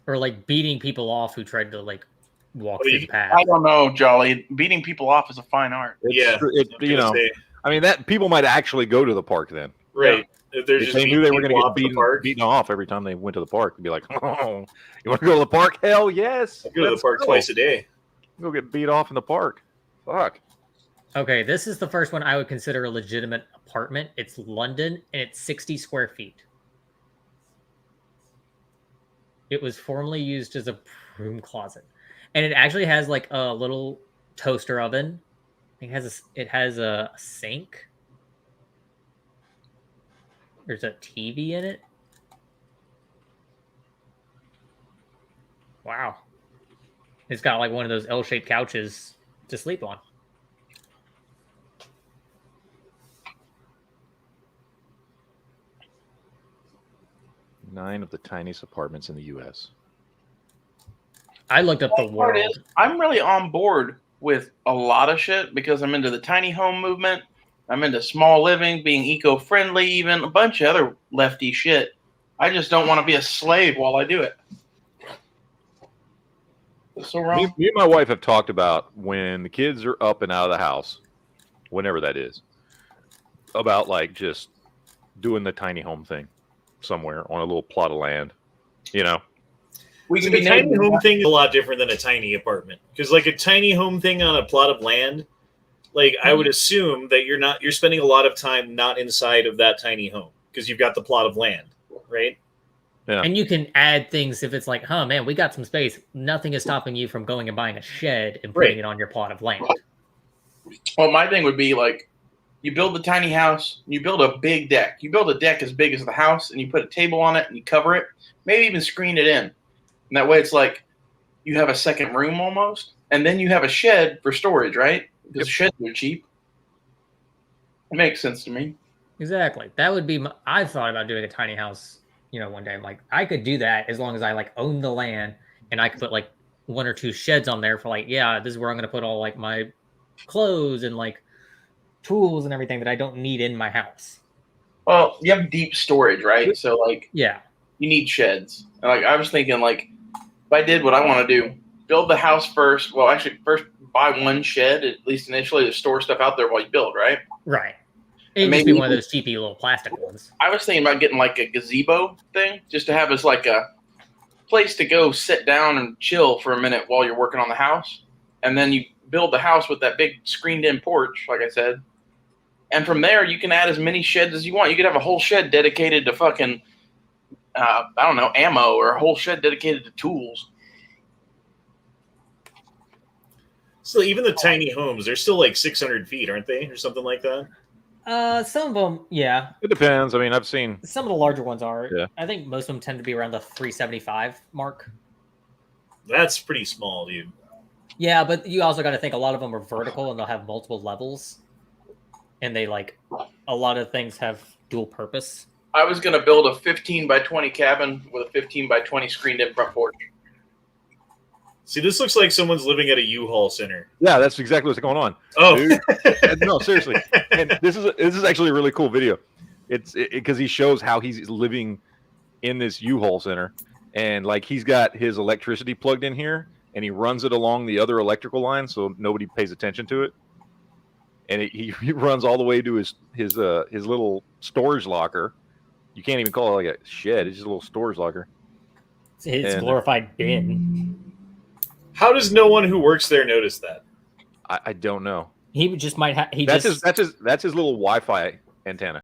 or like beating people off who tried to like walk through the path. I don't know, Jolly. Beating people off is a fine art. You know. I mean, that people might actually go to the park then, right? If they knew they were going to get beaten off every time they went to the park, they'd be like, "Oh, you want to go to the park? Hell yes! I go to the park twice a day. Go get beat off in the park. Fuck." Okay, this is the first one I would consider a legitimate apartment. It's London, and it's 60 square feet. It was formerly used as a broom closet, and it actually has like a little toaster oven. It has a sink. There's a TV in it. Wow. It's got like one of those L-shaped couches to sleep on. Nine of the tiniest apartments in the U.S. I looked up the world. I'm really on board with a lot of shit because I'm into the tiny home movement. I'm into small living, being eco-friendly, even a bunch of other lefty shit. I just don't want to be a slave while I do it. That's so wrong. Me and my wife have talked about when the kids are up and out of the house, whenever that is, about like just doing the tiny home thing somewhere on a little plot of land, you know. We can be tiny home thing is a lot different than a tiny apartment, because like a tiny home thing on a plot of land, like I would assume that you're spending a lot of time not inside of that tiny home because you've got the plot of land, right? Yeah. And you can add things if it's like, oh man, we got some space. Nothing is stopping you from going and buying a shed and putting it on your plot of land. Well, my thing would be like, you build the tiny house, you build a big deck. You build a deck as big as the house, and you put a table on it, and you cover it. Maybe even screen it in. And that way it's like you have a second room almost, and then you have a shed for storage, right? Because sheds are cheap. It makes sense to me. Exactly. That would be I've thought about doing a tiny house, one day. Like I could do that as long as I like own the land, and I could put like 1 or 2 sheds on there for like, this is where I'm going to put all like my clothes and like tools and everything that I don't need in my house. Well, you have deep storage, right? So like, you need sheds. And like I was thinking, like, if I did what I want to do, build the house first. Well, actually, first buy one shed at least initially to store stuff out there while you build, right? Right. It may be one of those cheapy little plastic ones. I was thinking about getting like a gazebo thing, just to have as like a place to go sit down and chill for a minute while you're working on the house, and then you build the house with that big screened-in porch, like I said. And from there, you can add as many sheds as you want. You could have a whole shed dedicated to fucking, I don't know, ammo, or a whole shed dedicated to tools. So even the tiny homes, they're still like 600 feet, aren't they? Or something like that? Some of them, yeah. It depends. I mean, I've seen... Some of the larger ones are. Yeah. I think most of them tend to be around the 375 mark. That's pretty small, dude. Yeah, but you also got to think a lot of them are vertical and they'll have multiple levels, and they like a lot of things have dual purpose. I was going to build a 15 by 20 cabin with a 15 by 20 screened-in front porch. See, this looks like someone's living at a U-Haul center. Yeah, that's exactly what's going on. Oh, dude. No, seriously. And this is actually a really cool video. It's because he shows how he's living in this U-Haul center, and like he's got his electricity plugged in here, and he runs it along the other electrical line so nobody pays attention to it. And he runs all the way to his little storage locker. You can't even call it like a shed; it's just a little storage locker. It's his glorified bin. How does no one who works there notice that? I don't know. He just might have. That's his little Wi-Fi antenna.